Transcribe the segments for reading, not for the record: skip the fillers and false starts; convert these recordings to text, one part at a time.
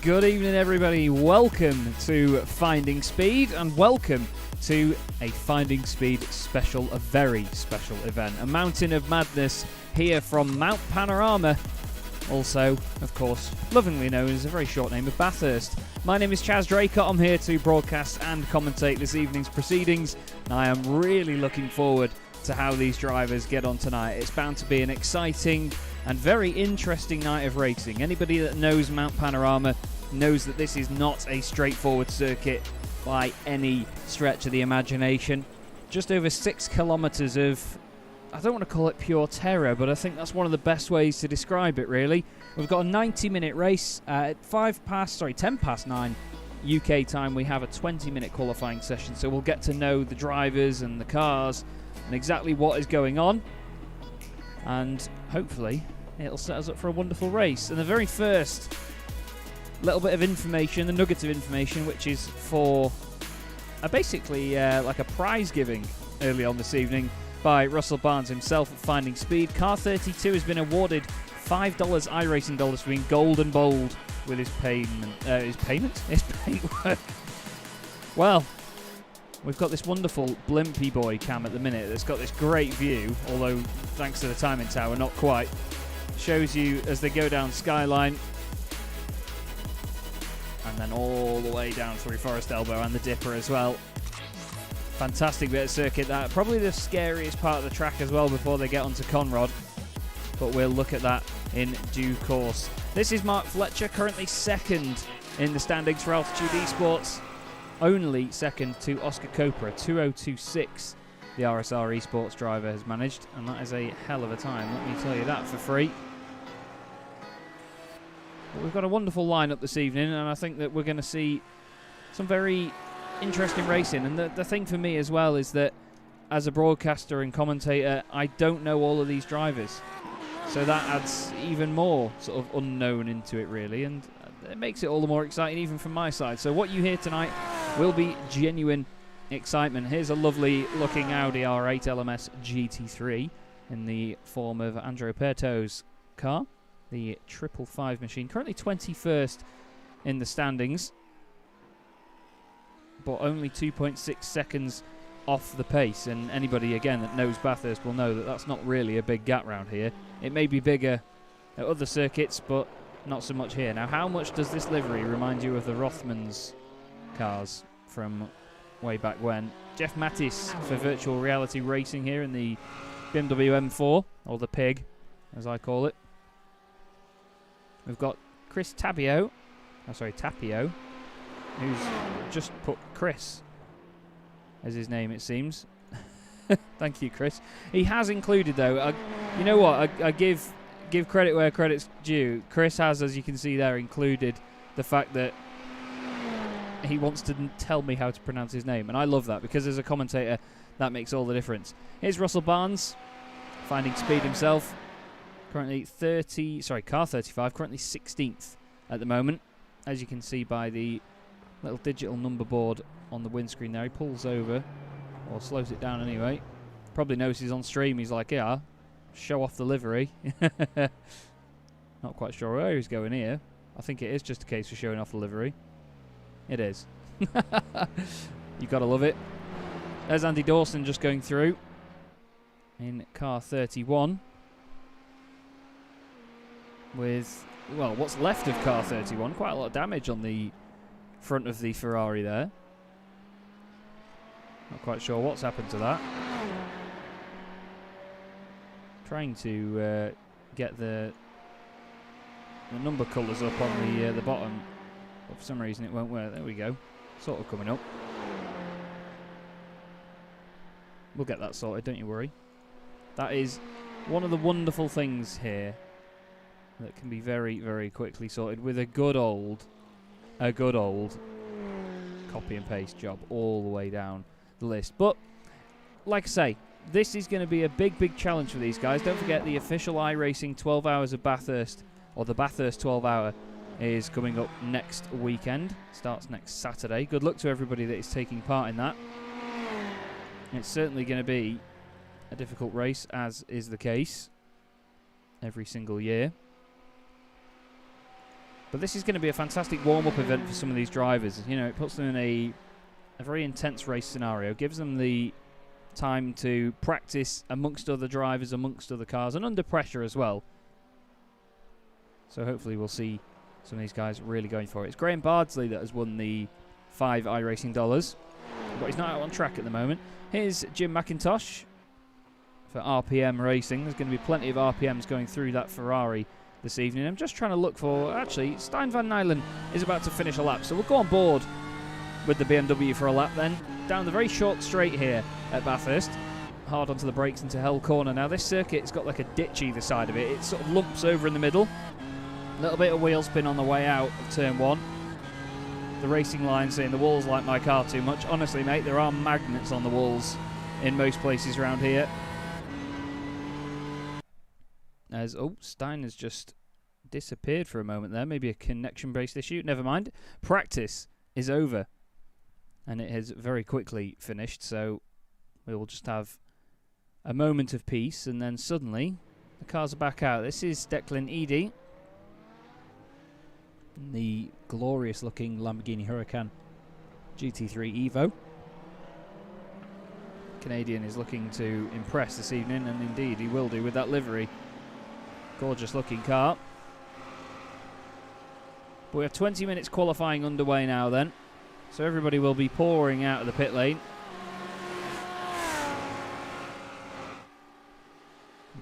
Good evening, everybody. Welcome to Finding Speed, and welcome to a Finding Speed special, a very special event. A Mountain of Madness here from Mount Panorama, also, of course, lovingly known as a very short name of Bathurst. My name is Chaz Draycott. I'm here to broadcast and commentate this evening's proceedings, and I am really looking forward to how these drivers get on tonight. It's bound to be an exciting and very interesting night of racing. Anybody that knows Mount Panorama knows that this is not a straightforward circuit by any stretch of the imagination. Just over 6 kilometres of, I don't want to call it pure terror, but I think that's one of the best ways to describe it, really. We've got a 90-minute race at 10 past 9 UK time. We have a 20-minute qualifying session, so we'll get to know the drivers and the cars and exactly what is going on, and hopefully it'll set us up for a wonderful race. And the very first little bit of information, the nugget of information, which is for basically like a prize giving early on this evening by Russell Barnes himself at Finding Speed. Car 32 has been awarded $5 iRacing dollars for being gold and bold with his paintwork. Well, we've got this wonderful blimpy boy cam at the minute that's got this great view, although thanks to the timing tower, not quite. Shows you as they go down Skyline, and then all the way down through Forest Elbow and the Dipper as well. Fantastic bit of circuit, that probably the scariest part of the track as well before they get onto Conrod, but we'll look at that in due course. This is Mark Fletcher, currently second in the standings for Altitude Esports, only second to Oscar Copra, 2:02.6 the RSR Esports driver has managed, and that is a hell of a time, let me tell you that for free. But we've got a wonderful lineup this evening, and I think that we're going to see some very interesting racing. And the thing for me as well is that as a broadcaster and commentator, I don't know all of these drivers, so that adds even more sort of unknown into it, really, and it makes it all the more exciting even from my side. So what you hear tonight will be genuine excitement. Here's a lovely looking Audi R8 LMS GT3 in the form of Andrea Perto's car, the 555 machine, currently 21st in the standings, but only 2.6 seconds off the pace. And anybody again that knows Bathurst will know that that's not really a big gap round here. It may be bigger at other circuits, but not so much here. Now, how much does this livery remind you of the Rothmans cars from way back when? Jeff Mattis for virtual reality racing here in the BMW M4, or the Pig as I call it. We've got Chris Tapio, who's just put Chris as his name, it seems. Thank you, Chris. He has included, though, you know what, I give credit where credit's due. Chris has, as you can see there, included the fact that he wants to tell me how to pronounce his name, and I love that, because as a commentator that makes all the difference. Here's Russell Barnes, Finding Speed himself, currently car 35, currently 16th at the moment, as you can see by the little digital number board on the windscreen there. He pulls over, or slows it down anyway. Probably knows he's on stream. He's like, yeah, show off the livery. Not quite sure where he's going here. I think it is just a case of showing off the livery. It is. You gotta love it. There's Andy Dawson just going through in car 31 with, well, what's left of car 31. Quite a lot of damage on the front of the Ferrari there. Not quite sure what's happened to that. Trying to get the number colours up on the bottom, but for some reason it won't work. There we go. Sort of coming up. We'll get that sorted, don't you worry. That is one of the wonderful things here that can be very, very quickly sorted with a good old copy and paste job all the way down the list. But like I say, this is going to be a big, big challenge for these guys. Don't forget the official iRacing 12 Hours of Bathurst, or the Bathurst 12 Hour, is coming up next weekend. Starts next Saturday. Good luck to everybody that is taking part in that. It's certainly going to be a difficult race, as is the case every single year. But this is going to be a fantastic warm-up event for some of these drivers. You know, it puts them in a very intense race scenario, gives them the time to practice amongst other drivers, amongst other cars, and under pressure as well. So hopefully we'll see some of these guys really going for it. It's Graham Bardsley that has won the 5 iRacing dollars, but he's not out on track at the moment. Here's Jim McIntosh for RPM Racing. There's going to be plenty of RPMs going through that Ferrari this evening. I'm just trying to look for... Actually, Stijn van Nijlen is about to finish a lap, so we'll go on board with the BMW for a lap then. Down the very short straight here at Bathurst. Hard onto the brakes into Hell Corner. Now this circuit's got like a ditch either side of it. It sort of lumps over in the middle. A little bit of wheel spin on the way out of turn 1. The racing line saying the walls like my car too much. Honestly, mate, there are magnets on the walls in most places around here. As Stein has just disappeared for a moment there. Maybe a connection-based issue. Never mind. Practice is over. And it has very quickly finished, so we will just have a moment of peace, and then suddenly the cars are back out. This is Declan Eady, the glorious-looking Lamborghini Huracan GT3 Evo. Canadian is looking to impress this evening, and indeed he will do with that livery. Gorgeous-looking car. But we have 20 minutes qualifying underway now then. So everybody will be pouring out of the pit lane.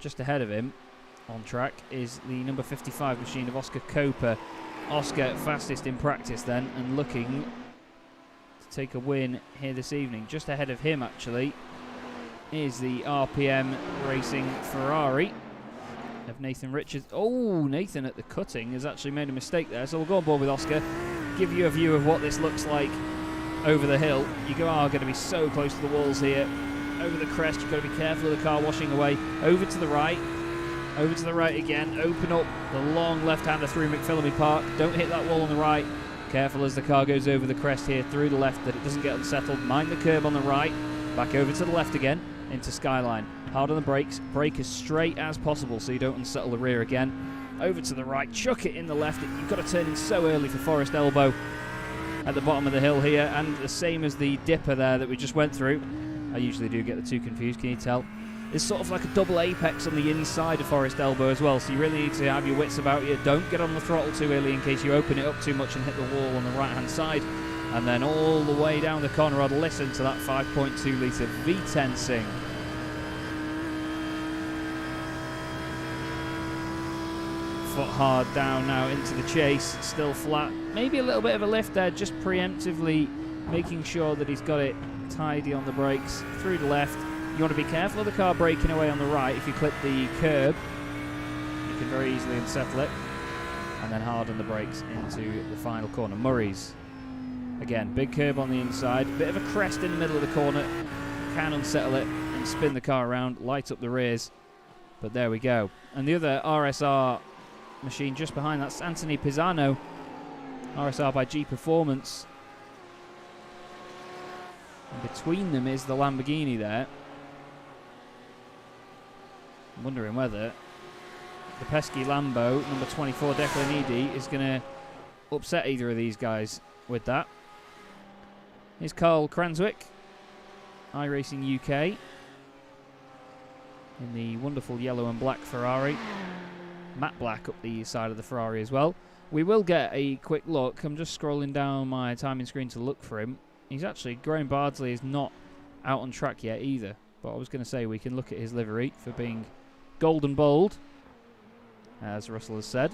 Just ahead of him on track is the number 55 machine of Oscar Coper. Oscar fastest in practice then, and looking to take a win here this evening. Just ahead of him actually is the RPM Racing Ferrari of Nathan Richards. Oh, Nathan at the cutting has actually made a mistake there, so we'll go on board with Oscar. Give you a view of what this looks like over the hill. You are going to be so close to the walls here. Over the crest, you've got to be careful of the car washing away. Over to the right again. Open up the long left-hander through McPhillamy Park. Don't hit that wall on the right. Careful as the car goes over the crest here through the left that it doesn't get unsettled. Mind the curb on the right. Back over to the left again into Skyline. Hard on the brakes. Brake as straight as possible so you don't unsettle the rear again. Over to the right, chuck it in the left. You've got to turn in so early for Forest Elbow at the bottom of the hill here, and the same as the dipper there that we just went through. I usually do get the two confused, can you tell? There's sort of like a double apex on the inside of Forest Elbow as well, so you really need to have your wits about you. Don't get on the throttle too early in case you open it up too much and hit the wall on the right-hand side. And then all the way down the corner rod, listen to that 5.2 litre V10 sing. Foot hard down now into the chase, still flat. Maybe a little bit of a lift there, just preemptively making sure that he's got it tidy on the brakes. Through the left. You want to be careful of the car braking away on the right. If you clip the curb, you can very easily unsettle it. And then harden the brakes into the final corner. Murray's. Again, big curb on the inside. Bit of a crest in the middle of the corner. Can unsettle it and spin the car around, light up the rears. But there we go. And the other RSR machine just behind that's Anthony Pisano, RSR by G Performance, and between them is the Lamborghini there. I'm wondering whether the pesky Lambo number 24 Declan Eady is going to upset either of these guys with that. Here's Carl Cranswick, iRacing UK, in the wonderful yellow and black Ferrari. Matte black up the side of the Ferrari as well. We will get a quick look. I'm just scrolling down my timing screen to look for him. He's actually, Graham Bardsley is not out on track yet either. But I was going to say we can look at his livery for being gold and bold, as Russell has said.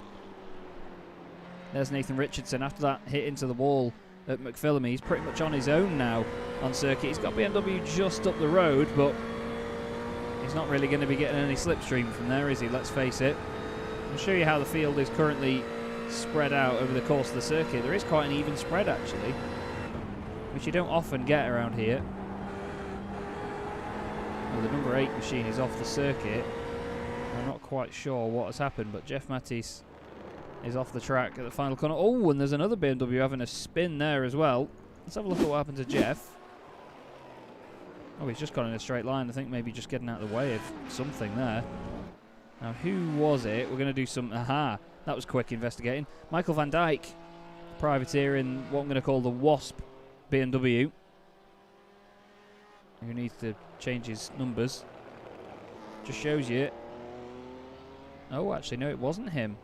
There's Nathan Richardson. After that hit into the wall at McPhillamy, he's pretty much on his own now on circuit. He's got BMW just up the road, but he's not really going to be getting any slipstream from there, is he? Let's face it. I'll show you how the field is currently spread out over the course of the circuit. There is quite an even spread actually, which you don't often get around here. Well, the number 8 machine is off the circuit. I'm not quite sure what has happened, but Jeff Mattis is off the track at the final corner. Oh, and there's another BMW having a spin there as well. Let's have a look at what happened to Jeff. Oh, he's just gone in a straight line. I think maybe just getting out of the way of something there. Now, who was it? We're going to do some... Aha! That was quick investigating. Michael van Dijk, privateer in what I'm going to call the Wasp BMW. Who needs to change his numbers. Just shows you. Oh, actually, no, it wasn't him.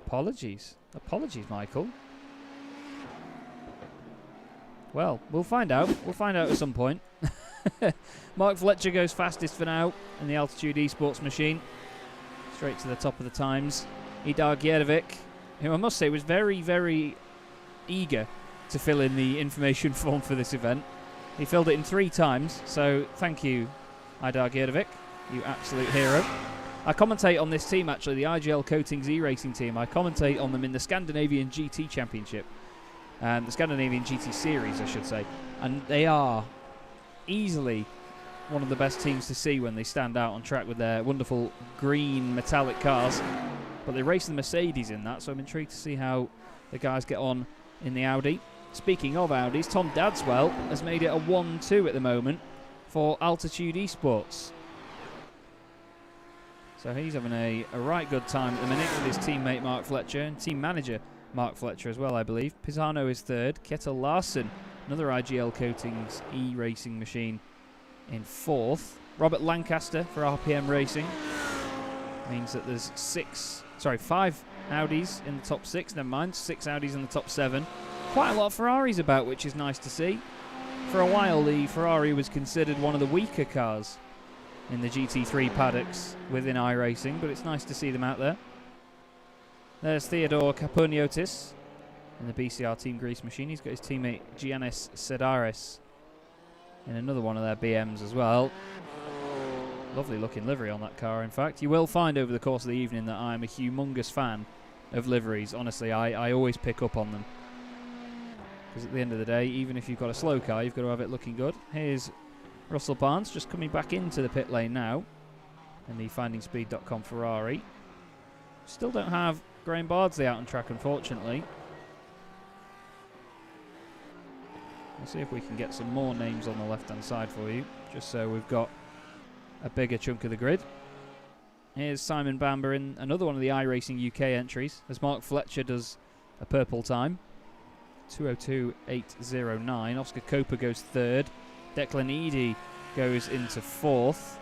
Apologies. Apologies, Michael. Well, we'll find out. We'll find out at some point. Mark Fletcher goes fastest for now in the Altitude Esports machine. Straight to the top of the times. Idar Gjervik, who I must say was very, very eager to fill in the information form for this event. He filled it in 3 times, so thank you, Idar Gjervik, you absolute hero. I commentate on this team, actually, the IGL Coatings iRacing team. I commentate on them in the Scandinavian GT Championship. The Scandinavian GT Series, I should say. And they are easily one of the best teams to see when they stand out on track with their wonderful green metallic cars. But they race the Mercedes in that, so I'm intrigued to see how the guys get on in the Audi. Speaking of Audis, Tom Dadswell has made it a 1-2 at the moment for Altitude Esports. So he's having a right good time at the minute with his teammate Mark Fletcher and team manager Mark Fletcher as well, I believe. Pisano is 3rd. Kjetil Larsen, another IGL Coatings e-racing machine, in 4th. Robert Lancaster for RPM Racing. Means that there's 5 Audis in the top 6, never mind, 6 Audis in the top 7. Quite a lot of Ferraris about, which is nice to see. For a while, the Ferrari was considered one of the weaker cars in the GT3 paddocks within iRacing, but it's nice to see them out there. There's Theodore Kaponiotis in the BCR Team Grease machine. He's got his teammate Giannis Sedaris in another one of their BMs as well. Lovely looking livery on that car, in fact. You will find over the course of the evening that I'm a humongous fan of liveries. Honestly, I always pick up on them. Because at the end of the day, even if you've got a slow car, you've got to have it looking good. Here's Russell Barnes just coming back into the pit lane now in the FindingSpeed.com Ferrari. Still don't have Graham Bardsley out on track, unfortunately. We'll see if we can get some more names on the left-hand side for you, just so we've got a bigger chunk of the grid. Here's Simon Bamber in another one of the iRacing UK entries, as Mark Fletcher does a purple time. 2:02.809. Oscar Coper goes 3rd. Declan Eady goes into 4th.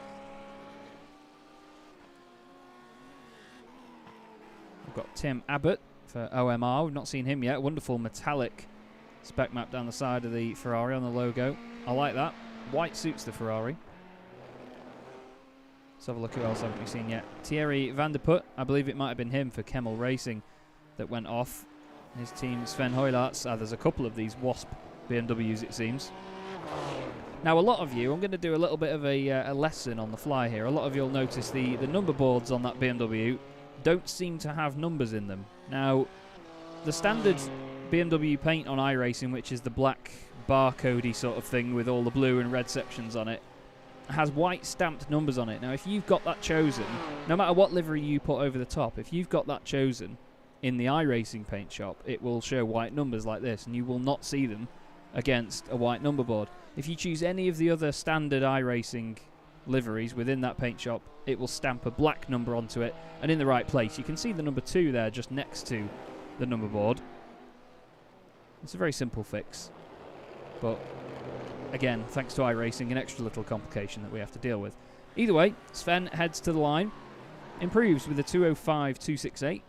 We've got Tim Abbott for OMR. We've not seen him yet. Wonderful metallic spec map down the side of the Ferrari on the logo. I like that. White suits the Ferrari. Let's have a look who else haven't we seen yet. Thierry van der Put. I believe it might have been him for Kemmel Racing that went off. His team, Sven Hoylarts. There's a couple of these Wasp BMWs, it seems. Now, a lot of you, I'm going to do a little bit of a lesson on the fly here. A lot of you will notice the number boards on that BMW don't seem to have numbers in them. Now, the standard BMW paint on iRacing, which is the black barcodey sort of thing with all the blue and red sections on it, has white stamped numbers on it. Now, if you've got that chosen, no matter what livery you put over the top, if you've got that chosen in the iRacing paint shop, it will show white numbers like this, and you will not see them against a white number board. If you choose any of the other standard iRacing liveries within that paint shop, it will stamp a black number onto it, and in the right place. You can see the number 2 there just next to the number board. It's a very simple fix, but again, thanks to iRacing, an extra little complication that we have to deal with. Either way, Sven heads to the line, improves with a 2:05.268,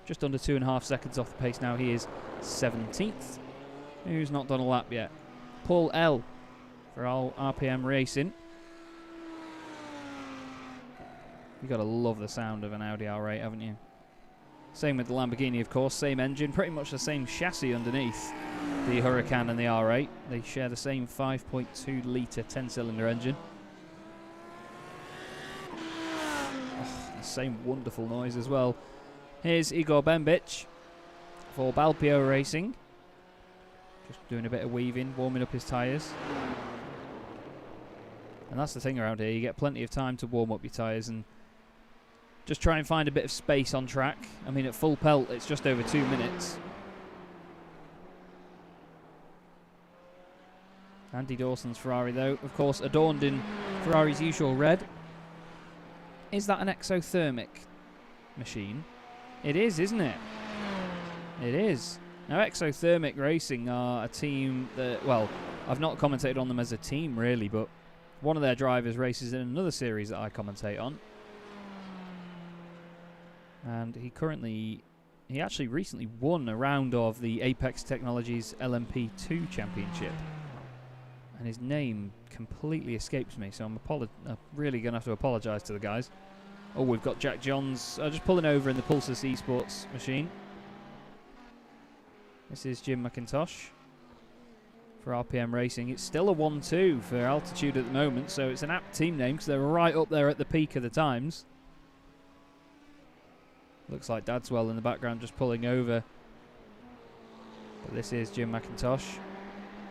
just under 2.5 seconds off the pace now. He is 17th. Who's not done a lap yet? Paul L for RPM Racing. You've got to love the sound of an Audi R8, haven't you? Same with the Lamborghini, of course. Same engine, pretty much the same chassis underneath the Huracan and the R8. They share the same 5.2 litre 10-cylinder engine. Oh, the same wonderful noise as well. Here's Igor Bembic for Balpio Racing. Just doing a bit of weaving, warming up his tyres. And that's the thing around here, you get plenty of time to warm up your tyres and just try and find a bit of space on track. I mean, at full pelt, it's just over 2 minutes. Andy Dawson's Ferrari, though, of course, adorned in Ferrari's usual red. Is that an exothermic machine? It is, isn't it? It is. Now, Exothermic Racing are a team that, well, I've not commentated on them as a team, really, but one of their drivers races in another series that I commentate on. And he actually recently won a round of the Apex Technologies LMP2 Championship. And his name completely escapes me, so I'm really going to have to apologise to the guys. Oh, we've got Jack Johns just pulling over in the Pulsus Esports machine. This is Jim McIntosh for RPM Racing. It's still a 1-2 for altitude at the moment, so it's an apt team name because they're right up there at the peak of the times. Looks like Dadswell in the background just pulling over. But this is Jim McIntosh.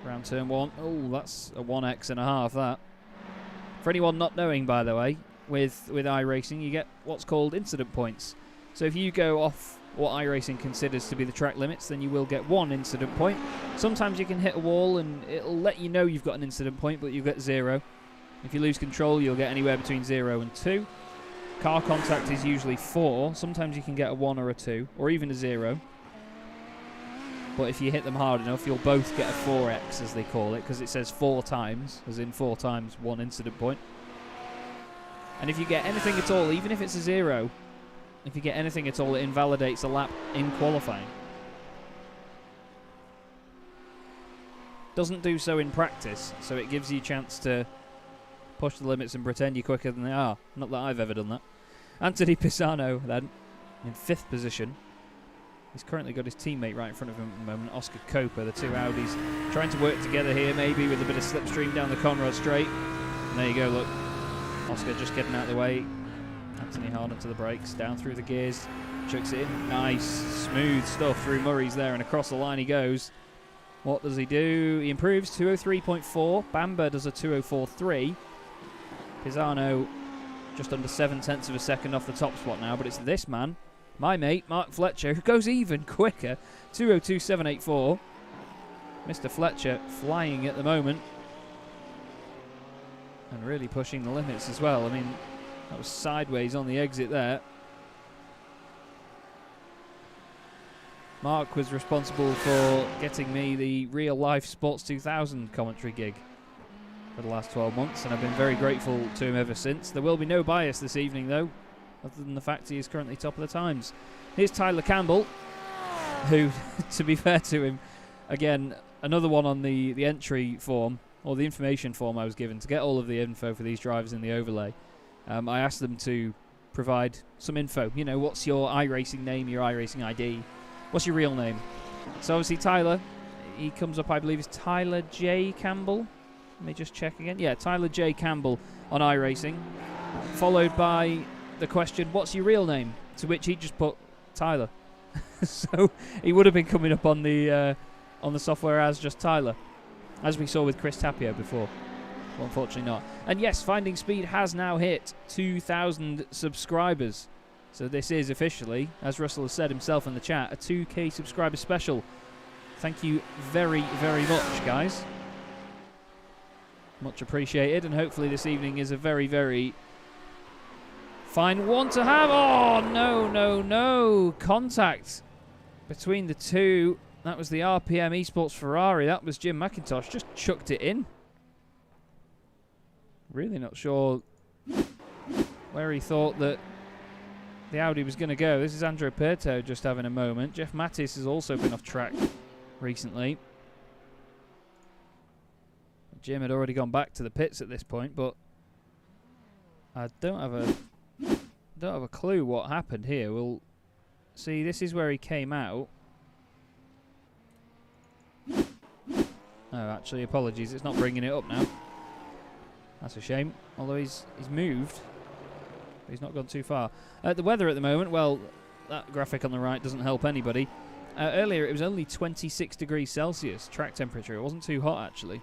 Round turn 1. Oh, that's a 1x.5, that. For anyone not knowing, by the way, with iRacing, you get what's called incident points. So if you go off what iRacing considers to be the track limits, then you will get 1 incident point. Sometimes you can hit a wall and it'll let you know you've got an incident point, but you'll get 0. If you lose control, you'll get anywhere between 0 and 2. Car contact is usually 4. Sometimes you can get a 1 or a 2, or even a 0. But if you hit them hard enough, you'll both get a 4x, as they call it, because it says 4 times, as in 4 times 1 incident point. And if you get anything at all, even if it's a 0, if you get anything at all, it invalidates a lap in qualifying. Doesn't do so in practice, so it gives you a chance to push the limits and pretend you're quicker than they are. Not that I've ever done that. Anthony Pisano, then, in 5th position. He's currently got his teammate right in front of him at the moment, Oscar Coper, the two Audis, trying to work together here, maybe with a bit of slipstream down the Conrad straight. And there you go, look. Oscar just getting out of the way. Anthony hard onto the brakes, down through the gears, chucks it in. Nice, smooth stuff through Murray's there, and across the line he goes. What does he do? He improves 203.4. Bamber does a 204.3. Pisano just under 7/10 of a second off the top spot now, but it's this man, my mate, Mark Fletcher, who goes even quicker. 202.784. Mr. Fletcher flying at the moment. And really pushing the limits as well. I mean, that was sideways on the exit there. Mark was responsible for getting me the Real Life Sports 2000 commentary gig for the last 12 months, and I've been very grateful to him ever since. There will be no bias this evening, though, other than the fact he is currently top of the times. Here's Tyler Campbell, who, to be fair to him, again, another one on the entry form, or the information form I was given to get all of the info for these drivers in the overlay. I asked them to provide some info. You know, what's your iRacing name, your iRacing ID? What's your real name? So obviously Tyler, he comes up, I believe, is Tyler J. Campbell. Let me just check again. Yeah, Tyler J. Campbell on iRacing. Followed by the question, what's your real name? To which he just put Tyler. So he would have been coming up on the software as just Tyler, as we saw with Chris Tapio before. Well, unfortunately not. And yes, Finding Speed has now hit 2,000 subscribers. So this is officially, as Russell has said himself in the chat, a 2K subscriber special. Thank you very, very much, guys. Much appreciated, and hopefully this evening is a very, very fine one to have. Oh, no, no, no. Contact between the two. That was the RPM Esports Ferrari. That was Jim McIntosh. Just chucked it in. Really not sure where he thought that the Audi was going to go. This is Andrea Perto just having a moment. Jeff Mattis has also been off track recently. Jim had already gone back to the pits at this point, but I don't have a clue what happened here. We'll see. This is where he came out. Oh, actually, apologies. It's not bringing it up now. That's a shame. Although he's moved. But he's not gone too far. The weather at the moment, well, that graphic on the right doesn't help anybody. Earlier, it was only 26 degrees Celsius track temperature. It wasn't too hot, actually.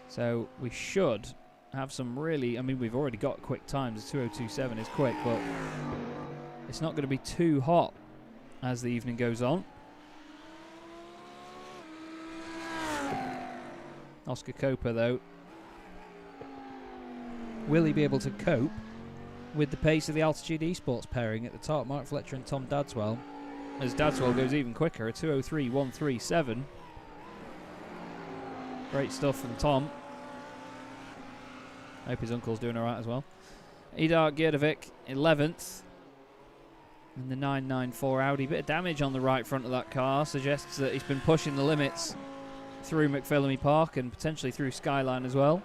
So we should have some really... I mean, we've already got quick times. 2:02.7 is quick, but it's not going to be too hot as the evening goes on. Oscar Coper, though. Will he be able to cope with the pace of the Altitude Esports pairing at the top, Mark Fletcher and Tom Dadswell. As Dadswell goes even quicker, a 2:03.137. Great stuff from Tom. I hope his uncle's doing alright as well. Idar Gerdovic, 11th. And the 994 Audi. Bit of damage on the right front of that car. Suggests that he's been pushing the limits through McPhillamy Park and potentially through Skyline as well.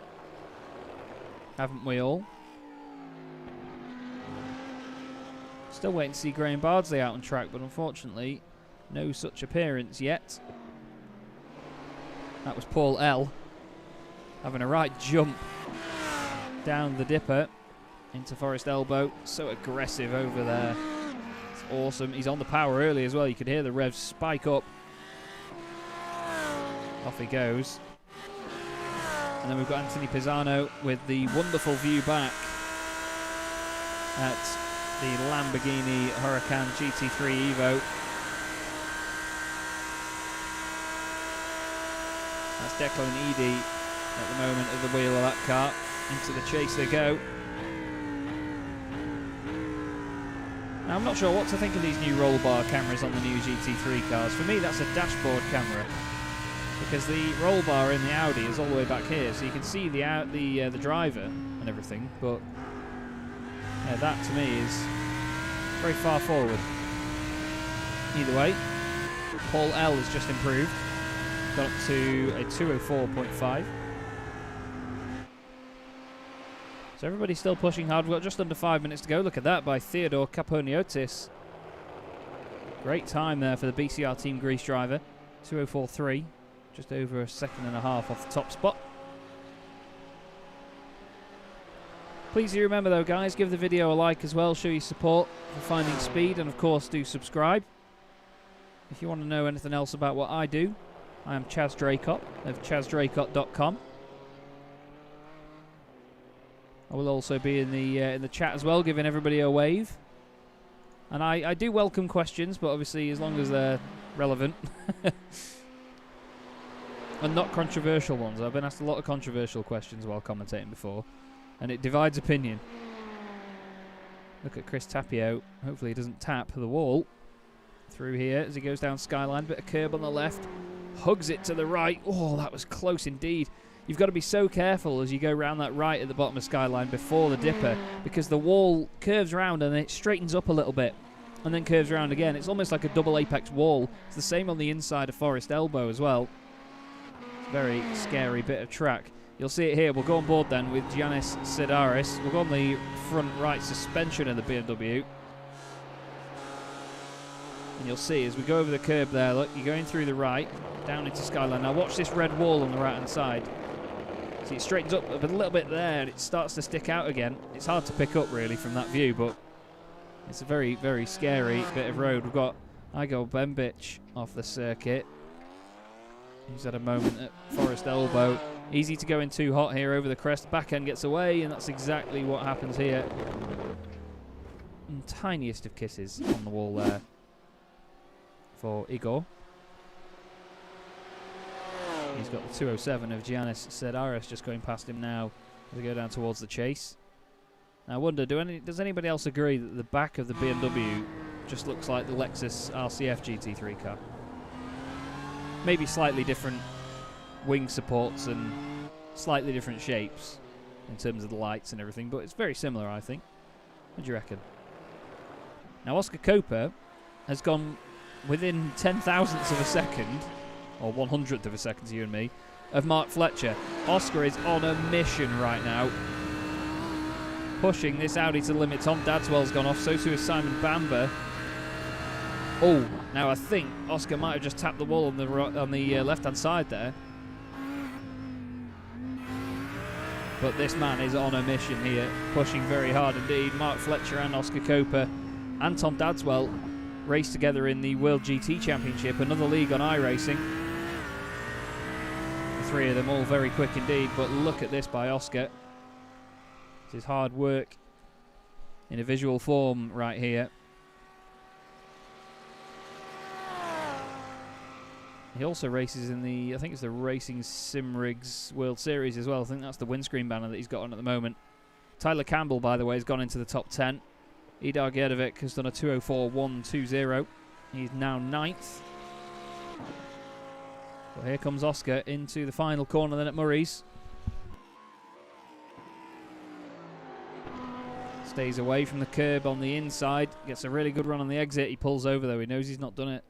Haven't we all? Still waiting to see Graham Bardsley out on track, but unfortunately, no such appearance yet. That was Paul L. having a right jump down the dipper into Forest Elbow. So aggressive over there. It's awesome. He's on the power early as well. You could hear the revs spike up. Off he goes. And then we've got Anthony Pisano with the wonderful view back at the Lamborghini Huracan GT3 Evo. That's Declan and Edie at the moment at the wheel of that car. Into the chase they go. Now I'm not sure what to think of these new roll bar cameras on the new GT3 cars. For me, that's a dashboard camera, because the roll bar in the Audi is all the way back here, so you can see the driver and everything. But yeah, that to me is very far forward. Either way, Paul L has just improved. Got up to a 2:04.5. So everybody's still pushing hard. We've got just under 5 minutes to go. Look at that by Theodore Caponiotis. Great time there for the BCR Team Greece driver. 2:04.3. Just over a second and a half off the top spot. Please do remember though, guys, give the video a like as well. Show your support for Finding Speed, and of course do subscribe. If you want to know anything else about what I do, I am Chaz Draycott of chazdraycott.com. I will also be in the chat as well, giving everybody a wave. And I do welcome questions, but obviously as long as they're relevant. And not controversial ones. I've been asked a lot of controversial questions while commentating before, and it divides opinion. Look at Chris Tapio. Hopefully he doesn't tap the wall through here as he goes down Skyline. Bit of curb on the left. Hugs it to the right. Oh, that was close indeed. You've got to be so careful as you go round that right at the bottom of Skyline before the dipper, because the wall curves round and it straightens up a little bit and then curves around again. It's almost like a double apex wall. It's the same on the inside of Forest Elbow as well. Very scary bit of track. You'll see it here. We'll go on board then with Giannis Sidaris. We'll go on the front right suspension of the BMW. And you'll see as we go over the curb there, look, you're going through the right, down into Skyline. Now watch this red wall on the right-hand side. See, it straightens up a little bit there, and it starts to stick out again. It's hard to pick up, really, from that view, but it's a very, very scary bit of road. We've got Igor Bembic off the circuit. He's had a moment at Forest Elbow. Easy to go in too hot here over the crest. Back end gets away, and that's exactly what happens here. And tiniest of kisses on the wall there for Igor. He's got the 2:07 of Giannis Sedaris just going past him now as we go down towards the chase. Now I wonder, does anybody else agree that the back of the BMW just looks like the Lexus RCF GT3 car? Maybe slightly different wing supports and slightly different shapes in terms of the lights and everything, but it's very similar, I think. What do you reckon? Now Oscar Coper has gone within 10,000ths of a second, or 100th of a second to you and me, of Mark Fletcher. Oscar is on a mission right now, pushing this Audi to the limit. Tom Dadswell's gone off, so too is Simon Bamber. Oh, now I think Oscar might have just tapped the wall on the left-hand side there. But this man is on a mission here, pushing very hard indeed. Mark Fletcher and Oscar Coper and Tom Dadswell race together in the World GT Championship, another league on iRacing. The three of them all very quick indeed, but look at this by Oscar. This is hard work in a visual form right here. He also races in the, I think it's the Racing Sim Rigs World Series as well. I think that's the windscreen banner that he's got on at the moment. Tyler Campbell, by the way, has gone into the top 10. Idar Gerdovic has done a 2:04.120. He's now 9th. Well, here comes Oscar into the final corner then at Murray's. Stays away from the curb on the inside. Gets a really good run on the exit. He pulls over though. He knows he's not done it.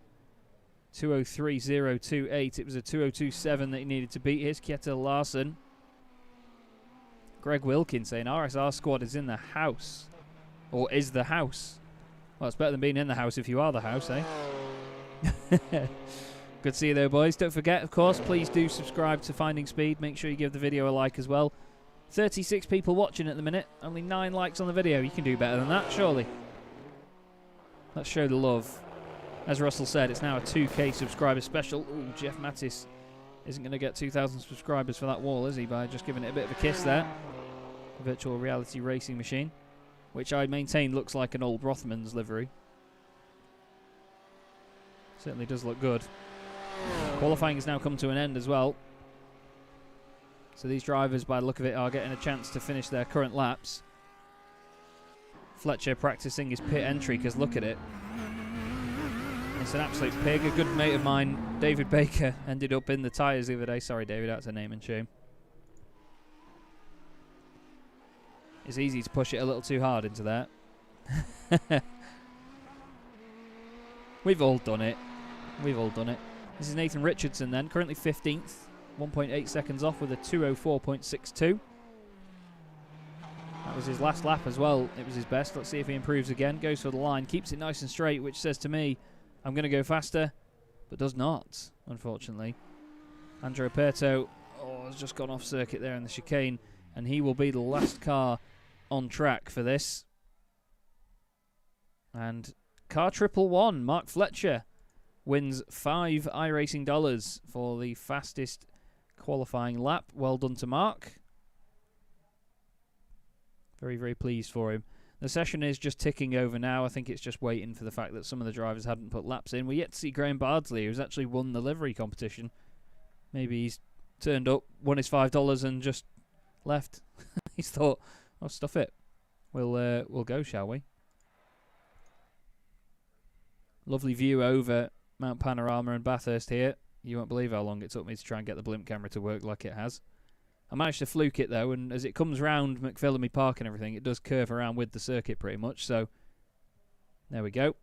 2:03.028. It was a 2:02.7 that he needed to beat. Here's Kjetil Larsen. Greg Wilkins saying RSR squad is in the house. Or is the house. Well, it's better than being in the house if you are the house, eh? Good to see you though, boys. Don't forget, of course, please do subscribe to Finding Speed. Make sure you give the video a like as well. 36 people watching at the minute. Only 9 likes on the video. You can do better than that, surely. Let's show the love. As Russell said, it's now a 2K subscriber special. Ooh, Jeff Mattis isn't going to get 2,000 subscribers for that wall, is he? By just giving it a bit of a kiss there. A virtual reality racing machine, which I maintain looks like an old Rothmans livery. Certainly does look good. Qualifying has now come to an end as well. So these drivers, by the look of it, are getting a chance to finish their current laps. Fletcher practicing his pit entry, because look at it. It's an absolute pig. A good mate of mine, David Baker, ended up in the tyres the other day. Sorry, David, that's a name and shame. It's easy to push it a little too hard into that. We've all done it. We've all done it. This is Nathan Richardson then, currently 15th. 1.8 seconds off with a 2:04.62. That was his last lap as well. It was his best. Let's see if he improves again. Goes for the line, keeps it nice and straight, which says to me, I'm going to go faster, but does not, unfortunately. Andrea Perto has just gone off circuit there in the chicane, and he will be the last car on track for this. And car 111, Mark Fletcher, wins $5 iRacing dollars for the fastest qualifying lap. Well done to Mark. Very, very pleased for him. The session is just ticking over now. I think it's just waiting for the fact that some of the drivers hadn't put laps in. We're yet to see Graham Bardsley, who's actually won the livery competition. Maybe he's turned up, won his $5 and just left. He's thought, oh, stuff it. We'll go, shall we? Lovely view over Mount Panorama and Bathurst here. You won't believe how long it took me to try and get the blimp camera to work like it has. I managed to fluke it though, and as it comes round McPhillamy Park and everything, it does curve around with the circuit pretty much, so there we go.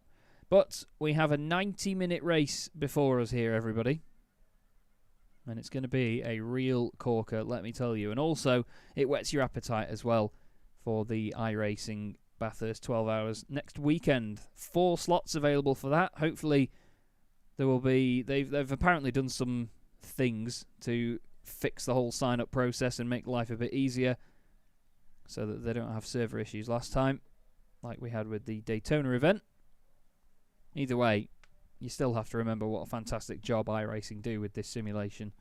But we have a 90-minute race before us here, everybody. And it's going to be a real corker, let me tell you. And also, it whets your appetite as well for the iRacing Bathurst 12 hours next weekend. 4 slots available for that. Hopefully, there will be... They've apparently done some things to fix the whole sign-up process and make life a bit easier so that they don't have server issues last time, like we had with the Daytona event. Either way, you still have to remember what a fantastic job iRacing do with this simulation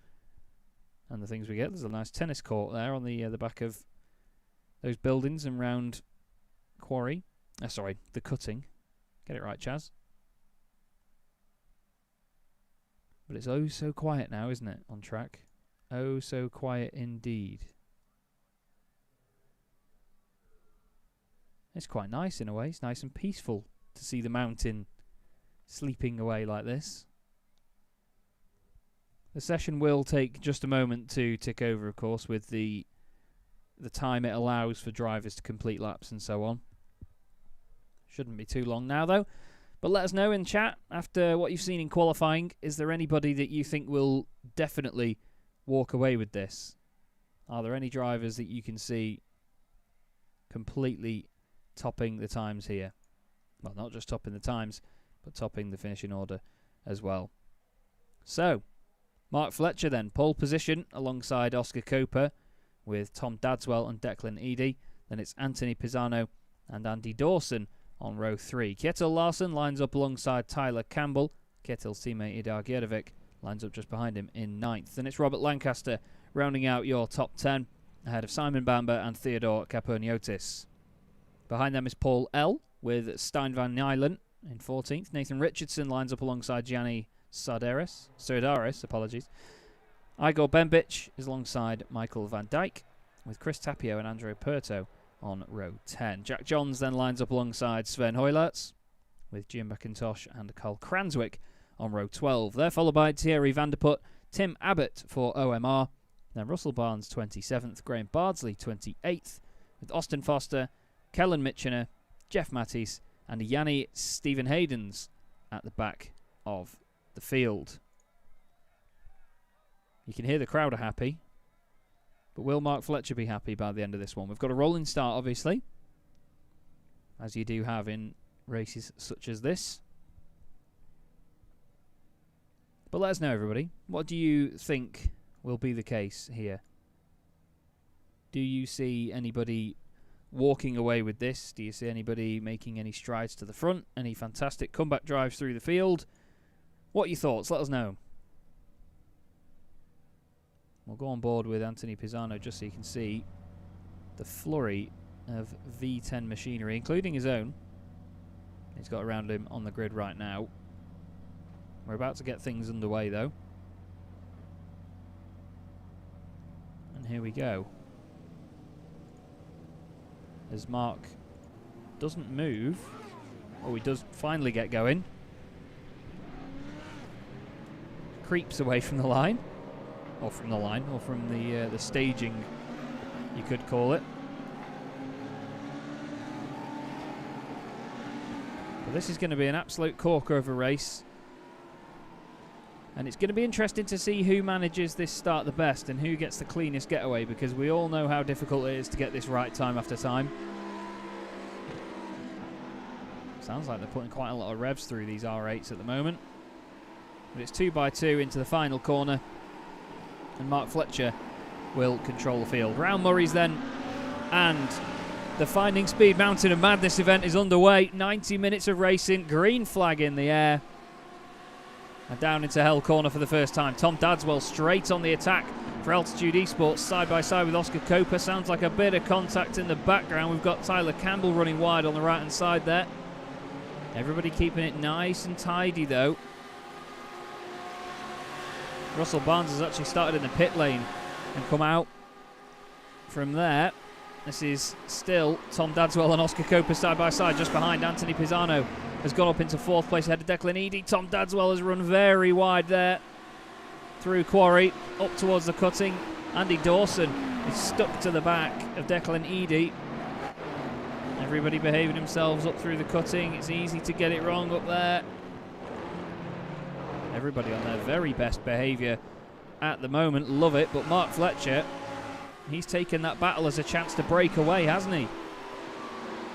and the things we get. There's a nice tennis court there on the back of those buildings and round Quarry. Sorry, the cutting. Get it right, Chaz. But it's oh so quiet now, isn't it, on track? Oh, so quiet indeed. It's quite nice in a way. It's nice and peaceful to see the mountain sleeping away like this. The session will take just a moment to tick over, of course, with the time it allows for drivers to complete laps and so on. Shouldn't be too long now, though. But let us know in chat after what you've seen in qualifying. Is there anybody that you think will definitely walk away with this? Are there any drivers that you can see completely topping the times here? Well, not just topping the times, but topping the finishing order as well. So, Mark Fletcher then, pole position alongside Oscar Coper with Tom Dadswell and Declan Eady. Then it's Anthony Pisano and Andy Dawson on row 3. Kjetil Larsen lines up alongside Tyler Campbell. Kjetil's teammate Idar Gerdovic lines up just behind him in 9th. Then it's Robert Lancaster rounding out your top 10 ahead of Simon Bamber and Theodore Kaponiotis. Behind them is Paul L with Stein van Nylen in 14th. Nathan Richardson lines up alongside Gianni Sardaris, apologies. Igor Bembic is alongside Michael van Dijk with Chris Tapio and Andrea Perto on row 10. Jack Johns then lines up alongside Sven Hoylerts, with Jim McIntosh and Carl Cranswick on row 12. They're followed by Thierry Vanderput, Tim Abbott for OMR, then Russell Barnes 27th, Graham Bardsley 28th, with Austin Foster, Kellen Mitchener, Jeff Mattis, and Yanni Stephen Haydens at the back of the field. You can hear the crowd are happy, but will Mark Fletcher be happy by the end of this one? We've got a rolling start, obviously, as you do have in races such as this. But let us know, everybody. What do you think will be the case here? Do you see anybody walking away with this? Do you see anybody making any strides to the front? Any fantastic comeback drives through the field? What are your thoughts? Let us know. We'll go on board with Anthony Pisano just so you can see the flurry of V10 machinery, including his own. He's got around him on the grid right now. We're about to get things underway, though. And here we go. As Mark doesn't move. Oh, he does finally get going. Creeps away from the line. Or from the line, or from the staging, you could call it. But this is going to be an absolute corker of a race. And it's going to be interesting to see who manages this start the best and who gets the cleanest getaway, because we all know how difficult it is to get this right time after time. Sounds like they're putting quite a lot of revs through these R8s at the moment. But it's 2x2 into the final corner, and Mark Fletcher will control the field. Round Murray's then, and the Finding Speed Mountain of Madness event is underway. 90 minutes of racing, green flag in the air. And down into Hell Corner for the first time. Tom Dadswell straight on the attack for Altitude Esports, side by side with Oscar Coper. Sounds like a bit of contact in the background. We've got Tyler Campbell running wide on the right-hand side there. Everybody keeping it nice and tidy, though. Russell Barnes has actually started in the pit lane and come out from there. This is still Tom Dadswell and Oscar Coper side by side, just behind. Anthony Pisano has gone up into 4th place ahead of Declan Eady. Tom Dadswell has run very wide there through Quarry up towards the cutting. Andy Dawson is stuck to the back of Declan Eady. Everybody behaving themselves up through the cutting. It's easy to get it wrong up there. Everybody on their very best behaviour at the moment. Love it. But Mark Fletcher, he's taken that battle as a chance to break away, hasn't he?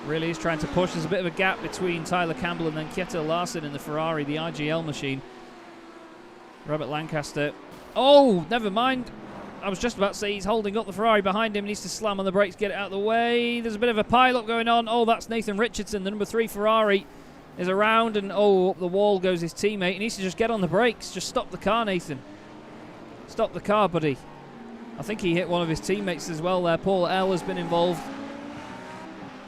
Really is trying to push. There's a bit of a gap between Tyler Campbell and then Kjetil Larsen in the Ferrari, the IGL machine. Robert Lancaster. Oh, never mind. I was just about to say he's holding up the Ferrari behind him. He needs to slam on the brakes, get it out of the way. There's a bit of a pile-up going on. Oh, that's Nathan Richardson, the number 3 Ferrari is around, and oh, up the wall goes his teammate. He needs to just get on the brakes. Just stop the car, Nathan. Stop the car, buddy. I think he hit one of his teammates as well there. Paul L has been involved.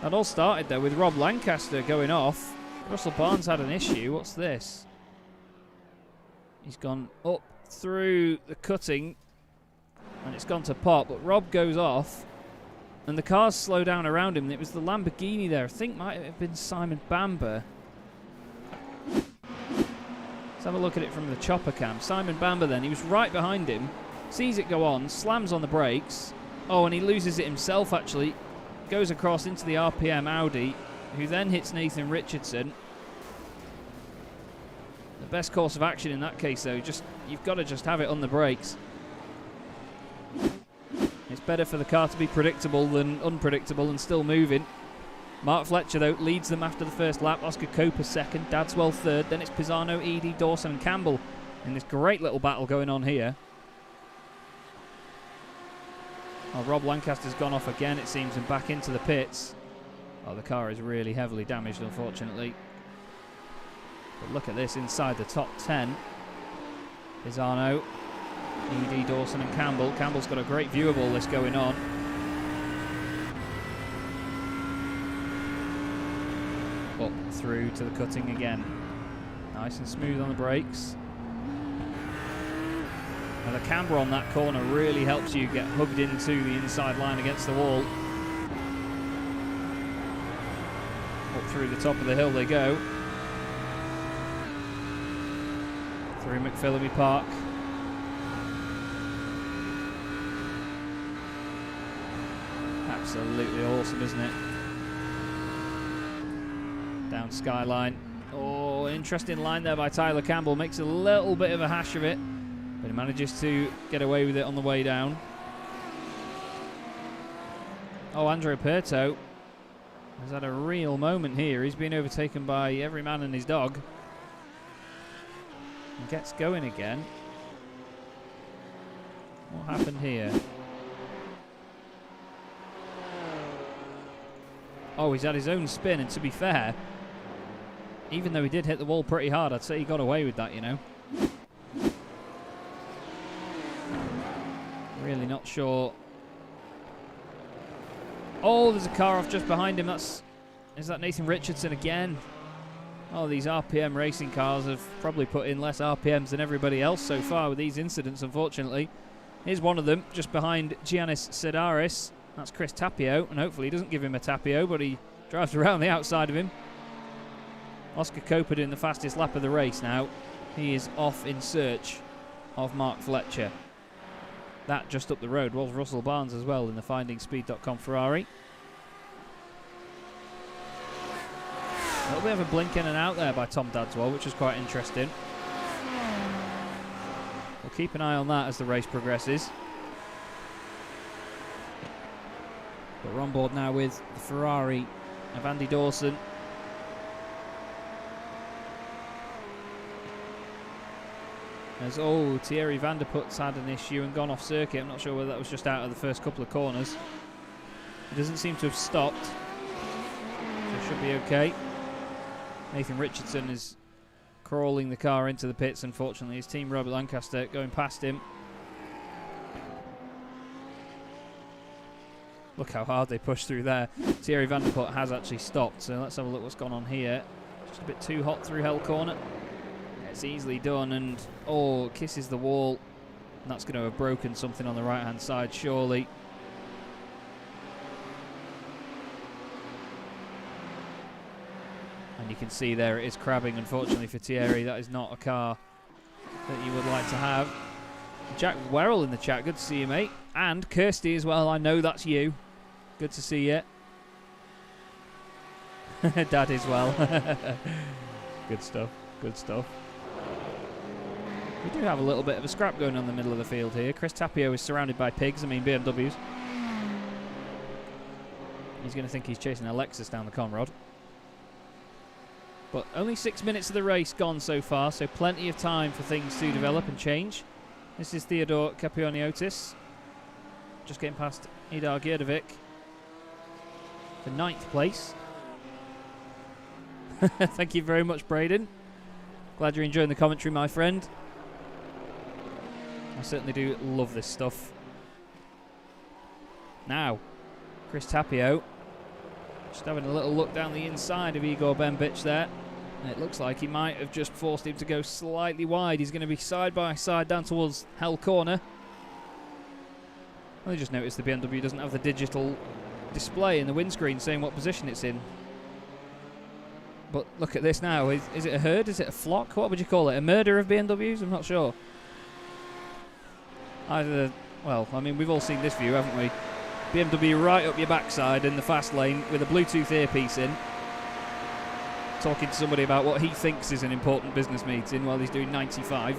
That all started there with Rob Lancaster going off. Russell Barnes had an issue. What's this? He's gone up through the cutting and it's gone to pot, but Rob goes off and the cars slow down around him. It was the Lamborghini there. I think might have been Simon Bamber. Let's have a look at it from the chopper cam. Simon Bamber then, he was right behind him, sees it go on, slams on the brakes. Oh, and he loses it himself actually. Goes across into the RPM Audi, who then hits Nathan Richardson. The best course of action in that case, though, you've got to just have it on the brakes. It's better for the car to be predictable than unpredictable and still moving. Mark Fletcher, though, leads them after the first lap. Oscar Coper second, Dadswell third. Then it's Pisano, Eady, Dawson and Campbell in this great little battle going on here. Oh, Rob Lancaster's gone off again, it seems, and back into the pits. Oh, the car is really heavily damaged, unfortunately. But look at this, inside the top 10. Pisano, Eady, Dawson and Campbell. Campbell's got a great view of all this going on. Up through to the cutting again. Nice and smooth on the brakes. Now the camber on that corner really helps you get hugged into the inside line against the wall. Up through the top of the hill they go. Through McPhillamy Park. Absolutely awesome, isn't it? Down Skyline. Oh, interesting line there by Tyler Campbell. Makes a little bit of a hash of it, but he manages to get away with it on the way down. Oh, Andrea Perto has had a real moment here. He's been overtaken by every man and his dog. And gets going again. What happened here? Oh, he's had his own spin, and to be fair, even though he did hit the wall pretty hard, I'd say he got away with that, you know. Really not sure. Oh, there's a car off just behind him. Is that Nathan Richardson again? Oh, these RPM racing cars have probably put in less RPMs than everybody else so far with these incidents, unfortunately. Here's one of them, just behind Giannis Sedaris. That's Chris Tapio, and hopefully he doesn't give him a Tapio, but he drives around the outside of him. Oscar Coper doing the fastest lap of the race now. He is off in search of Mark Fletcher. That just up the road was Russell Barnes as well in the FindingSpeed.com Ferrari. A little bit of a blink in and out there by Tom Dadswell, which was quite interesting. We'll keep an eye on that as the race progresses. But we're on board now with the Ferrari of Andy Dawson. As, Thierry Vanderput's had an issue and gone off circuit. I'm not sure whether that was just out of the first couple of corners. He doesn't seem to have stopped, so it should be okay. Nathan Richardson is crawling the car into the pits, unfortunately. His team, Robert Lancaster, going past him. Look how hard they push through there. Thierry Vanderput has actually stopped, so let's have a look what's gone on here. Just a bit too hot through Hell Corner. It's easily done, and kisses the wall. And that's going to have broken something on the right-hand side, surely. And you can see there it is crabbing, unfortunately for Thierry. That is not a car that you would like to have. Jack Werrell in the chat, good to see you, mate. And Kirsty as well, I know that's you. Good to see you. Dad as well. Good stuff, good stuff. We do have a little bit of a scrap going on in the middle of the field here. Chris Tapio is surrounded by pigs, BMWs. He's going to think he's chasing a Lexus down the Conrod. But only 6 minutes of the race gone so far, so plenty of time for things to develop and change. This is Theodore Capioniotis. Just getting past Idar Gerdovic for 9th place. Thank you very much, Braden. Glad you're enjoying the commentary, my friend. I certainly do love this stuff. Now, Chris Tapio just having a little look down the inside of Igor Bembic there. And it looks like he might have just forced him to go slightly wide. He's going to be side by side down towards Hell Corner. I just noticed the BMW doesn't have the digital display in the windscreen saying what position it's in. But look at this now. Is it a herd? Is it a flock? What would you call it? A murder of BMWs? I'm not sure. Well, I mean, we've all seen this view, haven't we? BMW right up your backside in the fast lane with a Bluetooth earpiece in. Talking to somebody about what he thinks is an important business meeting while he's doing 95.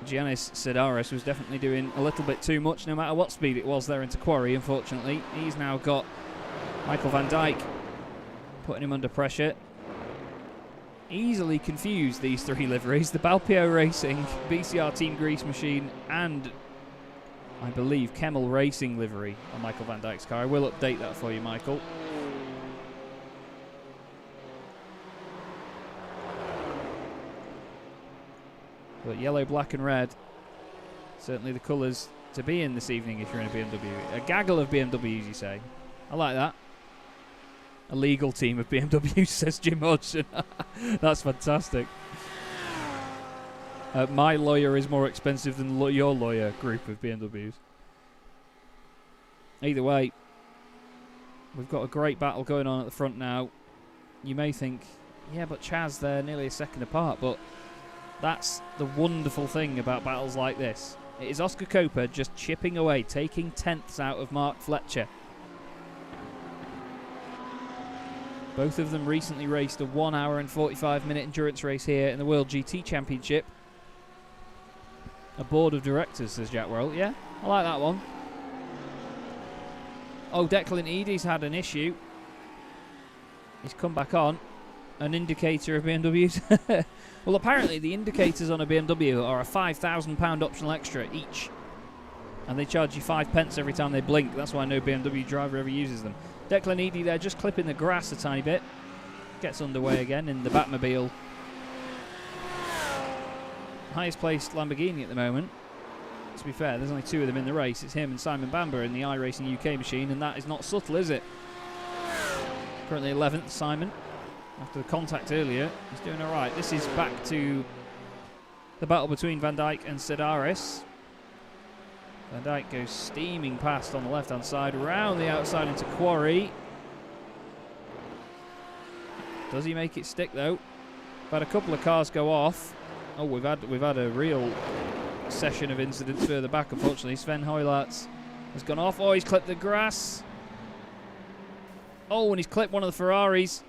Giannis Sedaris was definitely doing a little bit too much no matter what speed it was there into Quarry, unfortunately. He's now got Michael van Dijk putting him under pressure. Easily confused, these three liveries. The Balpio Racing, BCR Team Grease Machine, and I believe Kemmel Racing livery on Michael van Dijk's car. I will update that for you, Michael. But yellow, black and red, certainly the colours to be in this evening if you're in a BMW. A gaggle of BMWs, you say. I like that. A legal team of BMWs, says Jim Hodgson. That's fantastic. My lawyer is more expensive than your lawyer group of BMWs. Either way, We've got a great battle going on at the front now. You may think, yeah, but Chaz, they're nearly a second apart, but that's the wonderful thing about battles like this. It is Oscar Coper just chipping away, taking tenths out of Mark Fletcher. Both of them recently raced a 1 hour and 45-minute endurance race here in the World GT Championship. A board of directors, says Jack Worrell. Yeah, I like that one. Oh, Declan Eady's had an issue. He's come back on. An indicator of BMWs. Well, apparently the indicators on a BMW are a £5,000 optional extra each. And they charge you 5 pence every time they blink. That's why no BMW driver ever uses them. Declan Eady there just clipping the grass a tiny bit. Gets underway again in the Batmobile. Highest placed Lamborghini at the moment. To be fair, there's only 2 of them in the race. It's him and Simon Bamber in the iRacing UK machine, and that is not subtle, is it? Currently 11th, Simon. After the contact earlier, he's doing all right. This is back to the battle between Van Dijk and Sedaris. Van Dijk goes steaming past on the left-hand side, around the outside into Quarry. Does he make it stick though? We've had a couple of cars go off. Oh, we've had a real session of incidents further back, unfortunately. Sven Hoylaerts has gone off. Oh, he's clipped the grass. Oh, and he's clipped one of the Ferraris.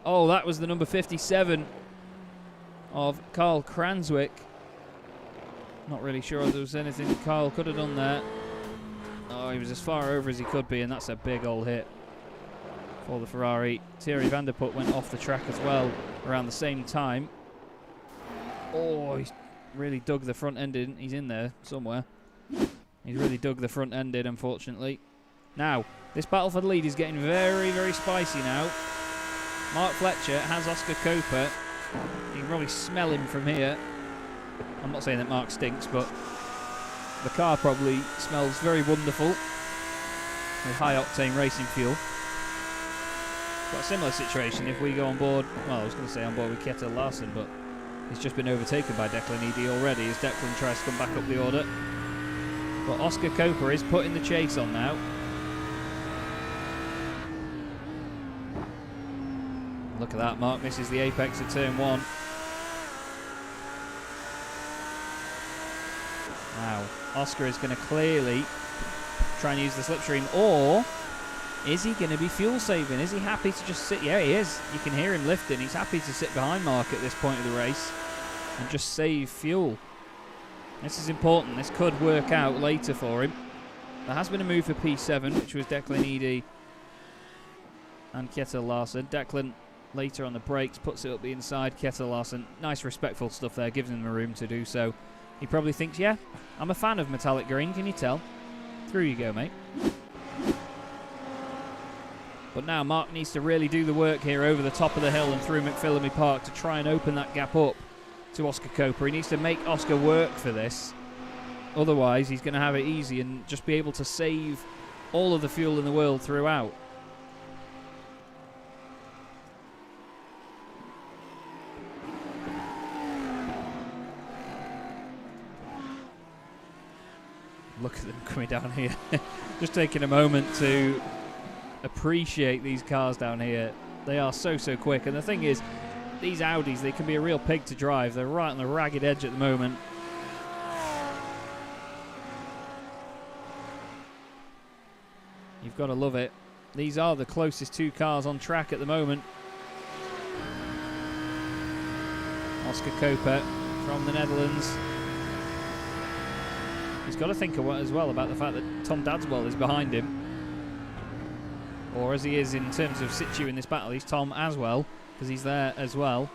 Oh, that was the number 57 of Carl Cranswick. Not really sure if there was anything Carl could have done there. Oh, he was as far over as he could be, and that's a big old hit for the Ferrari. Thierry van der Put went off the track as well around the same time. Oh, he's really dug the front end in. He's in there somewhere. He's really dug the front end in, unfortunately. Now, this battle for the lead is getting very, very spicy now. Mark Fletcher has Oscar Coper. You can probably smell him from here. I'm not saying that Mark stinks, but the car probably smells very wonderful with high-octane racing fuel. Got a similar situation if we go on board. Well, I was going to say on board with Kjetil Larsen, but he's just been overtaken by Declan Eady already as Declan tries to come back up the order. But Oscar Coper is putting the chase on now. Look at that, Mark misses the apex of turn 1. Now, Oscar is going to clearly try and use the slipstream, or is he going to be fuel saving? Is he happy to just sit? Yeah, he is. You can hear him lifting. He's happy to sit behind Mark at this point of the race and just save fuel. This is important. This could work out later for him. There has been a move for P7, which was Declan Eady and Kjetil Larsen. Declan later on the brakes puts it up the inside. Kjetil Larsen, nice respectful stuff there, gives him the room to do so. He probably thinks, yeah, I'm a fan of metallic green, can you tell? Through you go, mate. But now Mark needs to really do the work here over the top of the hill and through McPhillamy Park to try and open that gap up to Oscar Coper. He needs to make Oscar work for this. Otherwise, he's going to have it easy and just be able to save all of the fuel in the world throughout. Look at them coming down here. Just taking a moment to appreciate these cars down here. They are so quick. And the thing is, these Audis, they can be a real pig to drive. They're right on the ragged edge at the moment. You've got to love it. These are the closest 2 cars on track at the moment. Oscar Coper from the Netherlands. He's got to think as well about the fact that Tom Dadswell is behind him. Or as he is in terms of situ in this battle, he's Tom as well, because he's there as well.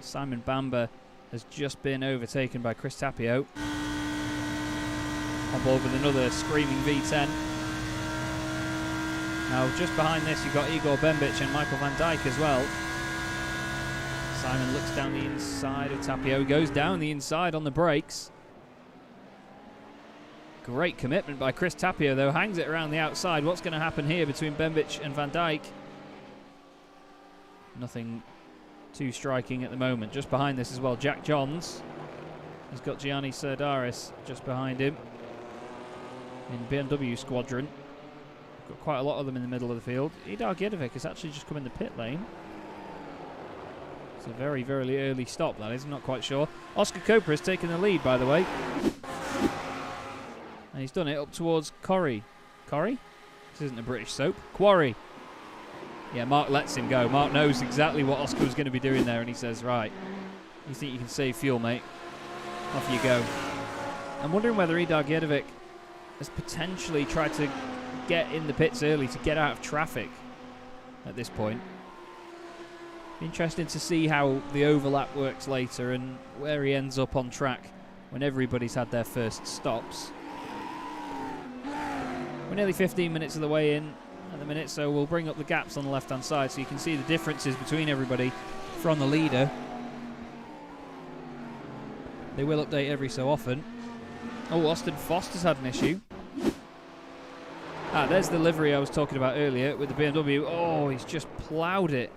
Simon Bamber has just been overtaken by Chris Tapio. On board with another screaming V10. Now just behind this you've got Igor Bembic and Michael van Dijk as well. Simon looks down the inside of Tapio. He goes down the inside on the brakes. Great commitment by Chris Tapio, though. Hangs it around the outside. What's going to happen here between Bembic and Van Dijk? Nothing too striking at the moment. Just behind this as well, Jack Johns. He's got Gianni Serdaris just behind him in BMW squadron. Got quite a lot of them in the middle of the field. Idar Gjedovic has actually just come in the pit lane. It's a very, very early stop, that is. I'm not quite sure. Oscar Cooper has taken the lead, by the way. And he's done it up towards Corrie. Corrie? This isn't a British soap. Quarry. Yeah, Mark lets him go. Mark knows exactly what Oscar was going to be doing there, and he says, right, you think you can save fuel, mate? Off you go. I'm wondering whether Idar Gjedovic has potentially tried to get in the pits early to get out of traffic at this point. Be interesting to see how the overlap works later and where he ends up on track when everybody's had their first stops. We're nearly 15 minutes of the way in at the minute, so we'll bring up the gaps on the left-hand side so you can see the differences between everybody from the leader. They will update every so often. Oh, Austin Foster's had an issue. Ah, there's the livery I was talking about earlier with the BMW. Oh, he's just ploughed it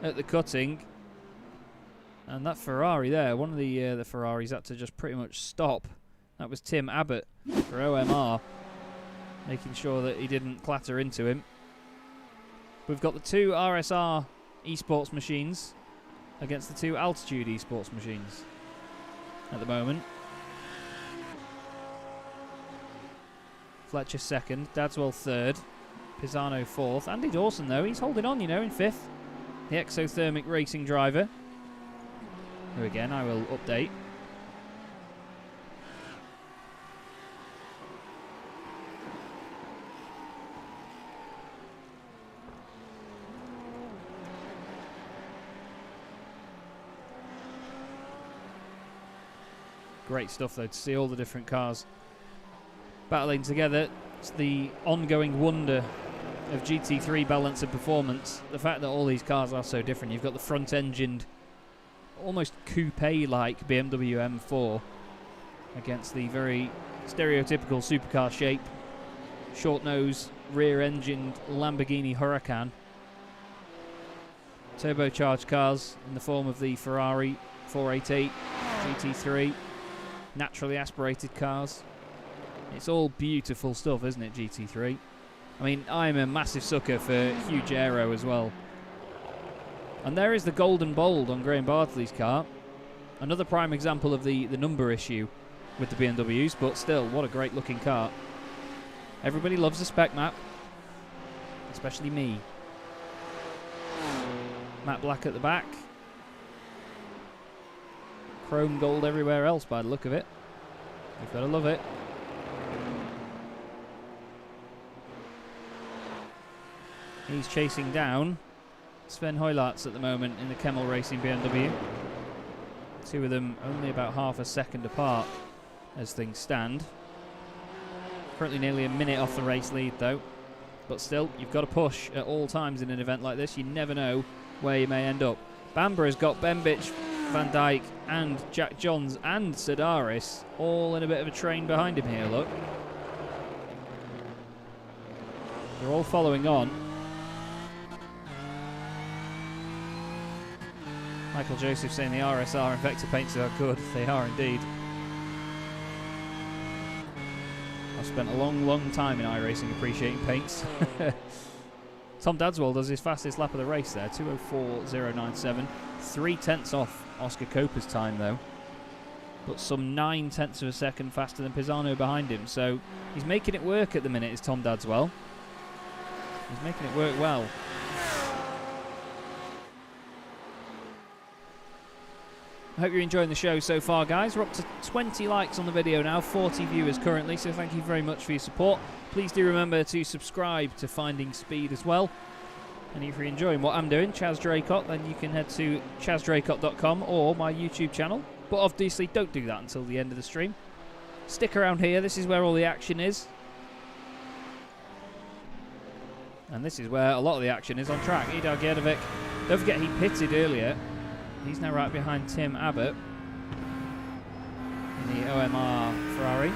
at the cutting. And that Ferrari there, one of the Ferraris had to just pretty much stop. That was Tim Abbott for OMR, making sure that he didn't clatter into him. We've got the two RSR esports machines against the two Altitude esports machines at the moment. Fletcher second, Dadswell third, Pisano fourth. Andy Dawson, though, he's holding on, you know, in fifth. The exothermic racing driver, who again I will update. Great stuff, though, to see all the different cars battling together. It's the ongoing wonder of GT3 balance and performance. The fact that all these cars are so different. You've got the front-engined, almost coupe-like BMW M4 against the very stereotypical supercar shape, short-nose, rear-engined Lamborghini Huracan. Turbocharged cars in the form of the Ferrari 488 GT3. Naturally aspirated cars. It's all beautiful stuff, isn't it, GT3? I mean, I'm a massive sucker for huge aero as well. And there is the golden bold on Graham Bardsley's car. Another prime example of the number issue with the BMWs, but still, what a great looking car. Everybody loves the spec map, especially me. Matte black at the back. Chrome gold everywhere else by the look of it. You've got to love it. He's chasing down Sven Heulartz at the moment in the Kemmel Racing BMW. Two of them only about half a second apart as things stand. Currently nearly a minute off the race lead though. But still, you've got to push at all times in an event like this. You never know where you may end up. Bamber has got Bembic, Van Dijk and Jack Johns and Sedaris all in a bit of a train behind him here, look. They're all following on. Michael Joseph saying the RSR and Vector paints are good. They are indeed. I've spent a long time in iRacing appreciating paints. Tom Dadswell does his fastest lap of the race there, 2:04.097. 3/10 off Oscar Cooper's time though, but some 9/10 of a second faster than Pisano behind him. So he's making it work at the minute, is Tom Dadswell. He's making it work well. I hope you're enjoying the show so far, guys. We're up to 20 likes on the video now, 40 viewers currently, so thank you very much for your support. Please do remember to subscribe to Finding Speed as well. And if you're enjoying what I'm doing, Chaz Draycott, then you can head to chazdraycott.com or my YouTube channel. But obviously, don't do that until the end of the stream. Stick around here. This is where all the action is. And this is where a lot of the action is on track. Idar Gjedovic, don't forget he pitted earlier. He's now right behind Tim Abbott in the OMR Ferrari.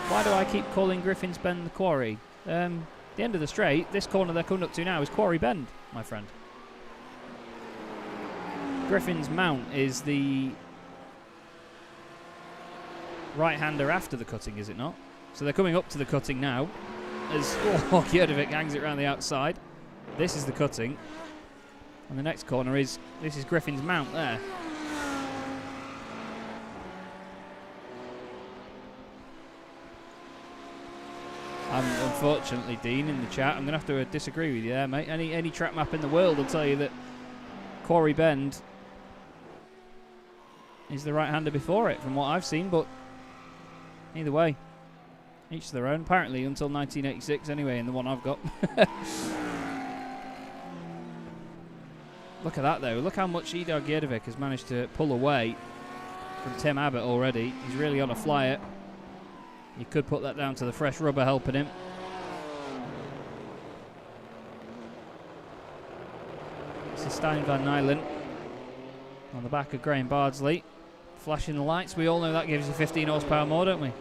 Why do I keep calling Griffin's Bend the quarry? The end of the straight, this corner they're coming up to now is Quarry Bend, my friend. Griffin's Mount is the right-hander after the cutting, is it not? So they're coming up to the cutting now. As Heusinkveld hangs it around the outside. This is the cutting. And the next corner is, this is Griffin's Mount there. Unfortunately, Dean, in the chat, I'm going to have to disagree with you there, mate. Any track map in the world will tell you that Quarry Bend is the right-hander before it, from what I've seen, but either way, each to their own. Apparently until 1986 anyway, in the one I've got. Look at that, though. Look how much Idar Gjerdevic has managed to pull away from Tim Abbott already. He's really on a flyer. You could put that down to the fresh rubber helping him. This is Stijn van Nijlen on the back of Graham Bardsley. Flashing the lights. We all know that gives you 15 horsepower more, don't we?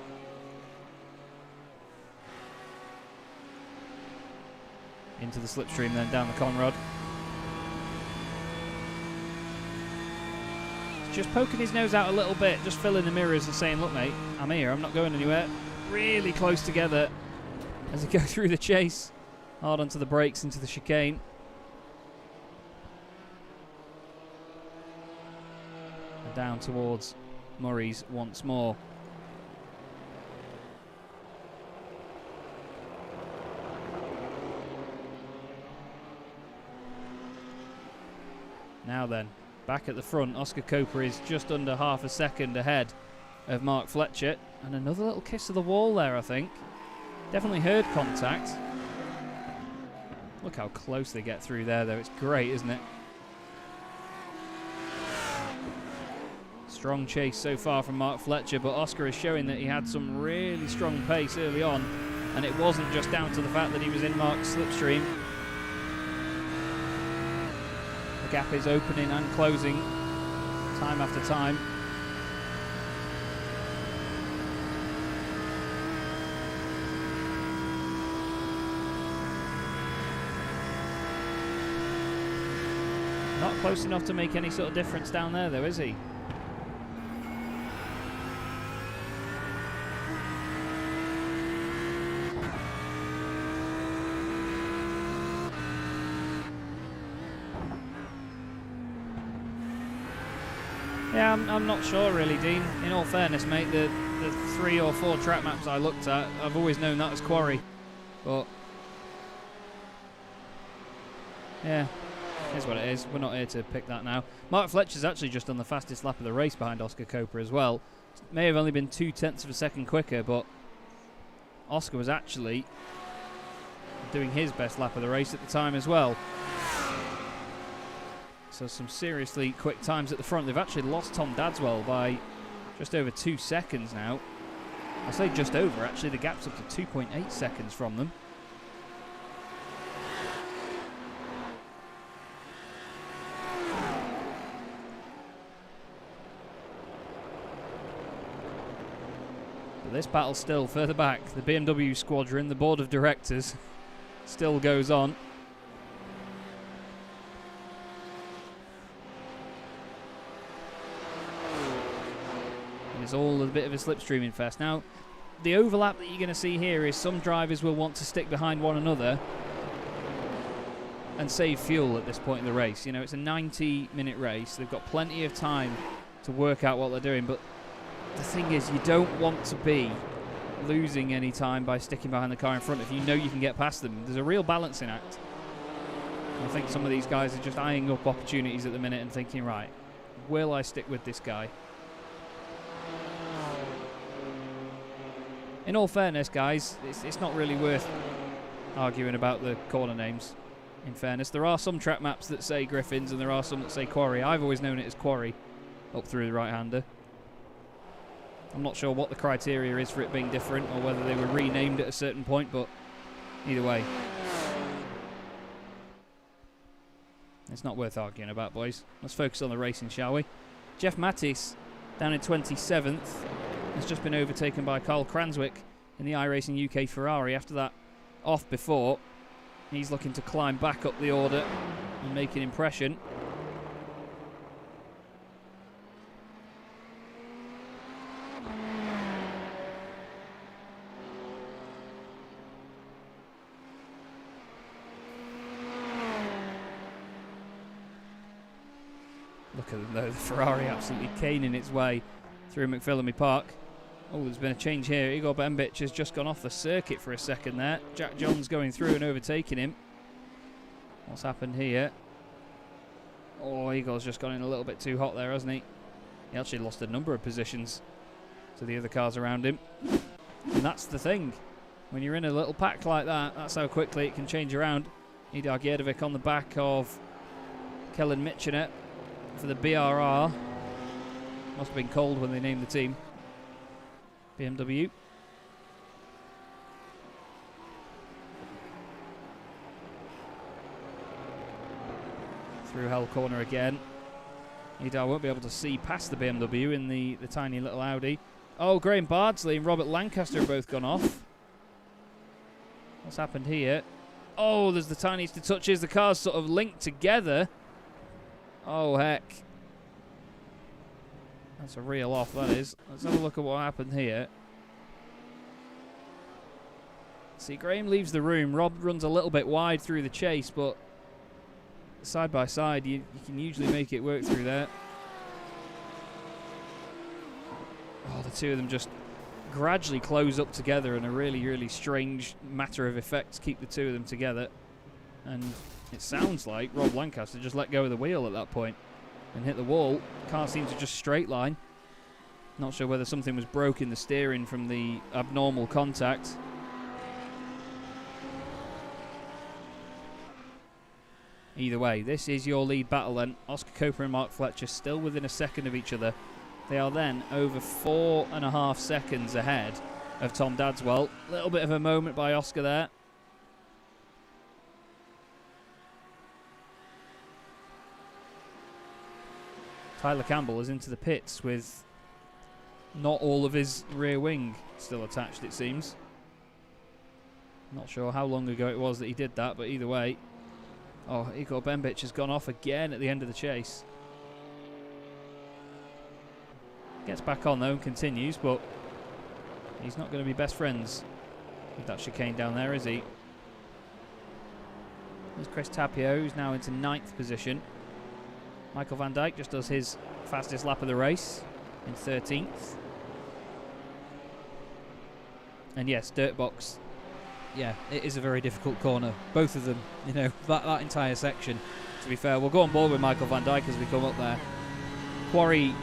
Into the slipstream, then down the Conrod. Just poking his nose out a little bit, just filling the mirrors and saying, look mate, I'm here, I'm not going anywhere. Really close together as they go through the chase. Hard onto the brakes, into the chicane. And down towards Murray's once more. Now then, back at the front, Oscar Coper is just under half a second ahead of Mark Fletcher. And another little kiss of the wall there, I think. Definitely heard contact. Look how close they get through there, though. It's great, isn't it? Strong chase so far from Mark Fletcher, but Oscar is showing that he had some really strong pace early on. And it wasn't just down to the fact that he was in Mark's slipstream. The gap is opening and closing time after time. Not close enough to make any sort of difference down there, though, is he? Yeah, I'm not sure really, Dean. In all fairness, mate, the 3 or 4 track maps I looked at, I've always known that as Quarry. But yeah, here's what it is. We're not here to pick that now. Mark Fletcher's actually just done the fastest lap of the race behind Oscar Coper as well. May have only been 0.2 of a second quicker, but Oscar was actually doing his best lap of the race at the time as well. So some seriously quick times at the front. They've actually lost Tom Dadswell by just over 2 seconds now. I say just over, actually. The gap's up to 2.8 seconds from them. But this battle still further back. The BMW squadron, the board of directors, still goes on. It's all a bit of a slipstreaming fest. Now, the overlap that you're going to see here is some drivers will want to stick behind one another and save fuel at this point in the race. You know, it's a 90-minute race. They've got plenty of time to work out what they're doing, but the thing is, you don't want to be losing any time by sticking behind the car in front if you know you can get past them. There's a real balancing act. I think some of these guys are just eyeing up opportunities at the minute and thinking, right, will I stick with this guy? In all fairness, guys, it's not really worth arguing about the corner names, in fairness. There are some track maps that say Griffins and there are some that say Quarry. I've always known it as Quarry up through the right-hander. I'm not sure what the criteria is for it being different or whether they were renamed at a certain point, but either way, it's not worth arguing about, boys. Let's focus on the racing, shall we? Jeff Mattis, down in 27th, has just been overtaken by Carl Cranswick in the iRacing UK Ferrari. After that off before, he's looking to climb back up the order and make an impression. Look at them though, the Ferrari absolutely caning its way through McPhillamy Park. Oh, there's been a change here. Igor Bembic has just gone off the circuit for a second there. Jack Johns going through and overtaking him. What's happened here? Oh, Igor's just gone in a little bit too hot there, hasn't he? He actually lost a number of positions to the other cars around him. And that's the thing. When you're in a little pack like that, that's how quickly it can change around. Idar Gjerdevic on the back of Kellen Mitchener for the BRR. Must have been cold when they named the team. BMW. Through Hell Corner again. Idar won't be able to see past the BMW in the tiny little Audi. Oh, Graham Bardsley and Robert Lancaster have both gone off. What's happened here? Oh, there's the tiniest of touches. The cars sort of linked together. Oh, heck. That's a real off, that is. Let's have a look at what happened here. See, Graham leaves the room. Rob runs a little bit wide through the chase, but side by side, you can usually make it work through there. Oh, the two of them just gradually close up together in a really, really strange matter of effect to keep the two of them together. And it sounds like Rob Lancaster just let go of the wheel at that point and hit the wall. Car seemed to just straight line. Not sure whether something was broke in the steering from the abnormal contact. Either way, this is your lead battle then. Oscar Coper and Mark Fletcher still within a second of each other. They are then over 4.5 seconds ahead of Tom Dadswell. A little bit of a moment by Oscar there. Tyler Campbell is into the pits with not all of his rear wing still attached, it seems. Not sure how long ago it was that he did that, but either way. Oh, Igor Bembic has gone off again at the end of the chase. Gets back on though and continues, but he's not going to be best friends with that chicane down there, is he? There's Chris Tapio, who's now into 9th position. Michael van Dijk just does his fastest lap of the race in 13th. And yes, Dirtbox. Yeah, it is a very difficult corner. Both of them, you know, that entire section. To be fair, we'll go on board with Michael van Dijk as we come up there. Quarry,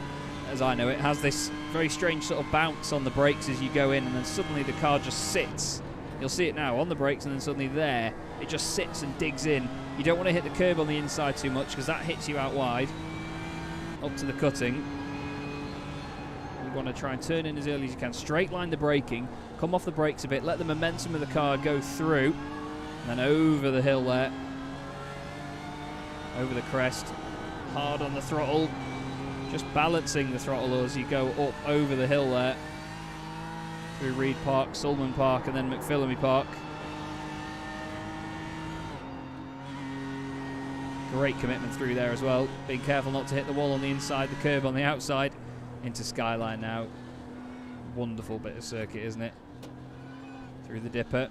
as I know it, has this very strange sort of bounce on the brakes as you go in, and then suddenly the car just sits. You'll see it now on the brakes, and then suddenly there, it just sits and digs in. You don't want to hit the curb on the inside too much because that hits you out wide, up to the cutting. You want to try and turn in as early as you can. Straight line the braking, come off the brakes a bit, let the momentum of the car go through, and then over the hill there, over the crest, hard on the throttle, just balancing the throttle as you go up over the hill there, through Reed Park, Sulman Park, and then McPhillamy Park. Great commitment through there as well. Being careful not to hit the wall on the inside, the curb on the outside. Into Skyline now. Wonderful bit of circuit, isn't it? Through the dipper.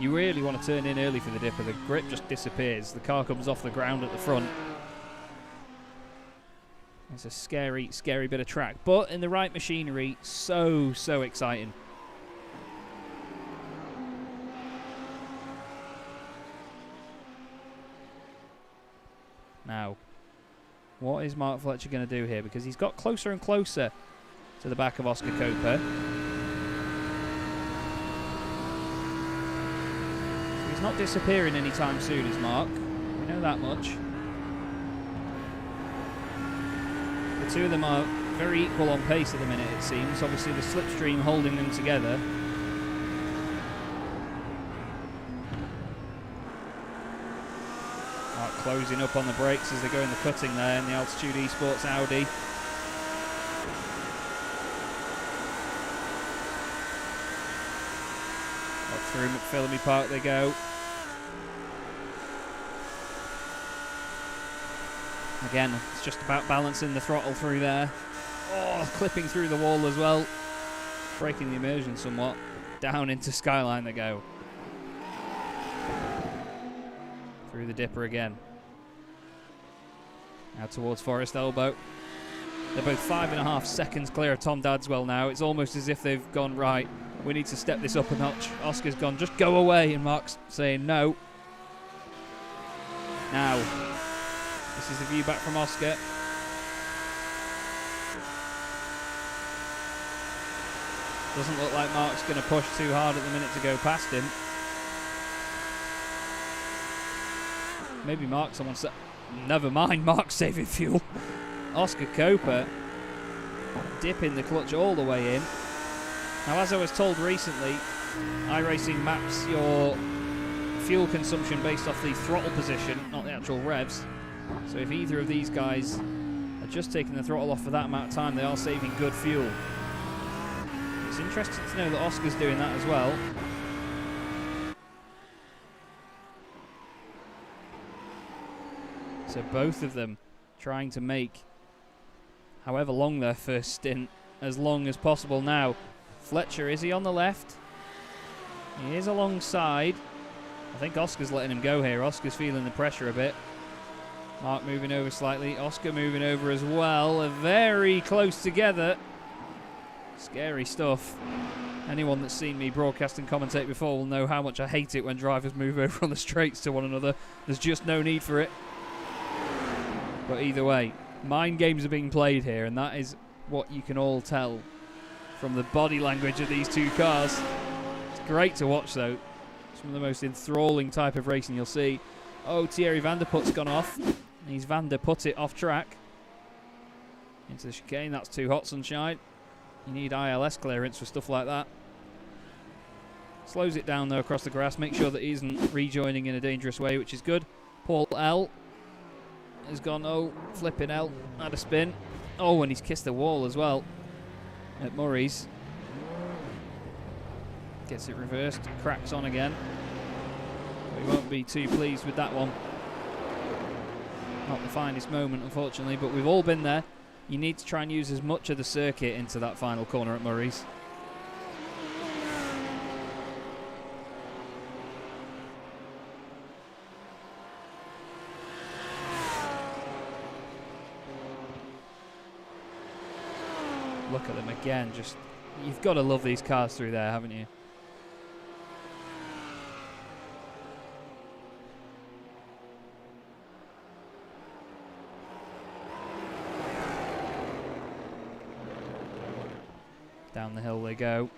You really want to turn in early for the dipper. The grip just disappears. The car comes off the ground at the front. It's a scary, scary bit of track. But in the right machinery, so, so exciting. Now, what is Mark Fletcher going to do here? Because he's got closer and closer to the back of Oscar Coper. So he's not disappearing anytime soon, is Mark. We know that much. The two of them are very equal on pace at the minute, it seems. Obviously, the slipstream holding them together. Closing up on the brakes as they go in the cutting there in the Altitude Esports Audi. Up through McPhillamy Park they go. Again, it's just about balancing the throttle through there. Oh, clipping through the wall as well. Breaking the immersion somewhat. Down into Skyline they go. Through the dipper again. Now towards Forest Elbow. They're both 5.5 seconds clear of Tom Dadswell now. It's almost as if they've gone, right, we need to step this up a notch. Oscar's gone, just go away, and Mark's saying no. Now, this is the view back from Oscar. Doesn't look like Mark's going to push too hard at the minute to go past him. Maybe Mark, someone said, never mind, Mark's saving fuel. Oscar Coper dipping the clutch all the way in. Now, as I was told recently, iRacing maps your fuel consumption based off the throttle position, not the actual revs. So if either of these guys are just taking the throttle off for that amount of time, they are saving good fuel. It's interesting to know that Oscar's doing that as well. So both of them trying to make however long their first stint as long as possible now. Fletcher, is he on the left? He is alongside. I think Oscar's letting him go here. Oscar's feeling the pressure a bit. Mark moving over slightly. Oscar moving over as well. They're very close together. Scary stuff. Anyone that's seen me broadcast and commentate before will know how much I hate it when drivers move over on the straights to one another. There's just no need for it. But either way, mind games are being played here, and that is what you can all tell from the body language of these two cars. It's great to watch, though. Some of the most enthralling type of racing you'll see. Oh, Thierry Vanderput's gone off. He's Vanderput it off track. Into the chicane. That's too hot, sunshine. You need ILS clearance for stuff like that. Slows it down, though, across the grass. Make sure that he isn't rejoining in a dangerous way, which is good. Paul L has gone, oh, flipping L, had a spin. Oh, and he's kissed the wall as well at Murray's. Gets it reversed, cracks on again. We won't be too pleased with that one. Not the finest moment, unfortunately, but we've all been there. You need to try and use as much of the circuit into that final corner at Murray's. Look at them again, just, you've got to love these cars through there, haven't you? Down the hill they go.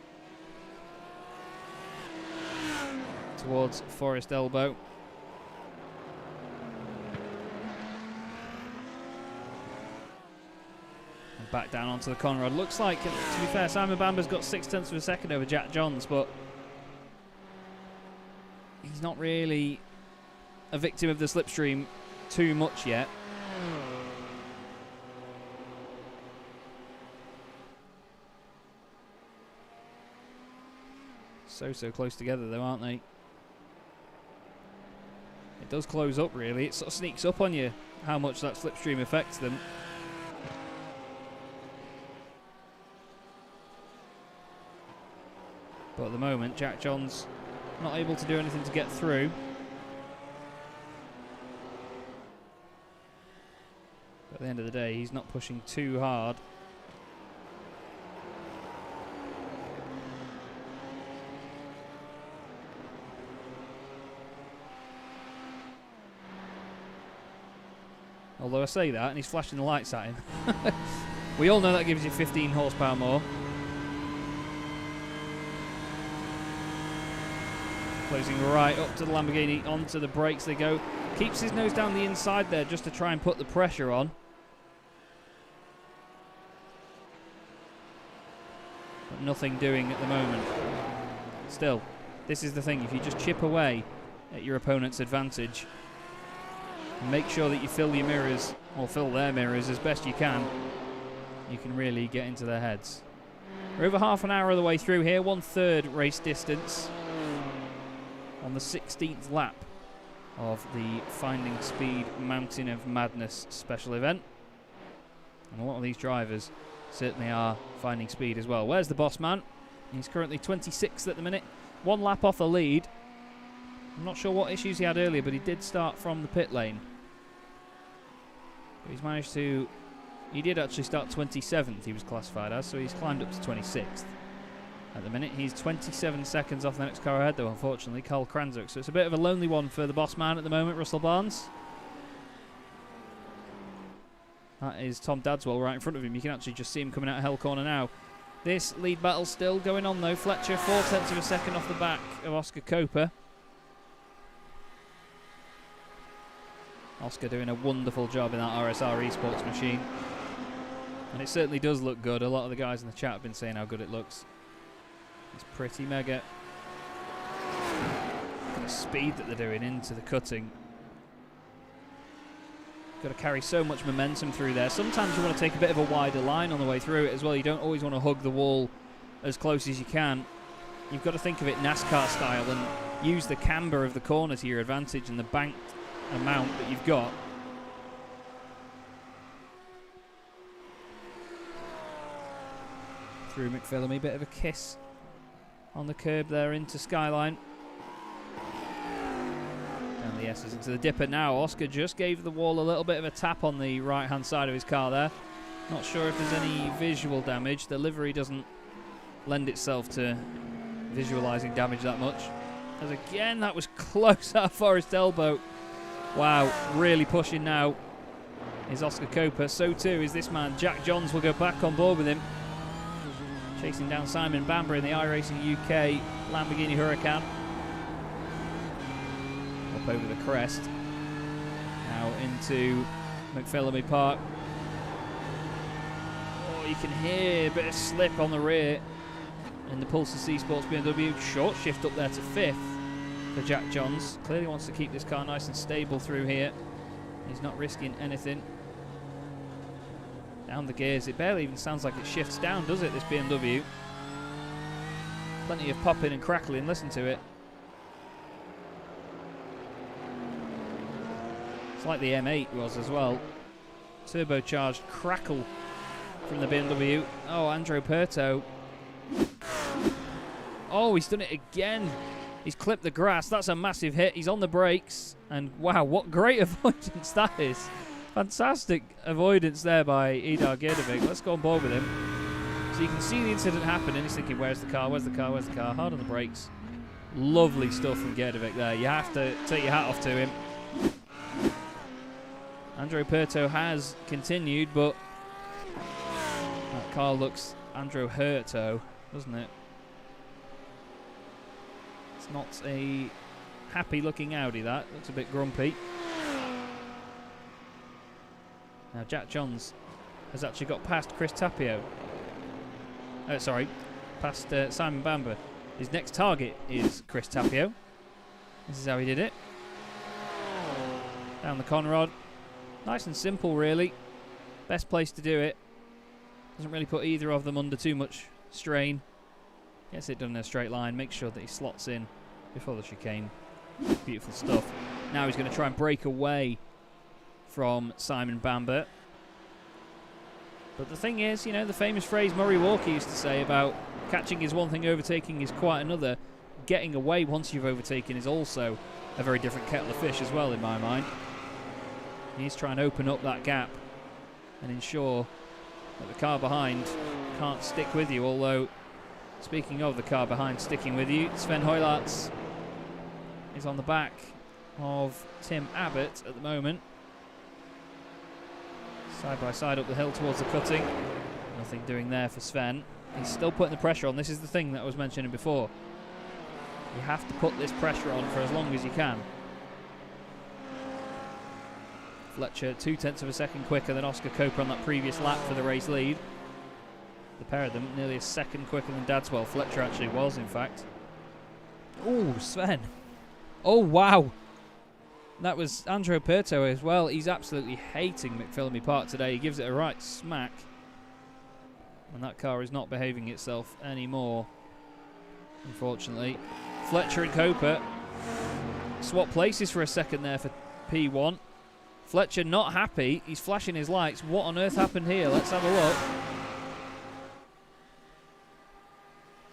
Towards Forest Elbow. And back down onto the Conrad. Looks like, to be fair, Simon Bamber's got 0.6 of a second over Jack Johns, but he's not really a victim of the slipstream too much yet. So close together though, aren't they? It does close up really, it sort of sneaks up on you how much that slipstream affects them. But at the moment, Jack Johns not able to do anything to get through. But at the end of the day, he's not pushing too hard. Although I say that, and he's flashing the lights at him. We all know that gives you 15 horsepower more. Closing right up to the Lamborghini, onto the brakes they go. Keeps his nose down the inside there just to try and put the pressure on. But nothing doing at the moment. Still, this is the thing, if you just chip away at your opponent's advantage, make sure that you fill your mirrors, or fill their mirrors as best you can really get into their heads. We're over half an hour of the way through here, 1/3 race distance on the 16th lap of the Finding Speed Mountain of Madness special event. And a lot of these drivers certainly are finding speed as well. Where's the boss man? He's currently 26th at the minute, 1 lap off the lead. I'm not sure what issues he had earlier, but he did start from the pit lane. But he's managed to... He did actually start 27th, he was classified as, so he's climbed up to 26th. At the minute, he's 27 seconds off the next car ahead, though, unfortunately, Carl Kranzuk. So it's a bit of a lonely one for the boss man at the moment, Russell Barnes. That is Tom Dadswell right in front of him. You can actually just see him coming out of Hell Corner now. This lead battle still going on, though. Fletcher, 4/10 of a second off the back of Oscar Coper. Oscar doing a wonderful job in that RSR Esports machine. And it certainly does look good. A lot of the guys in the chat have been saying how good it looks. It's pretty mega. Look at the speed that they're doing into the cutting. Got to carry so much momentum through there. Sometimes you want to take a bit of a wider line on the way through it as well. You don't always want to hug the wall as close as you can. You've got to think of it NASCAR style and use the camber of the corner to your advantage and the banked amount that you've got. Through McPhillamy, bit of a kiss on the curb there into Skyline. Down the S's into the dipper now. Oscar just gave the wall a little bit of a tap on the right hand side of his car there. Not sure if there's any visual damage. The livery doesn't lend itself to visualising damage that much. As again, that was close at Forest Elbow. Wow, really pushing now is Oscar Coper. So too is this man. Jack Johns will go back on board with him. Chasing down Simon Bamber in the iRacing UK Lamborghini Huracan. Up over the crest. Now into McPhillamy Park. Oh, you can hear a bit of slip on the rear in the Pulsar C Sports BMW. Short shift up there to 5th for Jack Johns. Clearly wants to keep this car nice and stable through here. He's not risking anything. Down the gears. It barely even sounds like it shifts down, does it, this BMW? Plenty of popping and crackling. Listen to it. It's like the M8 was as well. Turbocharged crackle from the BMW. Oh, Andrew Perto. Oh, he's done it again. He's clipped the grass. That's a massive hit. He's on the brakes. And wow, what great avoidance that is. Fantastic avoidance there by Idar Gerdevik. Let's go on board with him. So you can see the incident happen and he's thinking, where's the car, where's the car, where's the car? Hard on the brakes. Lovely stuff from Gerdevik there. You have to take your hat off to him. Andrew Perto has continued, but that car looks Andrew Hurto, doesn't it? It's not a happy looking Audi, that. Looks a bit grumpy. Now Jack Johns has actually got past Chris Tapio. Past Simon Bamber. His next target is Chris Tapio. This is how he did it. Down the Conrod. Nice and simple, really. Best place to do it. Doesn't really put either of them under too much strain. Gets it done in a straight line. Makes sure that he slots in before the chicane. Beautiful stuff. Now he's going to try and break away from Simon Bamber. But the thing is, you know, the famous phrase Murray Walker used to say about catching is one thing, overtaking is quite another. Getting away once you've overtaken is also a very different kettle of fish as well, in my mind. He's trying to open up that gap and ensure that the car behind can't stick with you. Although, speaking of the car behind sticking with you, Sven Hoylaerts is on the back of Tim Abbott at the moment. Side by side up the hill towards the cutting. Nothing doing there for Sven. He's still putting the pressure on. This is the thing that I was mentioning before. You have to put this pressure on for as long as you can. Fletcher 0.2 of a second quicker than Oscar Coper on that previous lap for the race lead. The pair of them nearly a second quicker than Dadswell. Fletcher actually was, in fact. Oh, Sven. Oh, wow. That was Andrew Perto as well. He's absolutely hating McPhillamy Park today. He gives it a right smack. And that car is not behaving itself anymore, unfortunately. Fletcher and Coper swap places for a second there for P1. Fletcher not happy. He's flashing his lights. What on earth happened here? Let's have a look.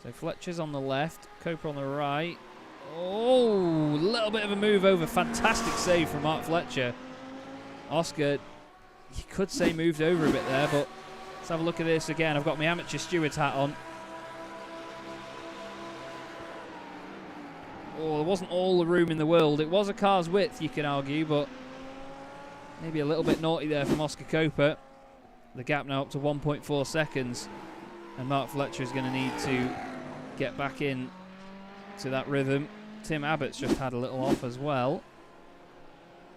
So Fletcher's on the left, Coper on the right. Oh, a little bit of a move over. Fantastic save from Mark Fletcher. Oscar you could say moved over a bit there, but let's have a look at this again. I've got my amateur steward's hat on. Oh, there wasn't all the room in the world. It was a car's width, you can argue, but maybe a little bit naughty there from Oscar Coper. The gap now up to 1.4 seconds, and Mark Fletcher is going to need to get back in to that rhythm. Tim Abbott's just had a little off as well.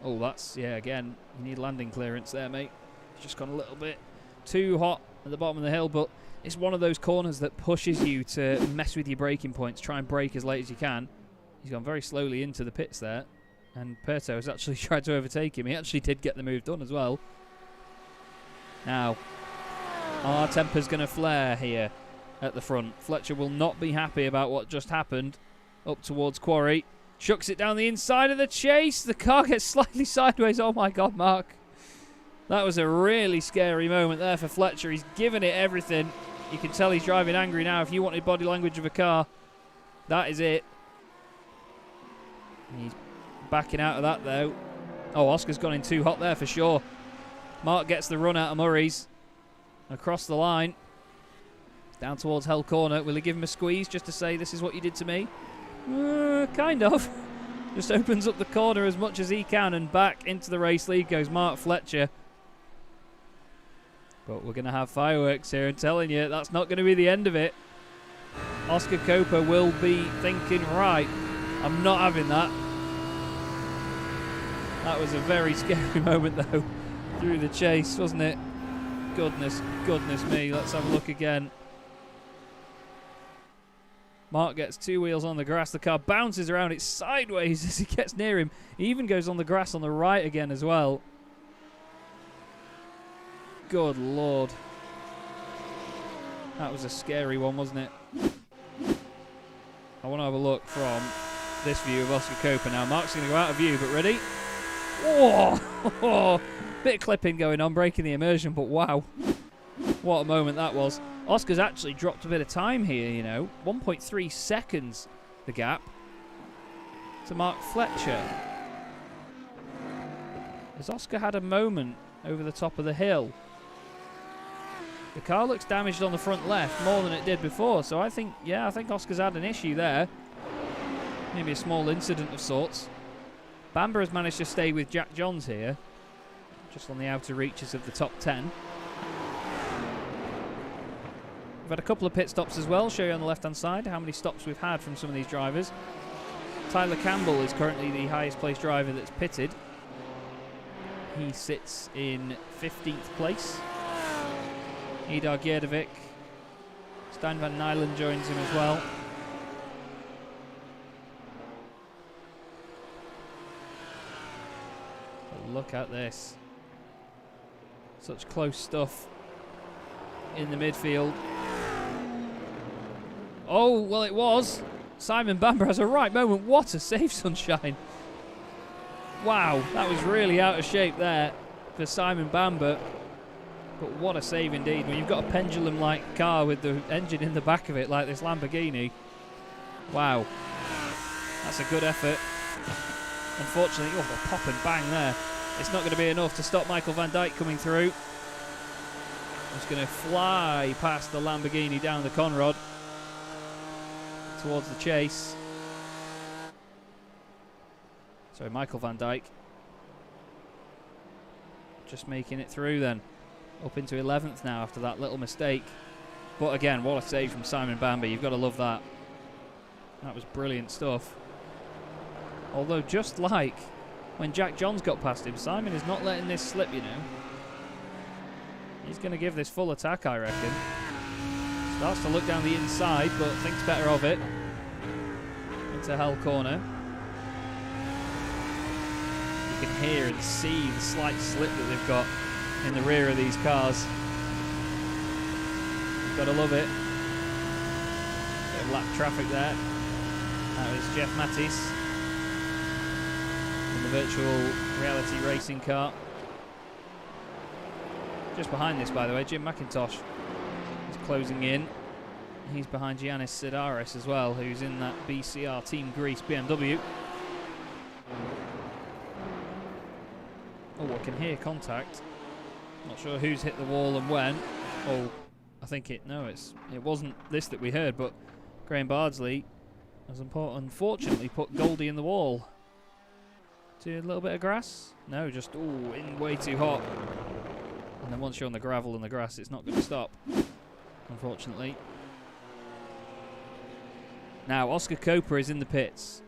Oh, that's, yeah, again, you need landing clearance there, mate. It's just gone a little bit too hot at the bottom of the hill, but it's one of those corners that pushes you to mess with your braking points, try and brake as late as you can. He's gone very slowly into the pits there, and Perto has actually tried to overtake him. He actually did get the move done as well. Now, our temper's going to flare here at the front. Fletcher will not be happy about what just happened. Up towards Quarry. Chucks it down the inside of the chase. The car gets slightly sideways. Oh my God, Mark. That was a really scary moment there for Fletcher. He's given it everything. You can tell he's driving angry now. If you wanted body language of a car, that is it. He's backing out of that though. Oh, Oscar's gone in too hot there for sure. Mark gets the run out of Murray's. Across the line. Down towards Hell Corner. Will he give him a squeeze just to say this is what you did to me? Kind of. Just opens up the corner as much as he can, and back into the race lead goes Mark Fletcher. But we're going to have fireworks here. I'm telling you, that's not going to be the end of it. Oscar Coper will be thinking, right, I'm not having that. That was a very scary moment though, through the chase, wasn't it? Goodness me. Let's have a look again. Mark gets two wheels on the grass. The car bounces around. It's sideways as he gets near him. He even goes on the grass on the right again as well. Good Lord. That was a scary one, wasn't it? I want to have a look from this view of Oscar Coper now. Mark's going to go out of view, but ready? Whoa! Bit of clipping going on, breaking the immersion, but wow. What a moment that was. Oscar's actually dropped a bit of time here, you know. 1.3 seconds, the gap, to Mark Fletcher. Has Oscar had a moment over the top of the hill? The car looks damaged on the front left more than it did before, so I think, yeah, I think Oscar's had an issue there. Maybe a small incident of sorts. Bamber has managed to stay with Jack Johns here, just on the outer reaches of the top 10. We've had a couple of pit stops as well. Show you on the left-hand side how many stops we've had from some of these drivers. Tyler Campbell is currently the highest placed driver that's pitted. He sits in 15th place. Idar Gjerdevic. Stein van Nylen joins him as well. But look at this. Such close stuff in the midfield. Oh, well it was. Simon Bamber has a right moment. What a save, Sunshine. Wow, that was really out of shape there for Simon Bamber. But what a save indeed. When you've got a pendulum-like car with the engine in the back of it like this Lamborghini. Wow. That's a good effort. Unfortunately, oh, a pop and bang there. It's not going to be enough to stop Michael van Dijk coming through. He's going to fly past the Lamborghini down the Conrod towards the chase. So Michael van Dijk just making it through then. Up into 11th now after that little mistake. But again, what a save from Simon Bamber. You've got to love that. That was brilliant stuff. Although just like when Jack Johns got past him, Simon is not letting this slip, you know. He's going to give this full attack, I reckon. Starts to look down the inside, but thinks better of it. Into Hell Corner. You can hear and see the slight slip that they've got in the rear of these cars. You've got to love it. Bit of lap traffic there. That was Jeff Mattis in the virtual reality racing car. Just behind this, by the way, Jim McIntosh is closing in. He's behind Giannis Sidaris as well, who's in that BCR Team Greece BMW. Oh, I can hear contact. Not sure who's hit the wall and when. Oh, I think it wasn't this that we heard, but Graham Bardsley has unfortunately put Goldie in the wall. Do a little bit of grass? No, just in way too hot. And then once you're on the gravel and the grass, it's not going to stop, unfortunately. Now, Oscar Coper is in the pits.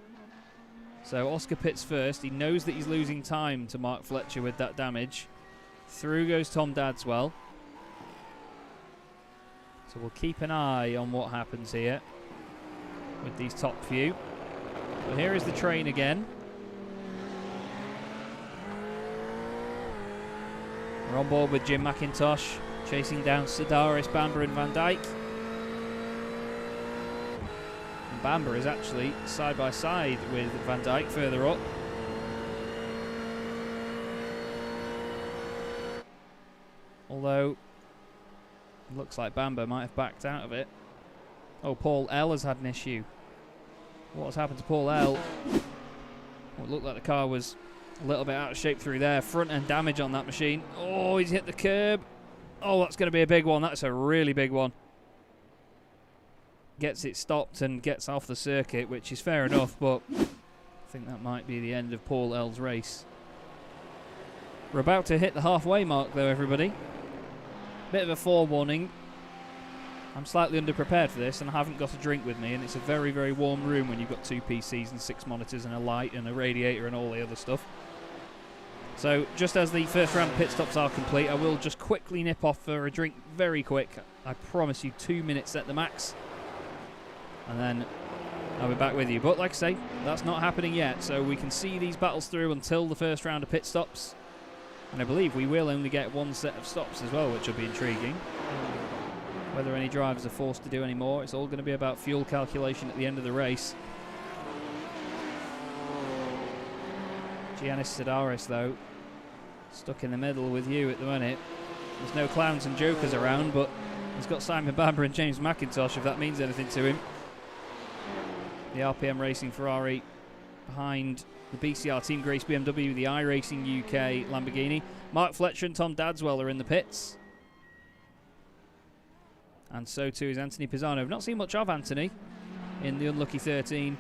So Oscar pits first. He knows that he's losing time to Mark Fletcher with that damage. Through goes Tom Dadswell. So we'll keep an eye on what happens here with these top few. But here is the train again. We're on board with Jim McIntosh, chasing down Sedaris, Bamber and Van Dijk. And Bamber is actually side by side with Van Dijk further up. Although, it looks like Bamber might have backed out of it. Oh, Paul L has had an issue. What has happened to Paul L? Well, it looked like the car was a little bit out of shape through there. Front end damage on that machine. Oh, he's hit the curb. Oh, that's going to be a big one. That's a really big one. Gets it stopped and gets off the circuit, which is fair enough, but I think that might be the end of Paul L's race. We're about to hit the halfway mark, though, everybody. Bit of a forewarning. I'm slightly underprepared for this, and I haven't got a drink with me, and it's a very, very warm room when you've got 2 PCs and 6 monitors and a light and a radiator and all the other stuff. So, just as the first round pit stops are complete, I will just quickly nip off for a drink very quick. I promise you 2 minutes at the max. And then I'll be back with you. But like I say, that's not happening yet, so we can see these battles through until the first round of pit stops. And I believe we will only get 1 set of stops as well, which will be intriguing. Whether any drivers are forced to do any more, it's all going to be about fuel calculation at the end of the race. Giannis Sedaris, though, stuck in the middle with you at the minute. There's no clowns and jokers around, but he's got Simon Bamber and James McIntosh, if that means anything to him. The RPM Racing Ferrari behind the BCR Team Grace BMW, the iRacing UK Lamborghini. Mark Fletcher and Tom Dadswell are in the pits. And so too is Anthony Pisano. I've not seen much of Anthony in the unlucky 13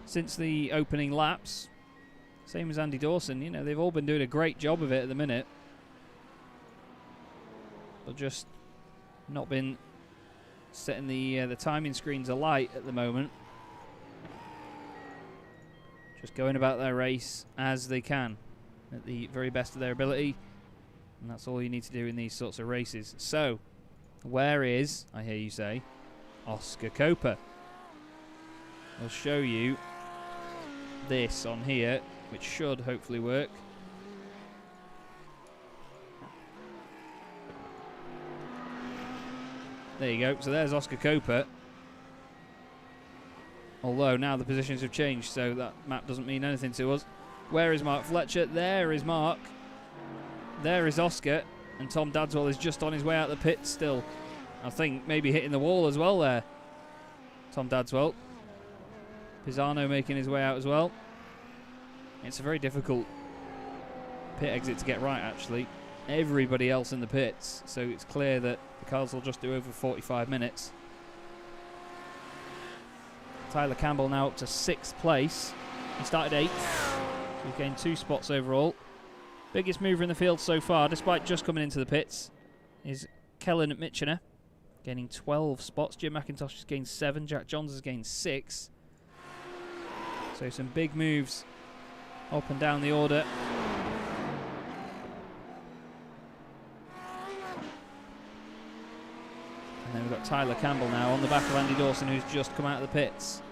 since the opening laps. Same as Andy Dawson. You know, they've all been doing a great job of it at the minute, but just not been setting the timing screens alight at the moment. Just going about their race as they can at the very best of their ability, and that's all you need to do in these sorts of races. So, where is, I hear you say, Oscar Coper? I'll show you this on here, which should hopefully work. There you go. So there's Oscar Coper. Although now the positions have changed, so that map doesn't mean anything to us. Where is Mark Fletcher? There is Mark. There is Oscar. And Tom Dadswell is just on his way out the pit still. I think maybe hitting the wall as well there. Tom Dadswell. Pisano making his way out as well. It's a very difficult pit exit to get right, actually. Everybody else in the pits, so it's clear that the cars will just do over 45 minutes. Tyler Campbell now up to 6th place. He started 8th. He's gained 2 spots overall. Biggest mover in the field so far, despite just coming into the pits, is Kellen Mitchener, gaining 12 spots. Jim McIntosh has gained 7. Jack Johns has gained 6. So some big moves up and down the order. And then we've got Tyler Campbell now on the back of Andy Dawson, who's just come out of the pits.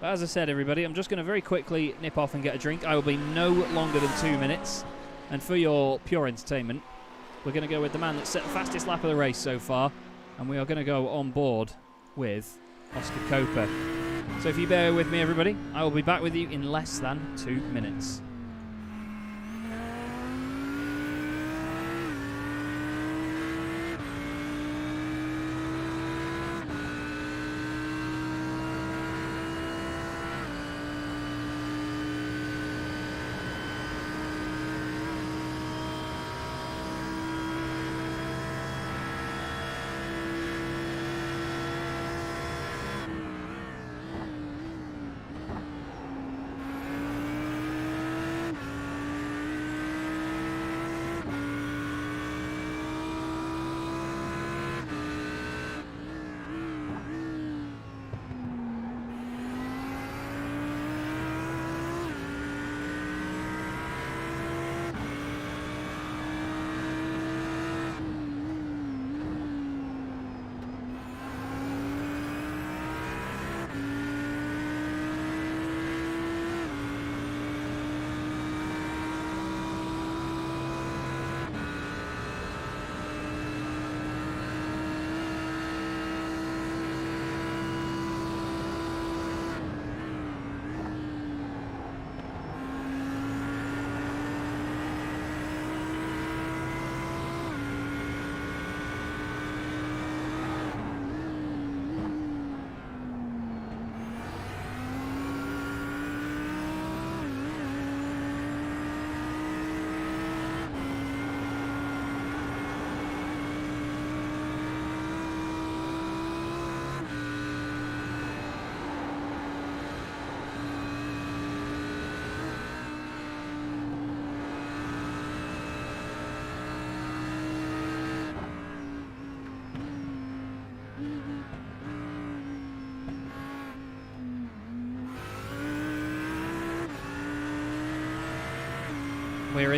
But as I said, everybody, I'm just going to very quickly nip off and get a drink. I will be no longer than 2 minutes. And for your pure entertainment, we're going to go with the man that set the fastest lap of the race so far. And we are going to go on board with Oscar Coper. So if you bear with me, everybody, I will be back with you in less than 2 minutes.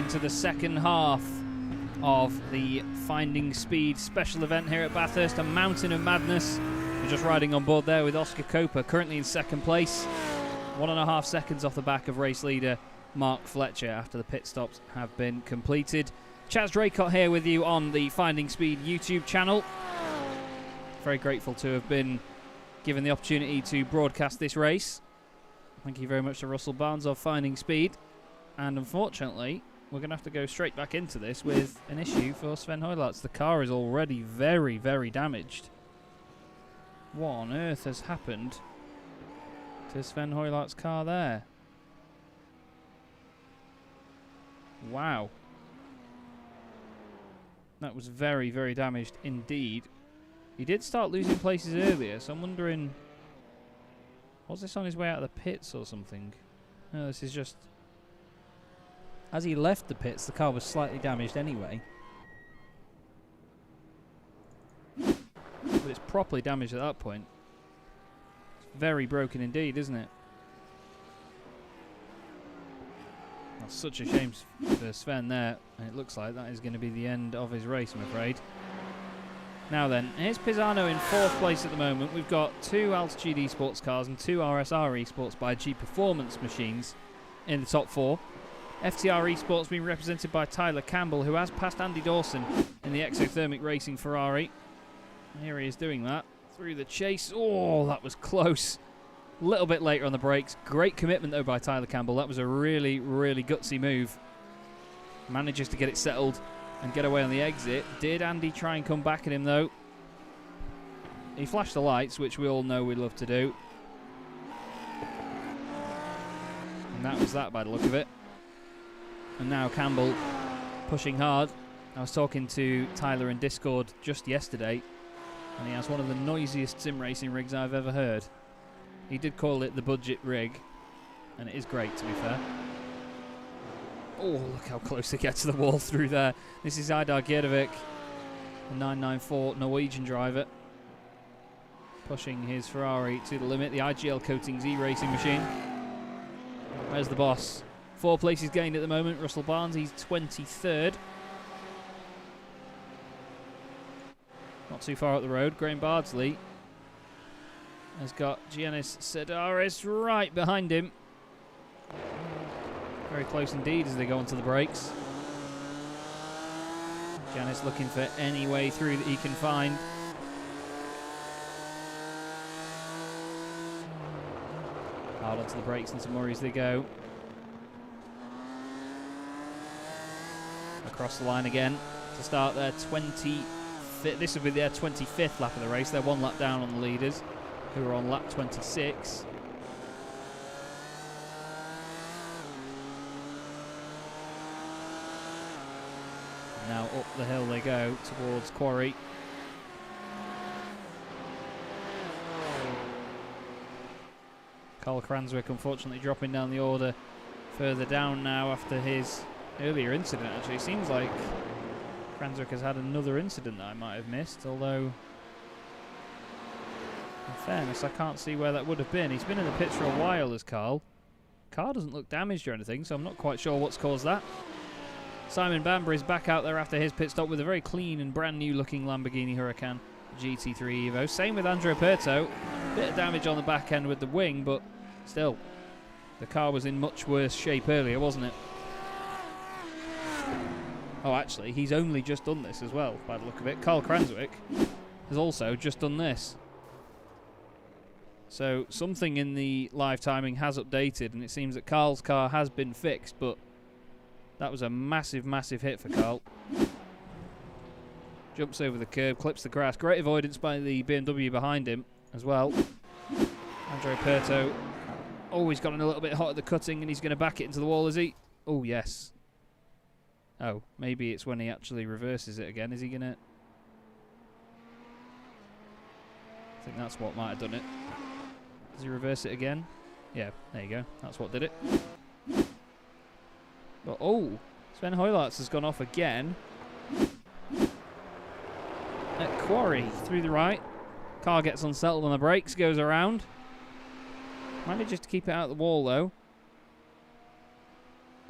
into the second half of the Finding Speed special event here at Bathurst, a mountain of madness. We're just riding on board there with Oscar Coper, currently in second place, 1.5 seconds off the back of race leader Mark Fletcher after the pit stops have been completed. Chaz Draycott here with you on the Finding Speed YouTube channel. Very grateful to have been given the opportunity to broadcast this race. Thank you very much to Russell Barnes of Finding Speed. And unfortunately, we're going to have to go straight back into this with an issue for Sven Heularts. The car is already very, very damaged. What on earth has happened to Sven Heularts' car there? Wow. That was very, very damaged indeed. He did start losing places earlier, so I'm wondering, was this on his way out of the pits or something? No, this is just... As he left the pits, the car was slightly damaged anyway. But it's properly damaged at that point. It's very broken indeed, isn't it? That's such a shame for Sven there, and it looks like that is going to be the end of his race, I'm afraid. Now then, here's Pisano in 4th place at the moment. We've got 2 Altitude Esports cars and 2 RSR Esports by G Performance machines in the top 4. FTR Esports being represented by Tyler Campbell, who has passed Andy Dawson in the exothermic racing Ferrari. Here he is doing that through the chase. Oh, that was close. A little bit later on the brakes. Great commitment, though, by Tyler Campbell. That was a really, really gutsy move. Manages to get it settled and get away on the exit. Did Andy try and come back at him, though? He flashed the lights, which we all know we love to do. And that was that by the look of it. And now Campbell pushing hard. I was talking to Tyler in Discord just yesterday, and he has one of the noisiest sim racing rigs I've ever heard. He did call it the budget rig, and it is great, to be fair. Oh, look how close they get to the wall through there. This is Idar Gjerdevic, the 994 Norwegian driver, pushing his Ferrari to the limit. The IGL Coatings e-racing machine. Where's the boss? 4 places gained at the moment. Russell Barnes, he's 23rd. Not too far up the road. Graham Bardsley has got Giannis Sedaris right behind him. Very close indeed as they go onto the brakes. Giannis looking for any way through that he can find. Hard onto the brakes into Murray as they go. Across the line again to start their 25th. This will be their 25th lap of the race. They're 1 lap down on the leaders, who are on lap 26. Now up the hill they go towards Quarry. Carl Cranswick unfortunately dropping down the order further down now after his earlier incident. Actually, it seems like Cranswick has had another incident that I might have missed, although in fairness I can't see where that would have been. He's been in the pits for a while as Carl. Car doesn't look damaged or anything, so I'm not quite sure what's caused that. Simon Bamber is back out there after his pit stop with a very clean and brand new looking Lamborghini Huracan GT3 Evo. Same with Andrea Perto. Bit of damage on the back end with the wing, but still, the car was in much worse shape earlier, wasn't it? Oh, actually, he's only just done this as well, by the look of it. Carl Cranswick has also just done this. So something in the live timing has updated, and it seems that Carl's car has been fixed, but that was a massive, massive hit for Carl. Jumps over the curb, clips the grass. Great avoidance by the BMW behind him as well. Andrea Perto always gotten a little bit hot at the cutting, and he's going to back it into the wall, is he? Oh, yes. Oh, maybe it's when he actually reverses it again. Is he going to... I think that's what might have done it. Does he reverse it again? Yeah, there you go. That's what did it. But, oh, Sven Heularts has gone off again. At Quarry, through the right. Car gets unsettled on the brakes, goes around. Manages to keep it out of the wall, though.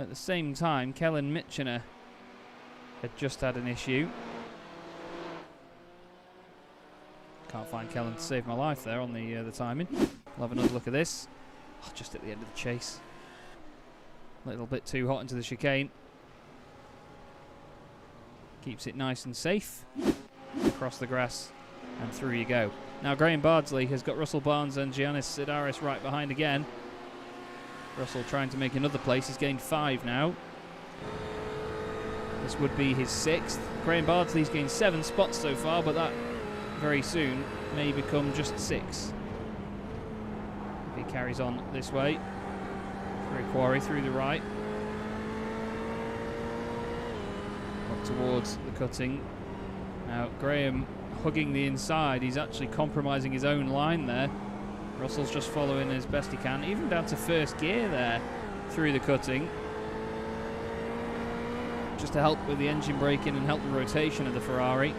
At the same time, Kellen Mitchener had just had an issue. Can't find Kellen to save my life there on the timing. We'll have another look at this. Oh, just at the end of the chase. A little bit too hot into the chicane. Keeps it nice and safe. Across the grass and through you go. Now Graham Bardsley has got Russell Barnes and Giannis Sidaris right behind again. Russell trying to make another place. He's gained 5 now. This would be his 6th. Graham Bardsley's gained 7 spots so far, but that very soon may become just 6. If he carries on this way. Through Quarry, through the right. Up towards the cutting. Now Graham hugging the inside. He's actually compromising his own line there. Russell's just following as best he can, even down to first gear there through the cutting. Just to help with the engine braking and help the rotation of the Ferrari.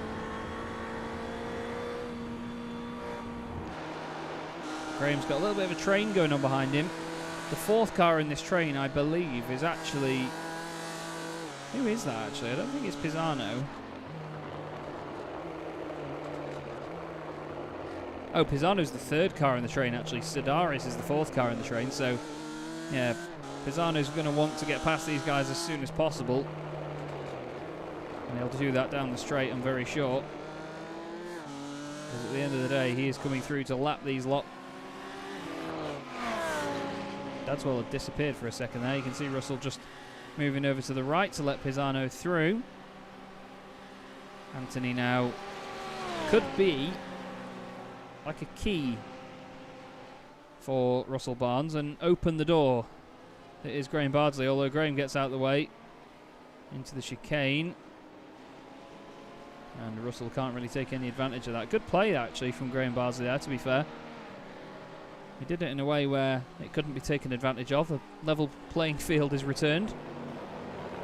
Graham's got a little bit of a train going on behind him. The 4th car in this train, I believe, is actually... Who is that, actually? I don't think it's Pisano. Oh, Pisano's the 3rd car in the train, actually. Sidaris is the 4th car in the train, so... Yeah, Pisano's going to want to get past these guys as soon as possible. And he'll do that down the straight, I'm very sure. Because at the end of the day, he is coming through to lap these lot. Dadswell had disappeared for a second there. You can see Russell just moving over to the right to let Pisano through. Anthony now could be like a key for Russell Barnes and open the door. It is Graham Bardsley, although Graham gets out of the way into the chicane. And Russell can't really take any advantage of that. Good play, actually, from Graham Bardsley there, to be fair. He did it in a way where it couldn't be taken advantage of. A level playing field is returned.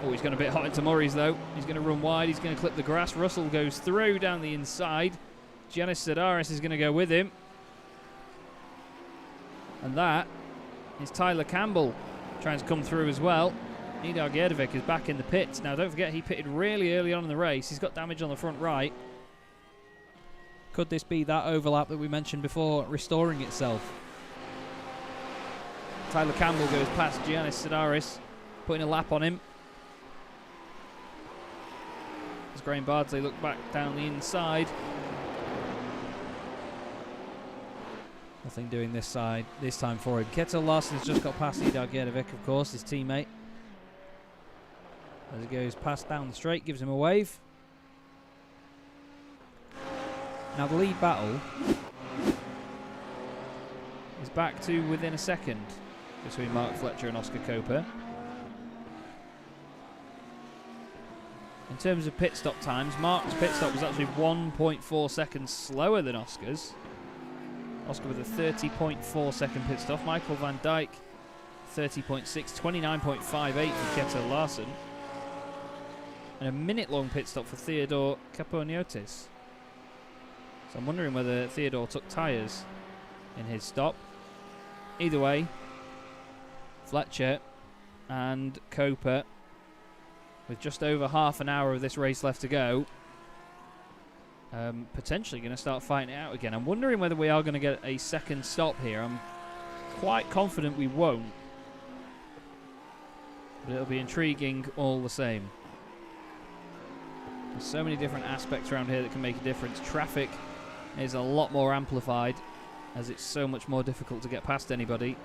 Oh, he's going a bit hot into Murray's, though. He's going to run wide. He's going to clip the grass. Russell goes through down the inside. Giannis Sidaris is going to go with him. And that is Tyler Campbell trying to come through as well. Nidar Gerdevic is back in the pits. Now, don't forget, he pitted really early on in the race. He's got damage on the front right. Could this be that overlap that we mentioned before restoring itself? Tyler Campbell goes past Giannis Sidaris, putting a lap on him. As Graham Bardsley look back down the inside. Nothing doing this side this time for him. Kjetil Larsen has just got past Nidar Gerdevic, of course, his teammate. As he goes past down the straight, gives him a wave. Now the lead battle is back to within a second between Mark Fletcher and Oscar Coper. In terms of pit stop times, Mark's pit stop was actually 1.4 seconds slower than Oscar's. Oscar with a 30.4 second pit stop. Michael van Dijk 30.6, 29.58 for Kjetil Larsen. And a minute-long pit stop for Theodore Kaponiotis. So I'm wondering whether Theodore took tyres in his stop. Either way, Fletcher and Coper, with just over half an hour of this race left to go, potentially going to start fighting it out again. I'm wondering whether we are going to get a second stop here. I'm quite confident we won't. But it'll be intriguing all the same. There's so many different aspects around here that can make a difference. Traffic is a lot more amplified, as it's so much more difficult to get past anybody.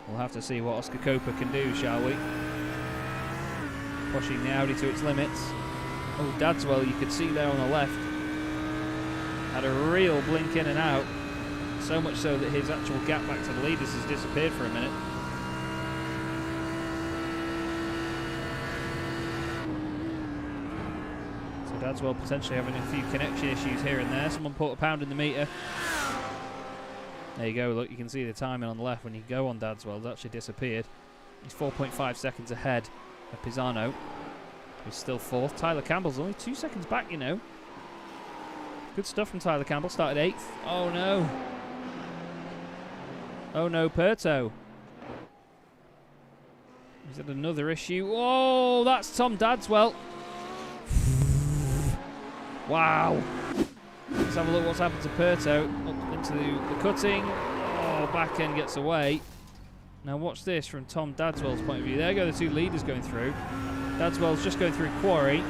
We'll have to see what Oscar Coper can do, shall we? Pushing the Audi to its limits. Oh, Dadswell, you could see there on the left, had a real blink in and out. So much so that his actual gap back to the leaders has disappeared for a minute. So Dadswell potentially having a few connection issues here and there. Someone put a pound in the meter. There you go, look, you can see the timing on the left when you go on Dadswell. It's actually disappeared. He's 4.5 seconds ahead of Pisano, who's still 4th. Tyler Campbell's only 2 seconds back, you know. Good stuff from Tyler Campbell, started 8th. Oh no. Oh no, Perto. Is that another issue? Oh, that's Tom Dadswell. Wow. Let's have a look what's happened to Perto. Up into the cutting. Oh, back end gets away. Now watch this from Tom Dadswell's point of view. There go the two leaders going through. Dadswell's just going through quarry.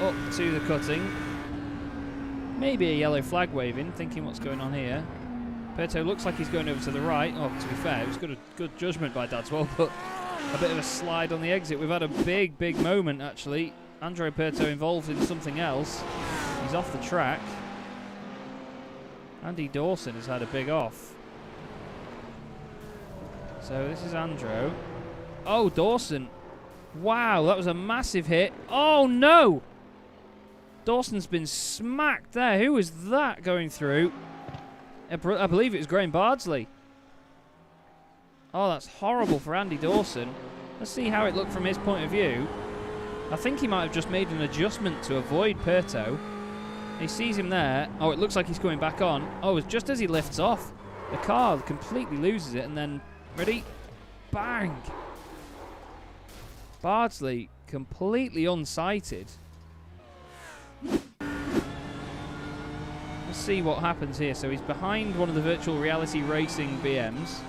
Up to the cutting. Maybe a yellow flag waving, thinking what's going on here. Perto looks like he's going over to the right. Oh, to be fair, it was good judgment by Dadswell, but a bit of a slide on the exit. We've had a big moment, actually. Andrea Perto involved in something else. He's off the track. Andy Dawson has had a big off. So this is Andrew. Oh, Dawson. Wow, that was a massive hit. Oh, no! Dawson's been smacked there. Who was that going through? I believe it was Graham Bardsley. Oh, that's horrible for Andy Dawson. Let's see how it looked from his point of view. I think he might have just made an adjustment to avoid Perto. He sees him there. Oh, it looks like he's coming back on. Oh, it's just as he lifts off. The car completely loses it, and then, ready? Bang! Bardsley completely unsighted. Let's see what happens here. So he's behind one of the virtual reality racing BMs.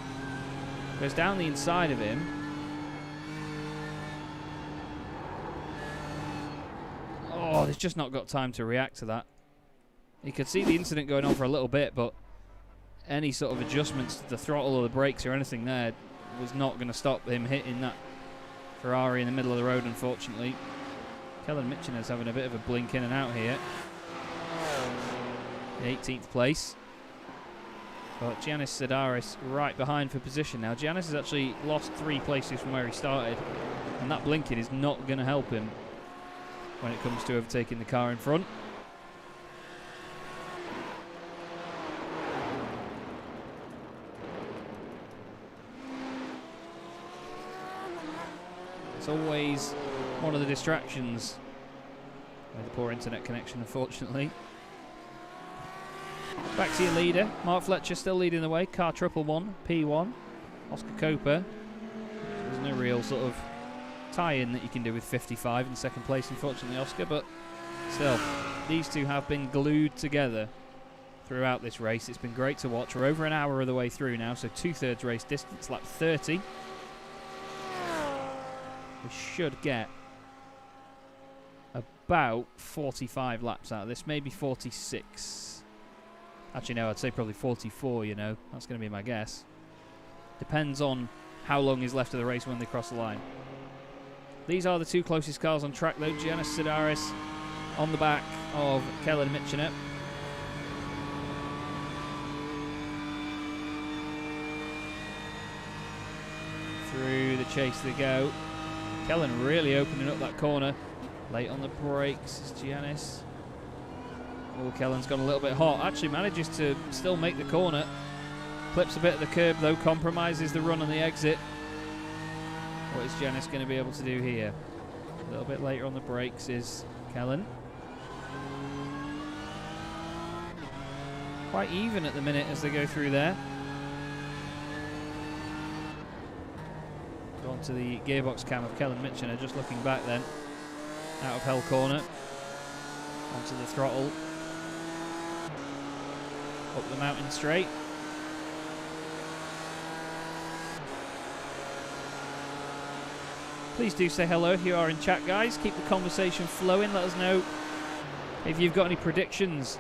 Goes down the inside of him. Oh, he's just not got time to react to that. You could see the incident going on for a little bit, but any sort of adjustments to the throttle or the brakes or anything there was not going to stop him hitting that Ferrari in the middle of the road, unfortunately. Kellen Mitchen's having a bit of a blink in and out here. The 18th place. But Giannis Sidaris right behind for position now. Giannis has actually lost 3 places from where he started, and that blinking is not going to help him when it comes to overtaking the car in front. It's always one of the distractions with the poor internet connection, unfortunately. Back to your leader. Mark Fletcher still leading the way. Car 111, P1. Oscar Coper. There's no real sort of tie-in that you can do with 55 in second place, unfortunately, Oscar, but still, these two have been glued together throughout this race. It's been great to watch. We're over an hour of the way through now, so 2/3 race distance, lap 30. We should get about 45 laps out of this, maybe 46. Actually, no, I'd say probably 44, you know. That's going to be my guess. Depends on how long is left of the race when they cross the line. These are the 2 closest cars on track, though. Giannis Sidaris on the back of Kellen Mitchell. Through the chase they go. Kellen really opening up that corner. Late on the brakes is Giannis. Oh, Kellen's gone a little bit hot. Actually manages to still make the corner. Clips a bit of the curb, though. Compromises the run on the exit. What is Giannis going to be able to do here? A little bit later on the brakes is Kellen. Quite even at the minute as they go through there. Go on to the gearbox cam of Kellen Mitchell, just looking back then. Out of hell corner. Onto the throttle. Up the mountain straight. Please do say hello if you are in chat, guys. Keep the conversation flowing. Let us know if you've got any predictions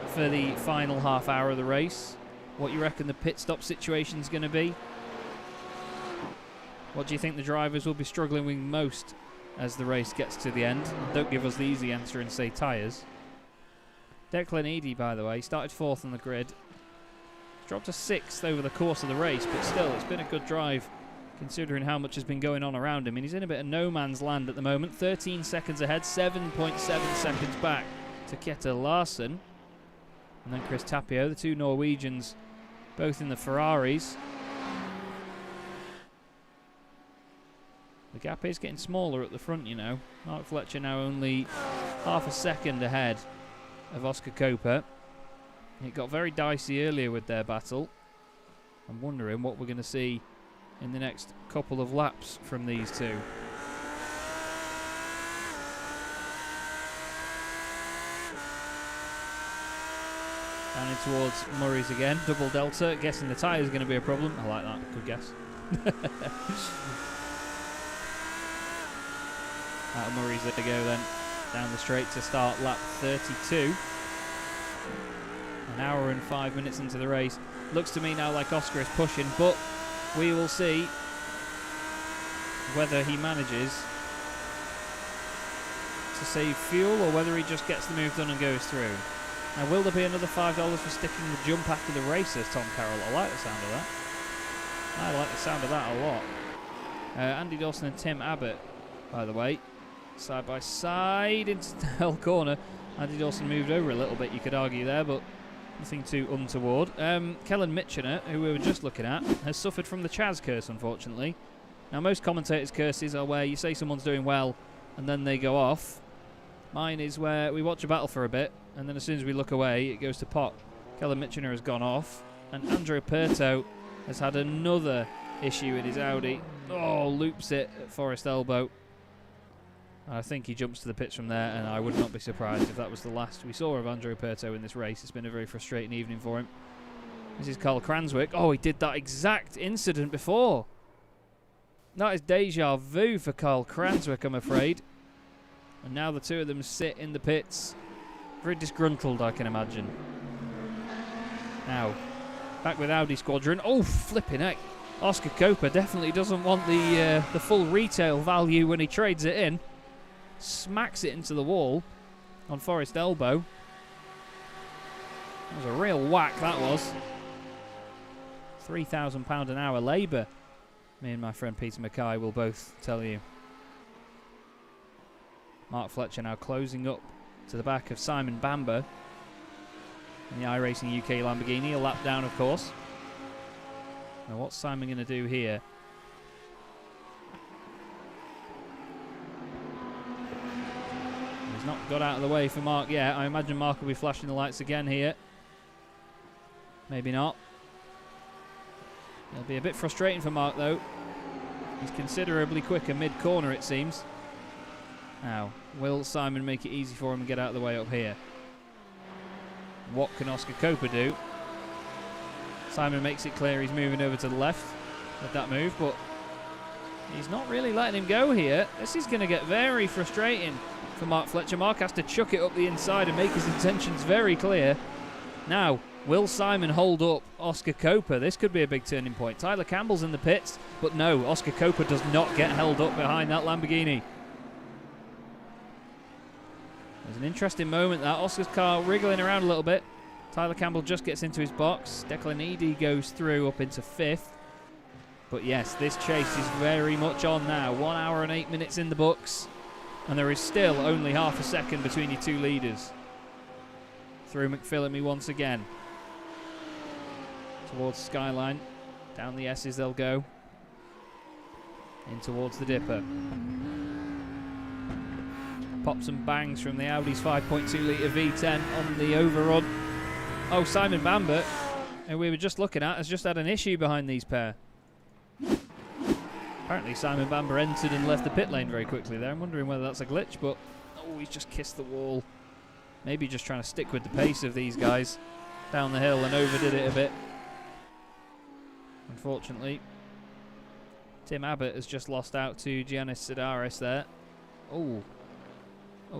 for the final half hour of the race. What you reckon the pit stop situation is going to be. What do you think the drivers will be struggling with most as the race gets to the end? And don't give us the easy answer and say tyres. Declan Eady, by the way, started 4th on the grid. Dropped to 6th over the course of the race, but still, it's been a good drive considering how much has been going on around him. And he's in a bit of no man's land at the moment. 13 seconds ahead, 7.7 seconds back to Kjetil Larsen. And then Chris Tapio, the 2 Norwegians, both in the Ferraris. The gap is getting smaller at the front, you know. Mark Fletcher now only half a second ahead of Oscar Coper. It got very dicey earlier with their battle. I'm wondering what we're going to see in the next couple of laps from these two. Down in towards Murray's again. Double delta. Guessing the tyre is going to be a problem. I like that. Good guess. Out of Murray's there to go then. Down the straight to start lap 32. An hour and 5 minutes into the race. Looks to me now like Oscar is pushing, but we will see whether he manages to save fuel or whether he just gets the move done and goes through. Now, will there be another $5 for sticking the jump after the race, says Tom Carroll? I like the sound of that. I like the sound of that a lot. Andy Dawson and Tim Abbott, by the way, side by side into the hell corner. Andy Dawson moved over a little bit, you could argue there, but nothing too untoward. Kellen Mitchener, who we were just looking at, has suffered from the Chaz curse, unfortunately. Now, most commentators' curses are where you say someone's doing well and then they go off. Mine is where we watch a battle for a bit, and then as soon as we look away, it goes to pot. Kellen Mitchener has gone off, and Andrea Perto has had another issue in his Audi. Oh, loops it at Forest Elbow. I think he jumps to the pits from there, and I would not be surprised if that was the last we saw of Andrea Perto in this race. It's been a very frustrating evening for him. This is Carl Cranswick. Oh, he did that exact incident before. That is deja vu for Carl Cranswick, I'm afraid. And now the two of them sit in the pits. Very disgruntled, I can imagine. Now, back with Audi Squadron. Oh, flipping heck. Oscar Coper definitely doesn't want the full retail value when he trades it in. Smacks it into the wall on Forest Elbow. That was a real whack, that was. £3,000 an hour labour, me and my friend Peter Mackay will both tell you. Mark Fletcher now closing up to the back of Simon Bamber in the iRacing UK Lamborghini, a lap down, of course. Now, what's Simon going to do here? He's not got out of the way for Mark yet. I imagine Mark will be flashing the lights again here. Maybe not. It'll be a bit frustrating for Mark, though. He's considerably quicker mid-corner, it seems. Now, will Simon make it easy for him and get out of the way up here? What can Oscar Coper do? Simon makes it clear he's moving over to the left with that move, but he's not really letting him go here. This is going to get very frustrating for Mark Fletcher. Mark has to chuck it up the inside and make his intentions very clear. Now, will Simon hold up Oscar Coper? This could be a big turning point. Tyler Campbell's in the pits, but no, Oscar Coper does not get held up behind that Lamborghini. There's an interesting moment that Oscar's car wriggling around a little bit. Tyler Campbell just gets into his box. Declan Eady goes through up into 5th. But yes, this chase is very much on now. 1 hour and 8 minutes in the books. And there is still only half a second between your two leaders. Through McPhillamy once again. Towards Skyline. Down the S's they'll go. In towards the Dipper. Pops and bangs from the Audi's 5.2 litre V10 on the overrun. Oh, Simon Bamber, who we were just looking at, has just had an issue behind these pair. Apparently Simon Bamber entered and left the pit lane very quickly there. I'm wondering whether that's a glitch, but oh, he's just kissed the wall. Maybe just trying to stick with the pace of these guys down the hill and overdid it a bit. Unfortunately, Tim Abbott has just lost out to Giannis Sidaris there. Oh,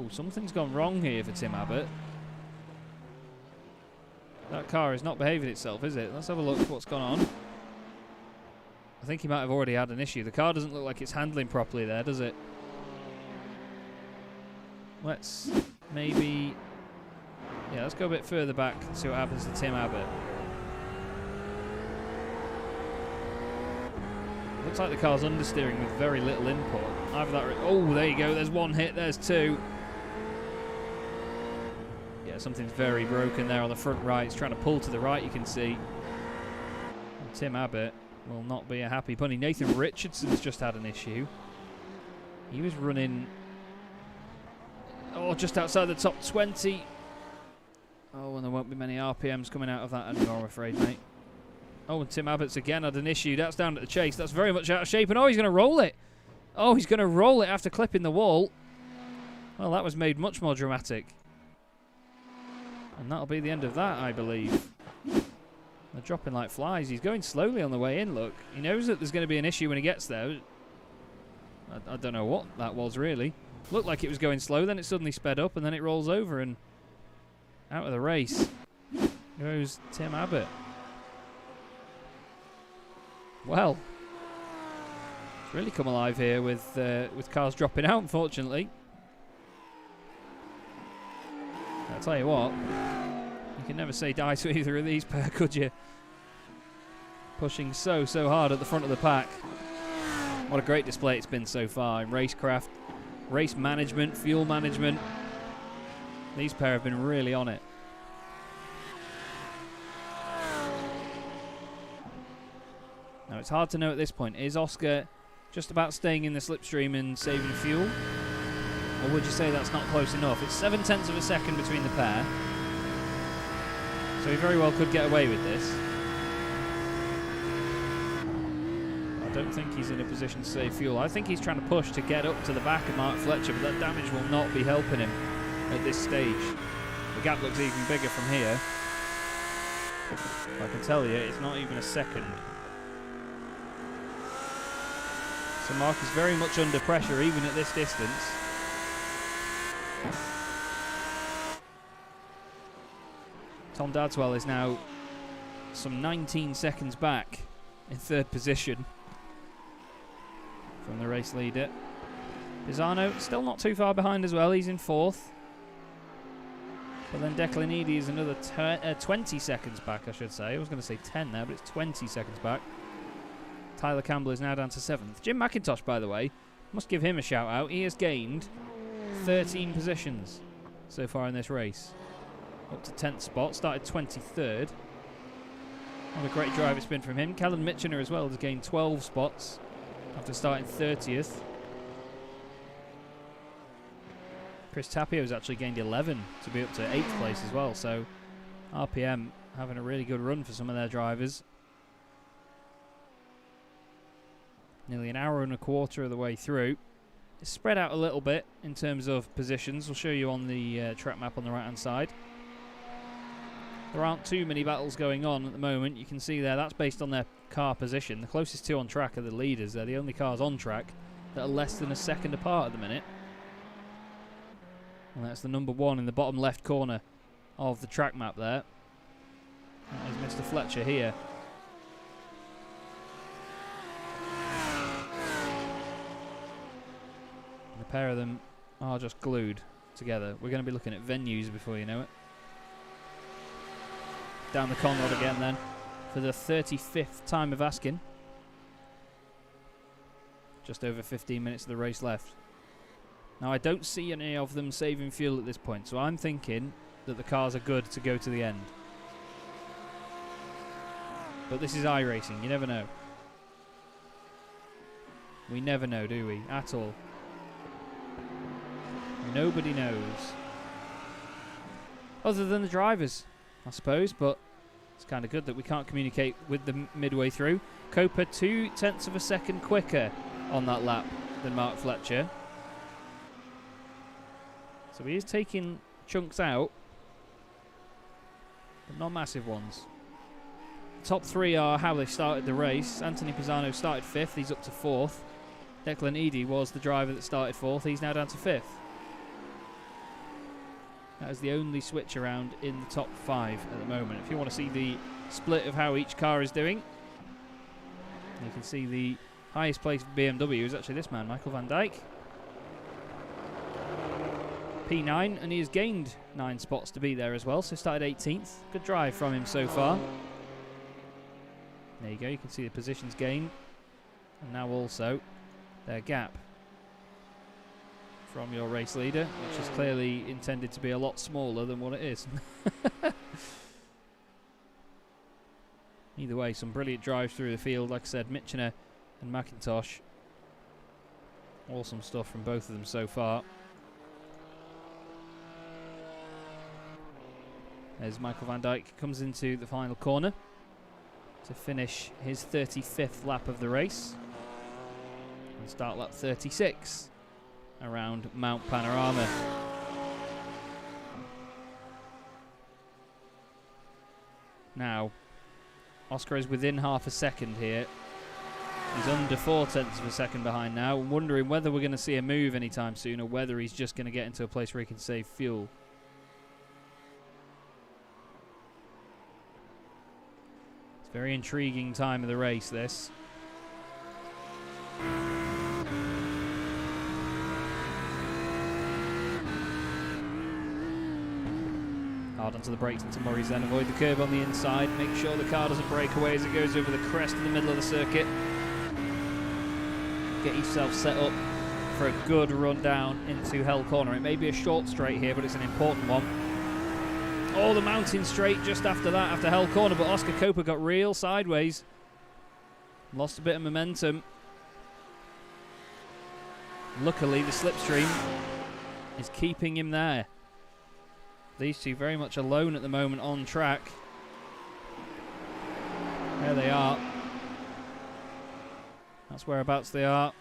something's gone wrong here for Tim Abbott. That car is not behaving itself, is it? Let's have a look at what's gone on. I think he might have already had an issue. The car doesn't look like it's handling properly there, does it? Let's maybe... yeah, let's go a bit further back and see what happens to Tim Abbott. Looks like the car's understeering with very little input. Either that... oh, there you go. There's one hit. There's two. Yeah, something's very broken there on the front right. It's trying to pull to the right, you can see. And Tim Abbott will not be a happy bunny. Nathan Richardson's just had an issue. He was running... oh, just outside the top 20. Oh, and there won't be many RPMs coming out of that anymore, I'm afraid, mate. Oh, and Tim Abbott's again had an issue. That's down at the chase. That's very much out of shape. And oh, he's going to roll it. Oh, he's going to roll it after clipping the wall. Well, that was made much more dramatic. And that'll be the end of that, I believe. They're dropping like flies. He's going slowly on the way in, look. He knows that there's going to be an issue when he gets there. I don't know what that was, really. Looked like it was going slow, then it suddenly sped up, and then it rolls over and out of the race goes Tim Abbott. Well, it's really come alive here with cars dropping out, unfortunately. I'll tell you what, you can never say die to either of these pair, could you? Pushing so hard at the front of the pack. What a great display it's been so far in racecraft, race management, fuel management. These pair have been really on it. Now, it's hard to know at this point. Is Oscar just about staying in the slipstream and saving fuel? Or would you say that's not close enough? It's 0.7 of a second between the pair. So he very well could get away with this. I don't think he's in a position to save fuel. I think he's trying to push to get up to the back of Mark Fletcher, but that damage will not be helping him at this stage. The gap looks even bigger from here. I can tell you, it's not even a second. So Mark is very much under pressure, even at this distance. Tom Dadswell is now some 19 seconds back in third position from the race leader. Pisano still not too far behind as well. He's in fourth. But then Declan Eady is another 20 seconds back, I should say. I was going to say 10 there, but it's 20 seconds back. Tyler Campbell is now down to 7th. Jim McIntosh, by the way, must give him a shout out. He has gained 13 positions so far in this race. Up to 10th spot, started 23rd. What a great drive it's been from him. Callum Mitchener as well has gained 12 spots after starting 30th. Chris Tapio has actually gained 11 to be up to 8th place as well. So RPM having a really good run for some of their drivers. Nearly an hour and a quarter of the way through. It's spread out a little bit in terms of positions. We'll show you on the track map on the right hand side. There aren't too many battles going on at the moment. You can see there, that's based on their car position. The closest two on track are the leaders. They're the only cars on track that are less than a second apart at the minute. And that's the number 1 in the bottom left corner of the track map there. That is Mr. Fletcher here. And the pair of them are just glued together. We're going to be looking at venues before you know it. Down the Conrod again then for the 35th time of asking. Just over 15 minutes of the race left. Now I don't see any of them saving fuel at this point, so I'm thinking that the cars are good to go to the end. But this is iRacing, you never know. We never know, do we? At all. Nobody knows. Other than the drivers, I suppose, but it's kind of good that we can't communicate with them midway through. Copa 0.2 of a second quicker on that lap than Mark Fletcher. So he is taking chunks out, but not massive ones. The top 3 are how they started the race. Anthony Pisano started 5th, he's up to 4th. Declan Eady was the driver that started 4th, he's now down to 5th. That is the only switch around in the top 5 at the moment. If you want to see the split of how each car is doing, you can see the highest placed BMW is actually this man, Michael van Dijk. P9, and he has gained 9 spots to be there as well, so started 18th. Good drive from him so far. There you go, you can see the positions gained, and now also their gap from your race leader, which is clearly intended to be a lot smaller than what it is. Either way, some brilliant drives through the field. Like I said, Mitchener and McIntosh. Awesome stuff from both of them so far. as Michael van Dijk comes into the final corner to finish his 35th lap of the race. And start lap 36 around Mount Panorama. Now, Oscar is within half a second here. He's under 0.4 of a second behind now. I'm wondering whether we're going to see a move anytime soon or whether he's just going to get into a place where he can save fuel. It's a very intriguing time of the race, this. Hard onto the brakes into Murray's then. Avoid the curb on the inside. Make sure the car doesn't break away as it goes over the crest in the middle of the circuit. Get yourself set up for a good run down into Hell Corner. It may be a short straight here, but it's an important one. Oh, the mountain straight just after that, after Hell Corner, but Oscar Coper got real sideways. Lost a bit of momentum. Luckily, the slipstream is keeping him there. These two very much alone at the moment on track. There they are. That's whereabouts they are.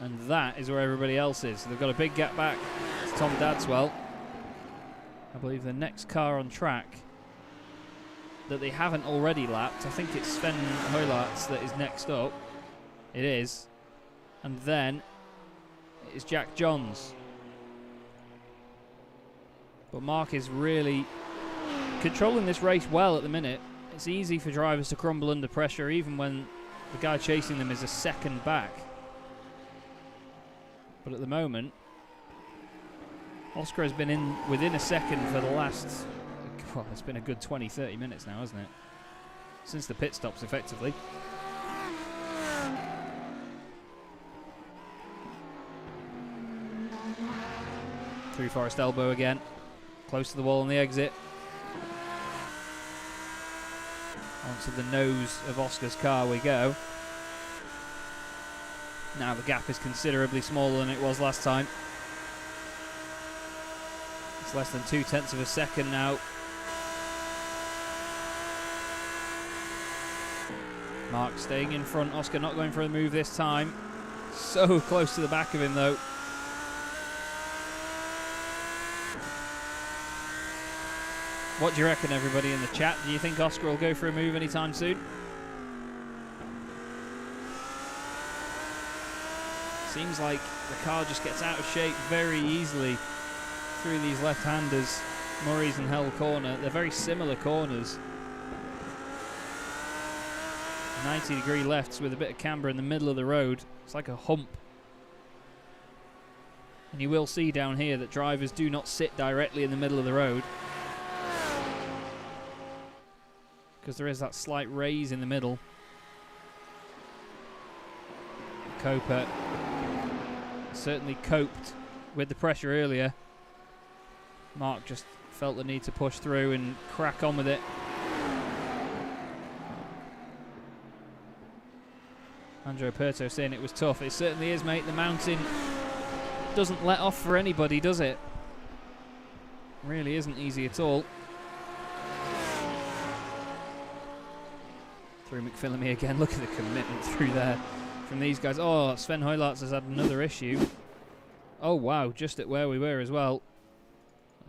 And that is where everybody else is. So they've got a big gap back to Tom Dadswell. I believe the next car on track that they haven't already lapped, I think it's Sven Heularts that is next up. It is. And then it's Jack Johns. But Mark is really controlling this race well at the minute. It's easy for drivers to crumble under pressure even when the guy chasing them is a second back. But at the moment, Oscar has been in within a second for the last, well, it's been a good 20-30 minutes now, hasn't it? Since the pit stops, effectively. Through Forest Elbow again. Close to the wall on the exit. Onto the nose of Oscar's car we go. Now the gap is considerably smaller than it was last time. It's less than 0.2 of a second now. Mark staying in front. Oscar not going for a move this time. So close to the back of him though. What do you reckon, everybody in the chat? Do you think Oscar will go for a move anytime soon? Seems like the car just gets out of shape very easily through these left-handers, Murray's and Hell Corner. They're very similar corners. 90-degree lefts with a bit of camber in the middle of the road. It's like a hump. And you will see down here that drivers do not sit directly in the middle of the road, because there is that slight raise in the middle. Coper certainly coped with the pressure earlier. Mark just felt the need to push through and crack on with it. Andrew Perto saying it was tough. It certainly is, mate. The mountain doesn't let off for anybody, does it? Really isn't easy at all. Through McPhillamy again. Look at the commitment through there from these guys. Oh, Sven Heularts has had another issue. Oh, wow. Just at where we were as well.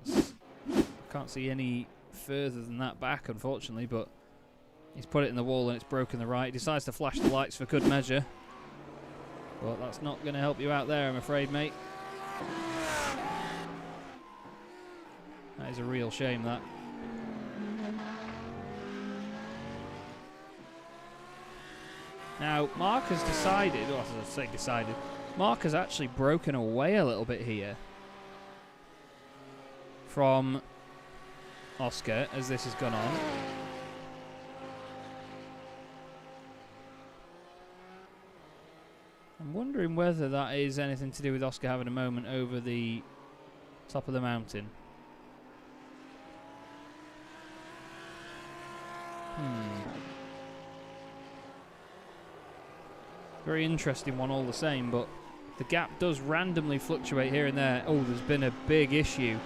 I can't see any further than that back, unfortunately, but he's put it in the wall and it's broken the right. He decides to flash the lights for good measure. But that's not going to help you out there, I'm afraid, mate. That is a real shame, that. Now, Mark has decided, or I say decided, Mark has actually broken away a little bit here from Oscar as this has gone on. I'm wondering whether that is anything to do with Oscar having a moment over the top of the mountain. Very interesting one all the same, but the gap does randomly fluctuate here and there. Oh, there's been a big issue.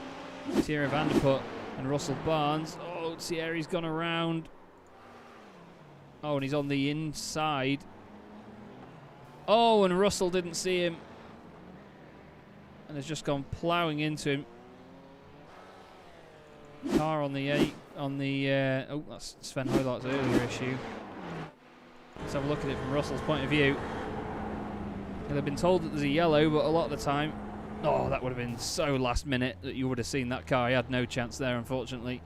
Thierry van der Put And Russell Barnes. Oh, Thierry's gone around. Oh, and he's on the inside. Oh, and Russell didn't see him. And has just gone ploughing into him. Car on the 8, on the... oh, that's Sven Heulart's earlier issue. Let's have a look at it from Russell's point of view. He'll have been told that there's a yellow, but a lot of the time... Oh, that would have been so last minute that you would have seen that car. He had no chance there, unfortunately.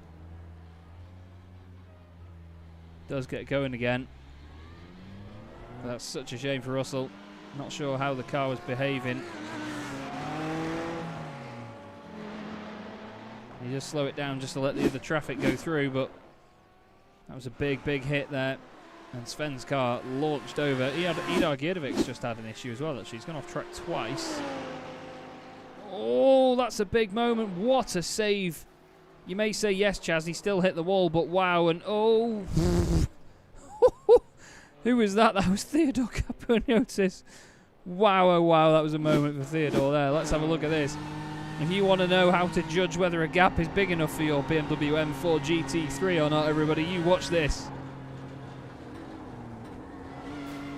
Does get going again. But that's such a shame for Russell. Not sure how the car was behaving. He just slow it down just to let the other traffic go through, but that was a big, big hit there. And Sven's car launched over. Idar Giedovic's just had an issue as well, actually. He's gone off track twice. Oh, that's a big moment. What a save. You may say, yes, Chaz, he still hit the wall, but wow, and oh. Who was that? That was Theodore Kaponotis. Wow, oh wow, that was a moment for Theodore there. Let's have a look at this. If you want to know how to judge whether a gap is big enough for your BMW M4 GT3 or not, everybody, you watch this.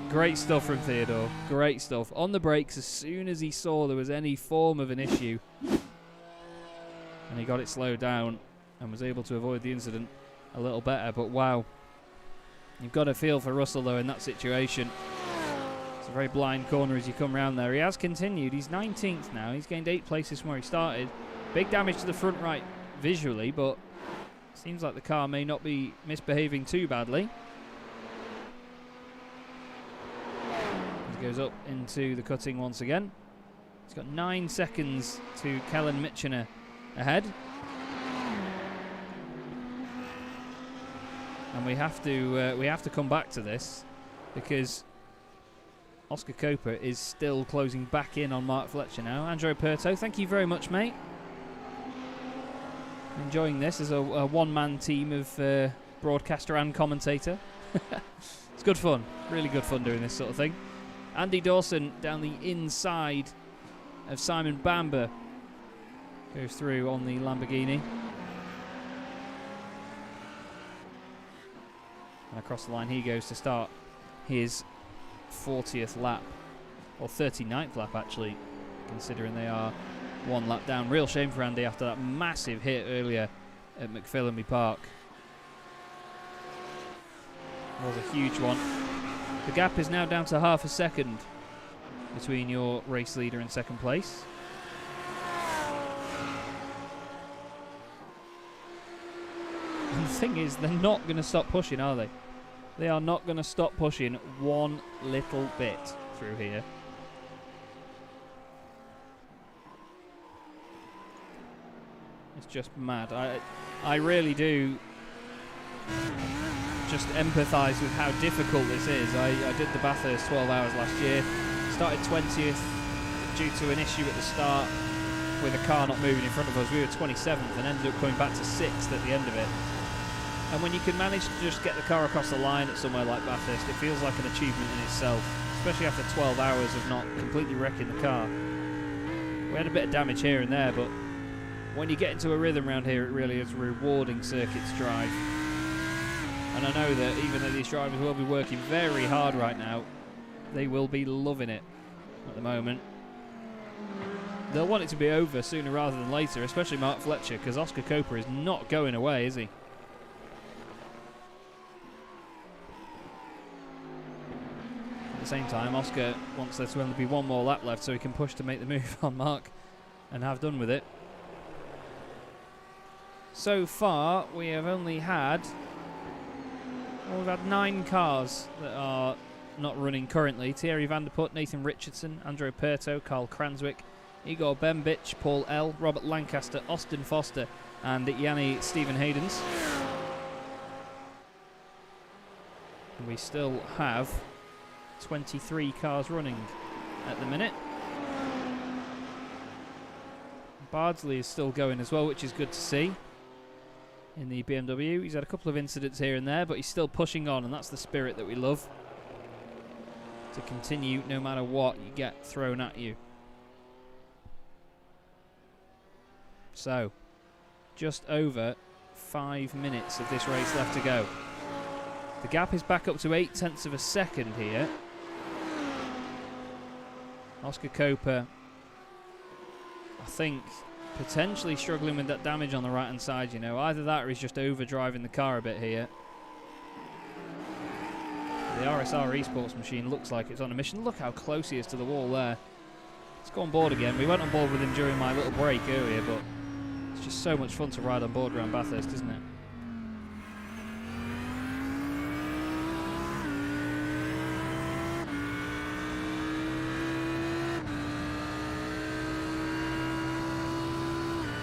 Great stuff from Theodore. Great stuff. On the brakes as soon as he saw there was any form of an issue. And he got it slowed down and was able to avoid the incident a little better. But wow. You've got to feel for Russell, though, in that situation. It's a very blind corner as you come round there. He has continued. He's 19th now. He's gained 8 places from where he started. Big damage to the front right visually, but seems like the car may not be misbehaving too badly. He goes up into the cutting once again. He's got 9 seconds to Kellen Mitchener ahead. And we have to come back to this because Oscar Coper is still closing back in on Mark Fletcher now. Andrew Perto, thank you very much, mate. Enjoying this as a one-man team of broadcaster and commentator. It's good fun, really good fun doing this sort of thing. Andy Dawson down the inside of Simon Bamber goes through on the Lamborghini. And across the line he goes to start his 40th lap, or 39th lap actually, considering they are 1 lap down. Real shame for Andy after that massive hit earlier at McPhillamy Park. It was a huge one. The gap is now down to half a second between your race leader and second place. And the thing is, they're not going to stop pushing, are they? They are not going to stop pushing one little bit through here. It's just mad. I really do just empathise with how difficult this is. I did the Bathurst 12 hours last year. Started 20th due to an issue at the start with a car not moving in front of us. We were 27th and ended up coming back to 6th at the end of it. And when you can manage to just get the car across the line at somewhere like Bathurst, it feels like an achievement in itself, especially after 12 hours of not completely wrecking the car. We had a bit of damage here and there, but when you get into a rhythm around here, it really is a rewarding circuit to drive. And I know that even though these drivers will be working very hard right now, they will be loving it at the moment. They'll want it to be over sooner rather than later, especially Mark Fletcher, because Oscar Coper is not going away, is he? At the same time, Oscar wants there to only be 1 more lap left so he can push to make the move on Mark and have done with it. So far, we have only had... Well, we've had 9 cars that are not running currently. Thierry van der Put, Nathan Richardson, Andrew Perto, Carl Cranswick, Igor Bembic, Paul L, Robert Lancaster, Austin Foster and Yanni Stephen Haydens. And we still have 23 cars running at the minute. Bardsley is still going as well, which is good to see. In the BMW, he's had a couple of incidents here and there, but he's still pushing on, and that's the spirit that we love. To continue no matter what you get thrown at you. So, just over 5 minutes of this race left to go. The gap is back up to 0.8 of a second here. Oscar Coper, I think, potentially struggling with that damage on the right hand side, you know. Either that or he's just overdriving the car a bit here. The RSR Esports machine looks like it's on a mission. Look how close he is to the wall there. Let's go on board again. We went on board with him during my little break earlier, but it's just so much fun to ride on board around Bathurst, isn't it?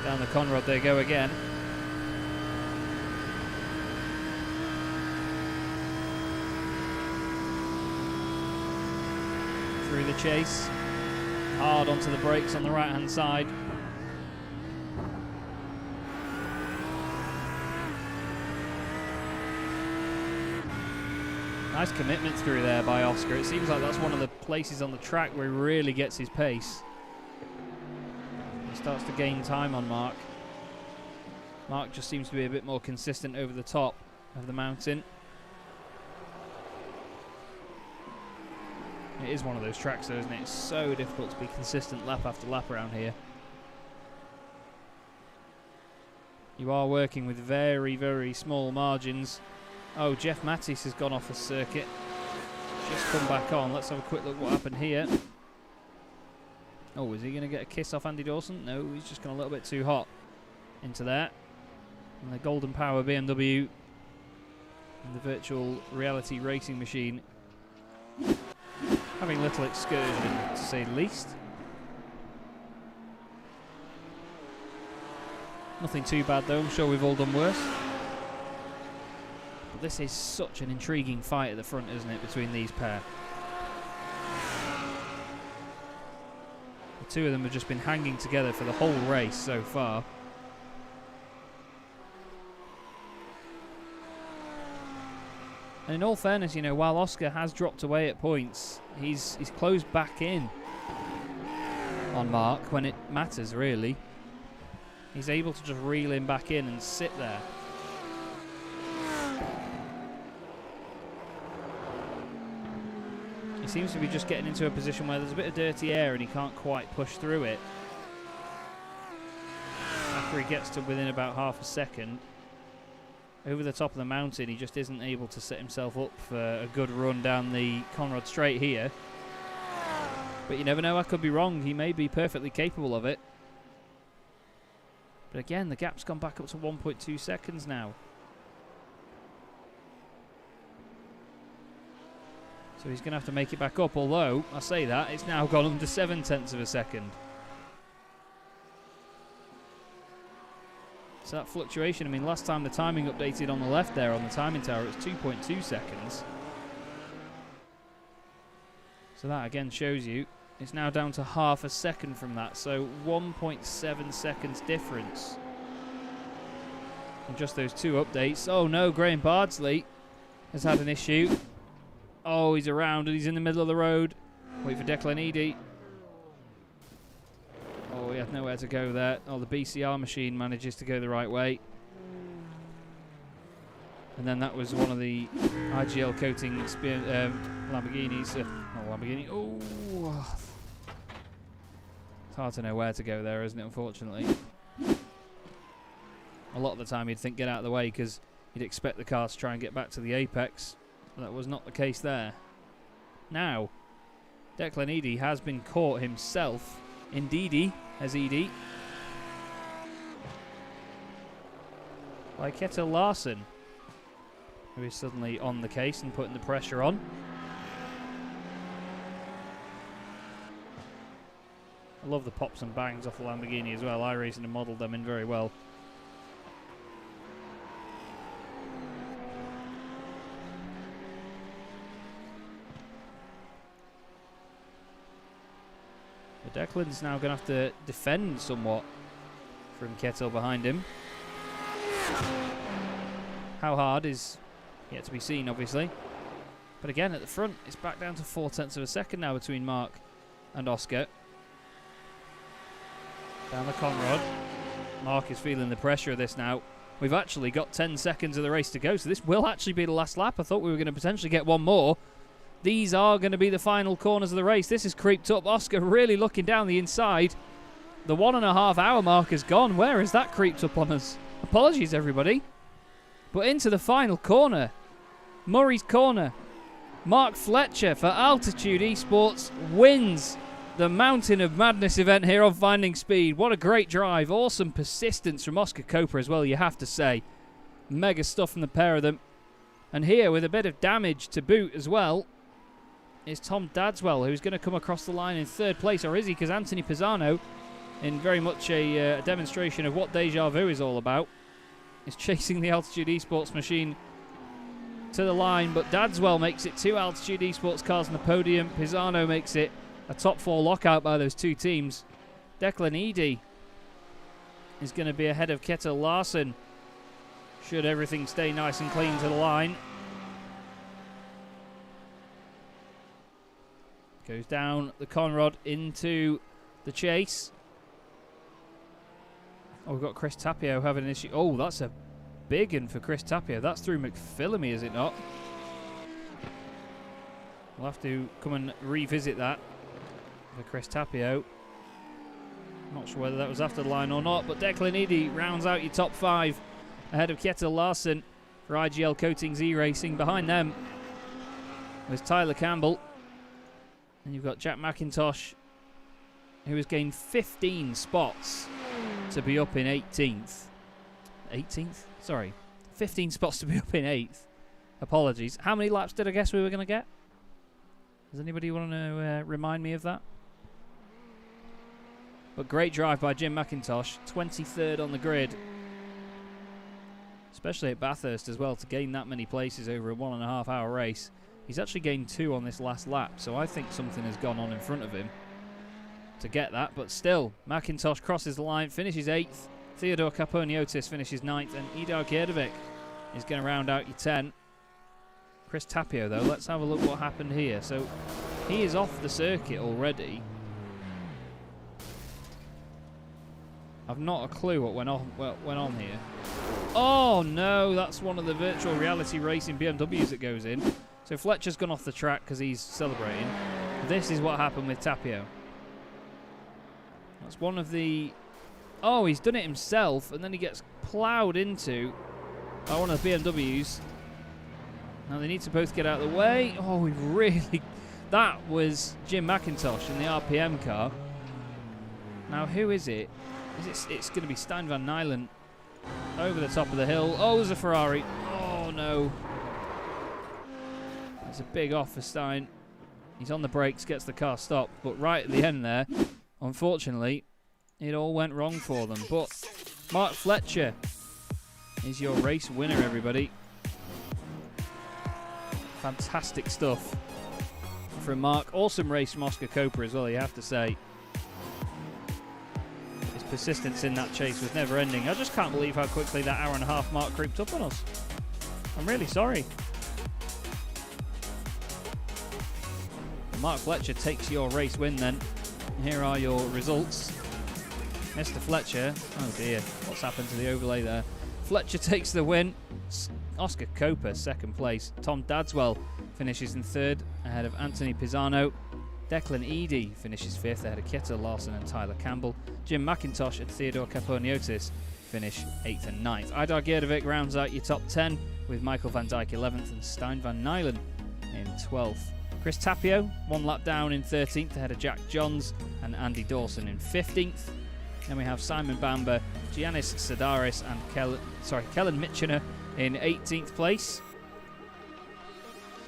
Down the Conrod they go again. Through the chase. Hard onto the brakes on the right hand side. Nice commitment through there by Oscar. It seems like that's one of the places on the track where he really gets his pace. Starts to gain time on Mark. Mark just seems to be a bit more consistent over the top of the mountain. It is one of those tracks though, isn't it? It's so difficult to be consistent lap after lap around here. You are working with very, very small margins. Oh, Jeff Mattis has gone off the circuit. Just come back on. Let's have a quick look what happened here. Oh, is he going to get a kiss off Andy Dawson? No, he's just gone a little bit too hot into there. And the Golden Power BMW and the virtual reality racing machine having a little excursion, to say the least. Nothing too bad though, I'm sure we've all done worse. But this is such an intriguing fight at the front, isn't it, between these pair? The two of them have just been hanging together for the whole race so far. And in all fairness, you know, while Oscar has dropped away at points, he's closed back in on Mark when it matters, really. He's able to just reel him back in and sit there. He seems to be just getting into a position where there's a bit of dirty air and he can't quite push through it. After he gets to within about half a second, over the top of the mountain, he just isn't able to set himself up for a good run down the Conrod Straight here. But you never know, I could be wrong. He may be perfectly capable of it. But again, the gap's gone back up to 1.2 seconds now. So he's going to have to make it back up, although, I say that, it's now gone under 0.7 of a second. So that fluctuation, I mean, last time the timing updated on the left there on the timing tower, it was 2.2 seconds. So that again shows you it's now down to half a second from that, so 1.7 seconds difference in just those two updates. Oh no, Graham Bardsley has had an issue. Oh, he's around and he's in the middle of the road. Wait for Declan Eady. Oh, he had nowhere to go there. Oh, the BCR machine manages to go the right way. And then that was one of the IGL coating Lamborghinis. Not Lamborghini. Oh, it's hard to know where to go there, isn't it, unfortunately. A lot of the time you'd think get out of the way because you'd expect the car to try and get back to the apex. But that was not the case there. Now, Declan Eady has been caught himself. Indeedy, as Eady. By Kjetil Larsen, who is suddenly on the case and putting the pressure on. I love the pops and bangs off the Lamborghini as well. iRacing have modelled them in very well. But Declan's now going to have to defend somewhat from Kjetil behind him. How hard is yet to be seen, obviously. But again, at the front, it's back down to 0.4 of a second now between Mark and Oscar. Down the Conrod. Mark is feeling the pressure of this now. we've actually got 10 seconds of the race to go, so this will actually be the last lap. I thought we were going to potentially get one more. These are going to be the final corners of the race. This has creeped up. Oscar really looking down the inside. The 1.5 hour mark is gone. Where has that creeped up on us? Apologies, everybody. But into the final corner. Murray's Corner. Mark Fletcher for Altitude Esports wins the Mountain of Madness event here on Finding Speed. What a great drive. Awesome persistence from Oscar Coper as well, you have to say. Mega stuff from the pair of them. And here, with a bit of damage to boot as well, is Tom Dadswell, who's going to come across the line in third place. Or is he? Because Anthony Pisano, in very much a demonstration of what Deja Vu is all about, is chasing the Altitude Esports machine to the line. But Dadswell makes it 2 Altitude Esports cars on the podium. Pisano makes it a top 4 lockout by those 2 teams. Declan Eady is going to be ahead of Kjetil Larsen, should everything stay nice and clean to the line. Goes down the Conrod into the chase. Oh, we've got Chris Tapio having an issue. Oh, that's a big one for Chris Tapio. That's through McPhillamy, is it not? We'll have to come and revisit that for Chris Tapio. Not sure whether that was after the line or not, but Declan Eady rounds out your top 5 ahead of Kjetil Larsen for IGL Coatings iRacing. Behind them was Tyler Campbell. And you've got Jack McIntosh, who has gained 15 spots to be up in 18th. 18th? Sorry. 15 spots to be up in 8th. Apologies. How many laps did I guess we were going to get? Does anybody want to remind me of that? But great drive by Jim McIntosh. 23rd on the grid. Especially at Bathurst as well, to gain that many places over a 1.5 hour race. He's actually gained 2 on this last lap, so I think something has gone on in front of him to get that. But still, McIntosh crosses the line, finishes 8th. Theodore Caponiotis finishes 9th, and Idar Kjerdevic is going to round out your 10. Chris Tapio, though, let's have a look what happened here. So he is off the circuit already. I've not a clue what went on here. Oh no, that's one of the virtual reality racing BMWs that goes in. So Fletcher's gone off the track because he's celebrating. This is what happened with Tapio. That's one of the... Oh, he's done it himself, and then he gets ploughed into by one of the BMWs. Now they need to both get out of the way. Oh, we really... That was Jim McIntosh in the RPM car. Now, who is it? It's going to be Stijn van Nijlen over the top of the hill. Oh, there's a Ferrari. Oh, no. It's a big off for Stein. He's on the brakes, gets the car stopped. But right at the end there, unfortunately, it all went wrong for them. But Mark Fletcher is your race winner, everybody. Fantastic stuff from Mark. Awesome race from Oscar Coper as well, you have to say. His persistence in that chase was never ending. I just can't believe how quickly that 1.5 hour mark creeped up on us. I'm really sorry. Mark Fletcher takes your race win then. Here are your results. Mr. Fletcher, oh dear, what's happened to the overlay there? Fletcher takes the win. Oscar Coper, second place. Tom Dadswell finishes in third, ahead of Anthony Pisano. Declan Eady finishes fifth, ahead of Kjetil Larsen and Tyler Campbell. Jim McIntosh and Theodore Caponiotis finish 8th and 9th. Idar Kjerdevic rounds out your top 10 with Michael van Dijk 11th and Stijn van Nijlen in 12th. Chris Tapio, 1 lap down in 13th, ahead of Jack Johns and Andy Dawson in 15th. Then we have Simon Bamber, Giannis Sedaris and Kellen Mitchener in 18th place.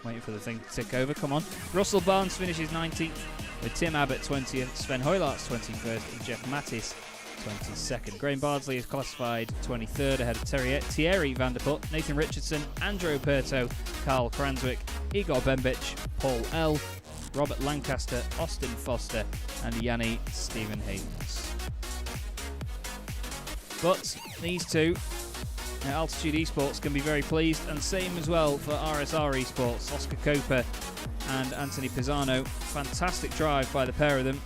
Waiting for the thing to tick over, come on. Russell Barnes finishes 19th with Tim Abbott 20th, Sven Hoylarts 21st and Jeff Mattis 22nd. Graham Bardsley is classified 23rd ahead of Thierry Vanderput, Nathan Richardson, Andrew Perto, Carl Cranswick, Igor Bembic, Paul L, Robert Lancaster, Austin Foster and Yanni Stephen Haynes. But these two, Altitude Esports, can be very pleased, and same as well for RSR Esports, Oscar Coper and Anthony Pisano. Fantastic drive by the pair of them.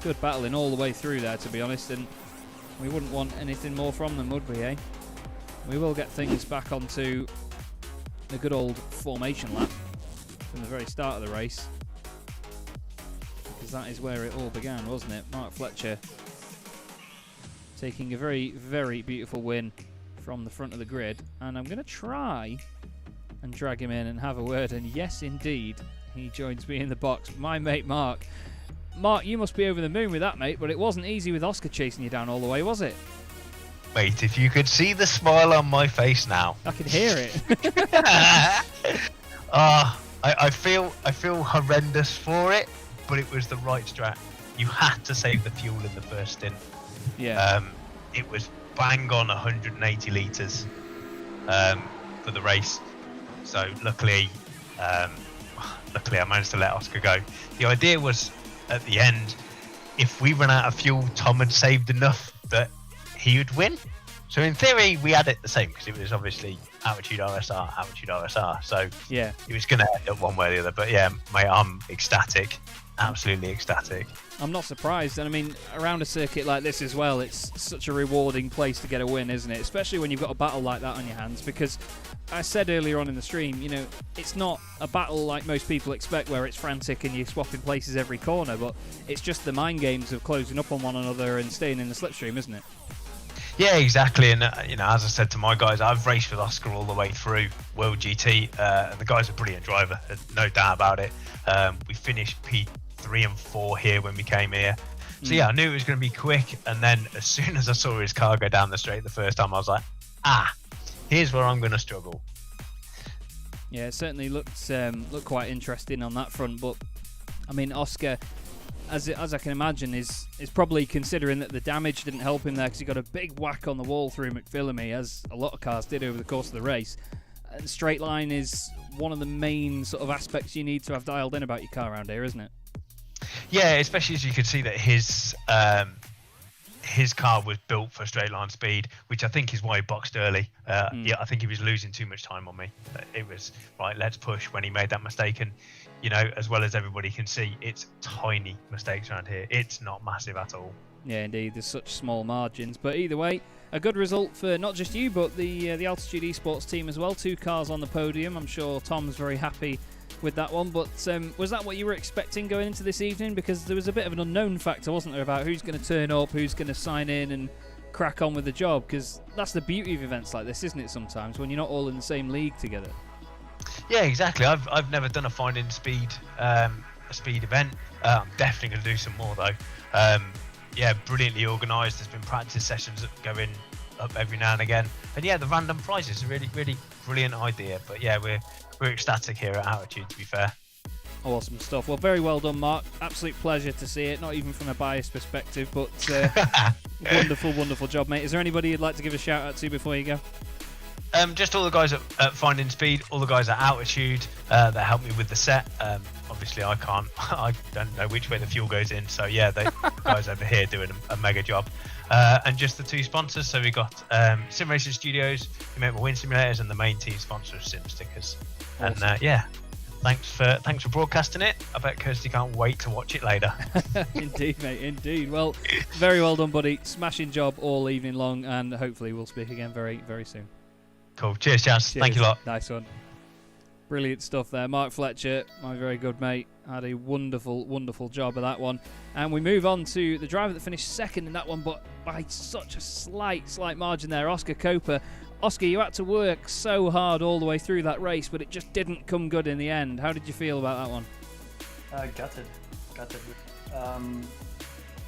Good battling all the way through there, to be honest, and We wouldn't want anything more from them, would we, eh? We will get things back onto the good old formation lap from the very start of the race, because that is where it all began, wasn't it? Mark Fletcher taking a very, very beautiful win from the front of the grid, and I'm going to try and drag him in and have a word, and yes indeed, he joins me in the box. My mate Mark. Mark, you must be over the moon with that, mate, but it wasn't easy with Oscar chasing you down all the way, was it? Wait, if you could see the smile on my face now. I can hear it. I feel horrendous for it, but it was the right strat. You had to save the fuel in the first stint. Yeah. It was bang on 180 litres for the race. So luckily I managed to let Oscar go. The idea was at the end, if we ran out of fuel, Tom had saved enough that he would win. So in theory, we had it the same because it was obviously altitude RSR. So yeah, it was going to end up one way or the other. But yeah, mate, I'm ecstatic. Absolutely ecstatic. I'm not surprised. And I mean, around a circuit like this as well, it's such a rewarding place to get a win, isn't it? Especially when you've got a battle like that on your hands, because I said earlier on in the stream, you know, it's not a battle like most people expect where it's frantic and you're swapping places every corner, but it's just the mind games of closing up on one another and staying in the slipstream, isn't it? Yeah, exactly. And, you know, as I said to my guys, I've raced with Oscar all the way through World GT, and the guy's a brilliant driver, no doubt about it. We finished P3 and 4 here when we came here. So, yeah, I knew it was going to be quick. And then as soon as I saw his car go down the straight the first time, I was like, here's where I'm going to struggle. Yeah, it certainly looked quite interesting on that front. But, I mean, Oscar, as I can imagine, is probably considering that the damage didn't help him there because he got a big whack on the wall through McPhillamy, as a lot of cars did over the course of the race. And straight line is one of the main sort of aspects you need to have dialed in about your car around here, isn't it? Yeah, especially as you could see that his car was built for straight line speed, which I think is why he boxed early. Yeah, I think he was losing too much time on me. It was, right, let's push when he made that mistake. And, you know, as well as everybody can see, it's tiny mistakes around here. It's not massive at all. Yeah, indeed. There's such small margins. But either way, a good result for not just you, but the Altitude Esports team as well. 2 cars on the podium. I'm sure Tom's very happy with that one. But was that what you were expecting going into this evening? Because there was a bit of an unknown factor, wasn't there, about who's going to turn up, who's going to sign in and crack on with the job? Because that's the beauty of events like this, isn't it, sometimes, when you're not all in the same league together. Yeah, exactly. I've never done a finding speed event. I'm definitely going to do some more though. Yeah, brilliantly organised. There's been practice sessions going up every now and again, and yeah, the random prizes is a really brilliant idea. But yeah, we're ecstatic here at Altitude, to be fair. Awesome stuff. Well, very well done, Mark. Absolute pleasure to see it. Not even from a biased perspective, but wonderful job, mate. Is there anybody you'd like to give a shout out to before you go? Just all the guys at Finding Speed, all the guys at Altitude that helped me with the set. Obviously, I don't know which way the fuel goes in, so yeah, the guys over here doing a mega job. And just the 2 sponsors. So we got SimRacing Studios, who make my win simulators, and the main team sponsor of Sim Stickers. Awesome. And yeah, thanks for broadcasting it. I bet Kirsty can't wait to watch it later. Indeed, mate, indeed. Well, very well done, buddy. Smashing job all evening long, and hopefully we'll speak again very, very soon. Cool. Cheers, Chance. Thank you a lot. Nice one. Brilliant stuff there. Mark Fletcher, my very good mate, had a wonderful job of that one. And we move on to the driver that finished second in that one, but by such a slight margin there, Oscar Coper. Oscar, you had to work so hard all the way through that race, but it just didn't come good in the end. How did you feel about that one? Gutted.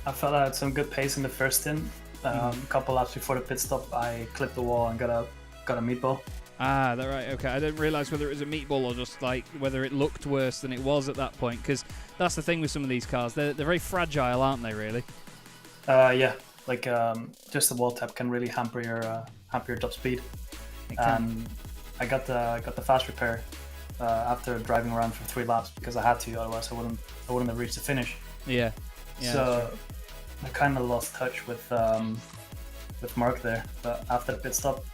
I felt I had some good pace in the first stint. A couple laps before the pit stop, I clipped the wall and got a meatball. Ah, that right. Okay, I didn't realise whether it was a meatball or just like whether it looked worse than it was at that point. Because that's the thing with some of these cars; they're very fragile, aren't they? Really? Yeah. Like just the wall tap can really hamper your top speed. And I got the fast repair after driving around for 3 laps because I had to. Otherwise, I wouldn't have reached the finish. Yeah. So I kind of lost touch with Mark there. But after the pit stop,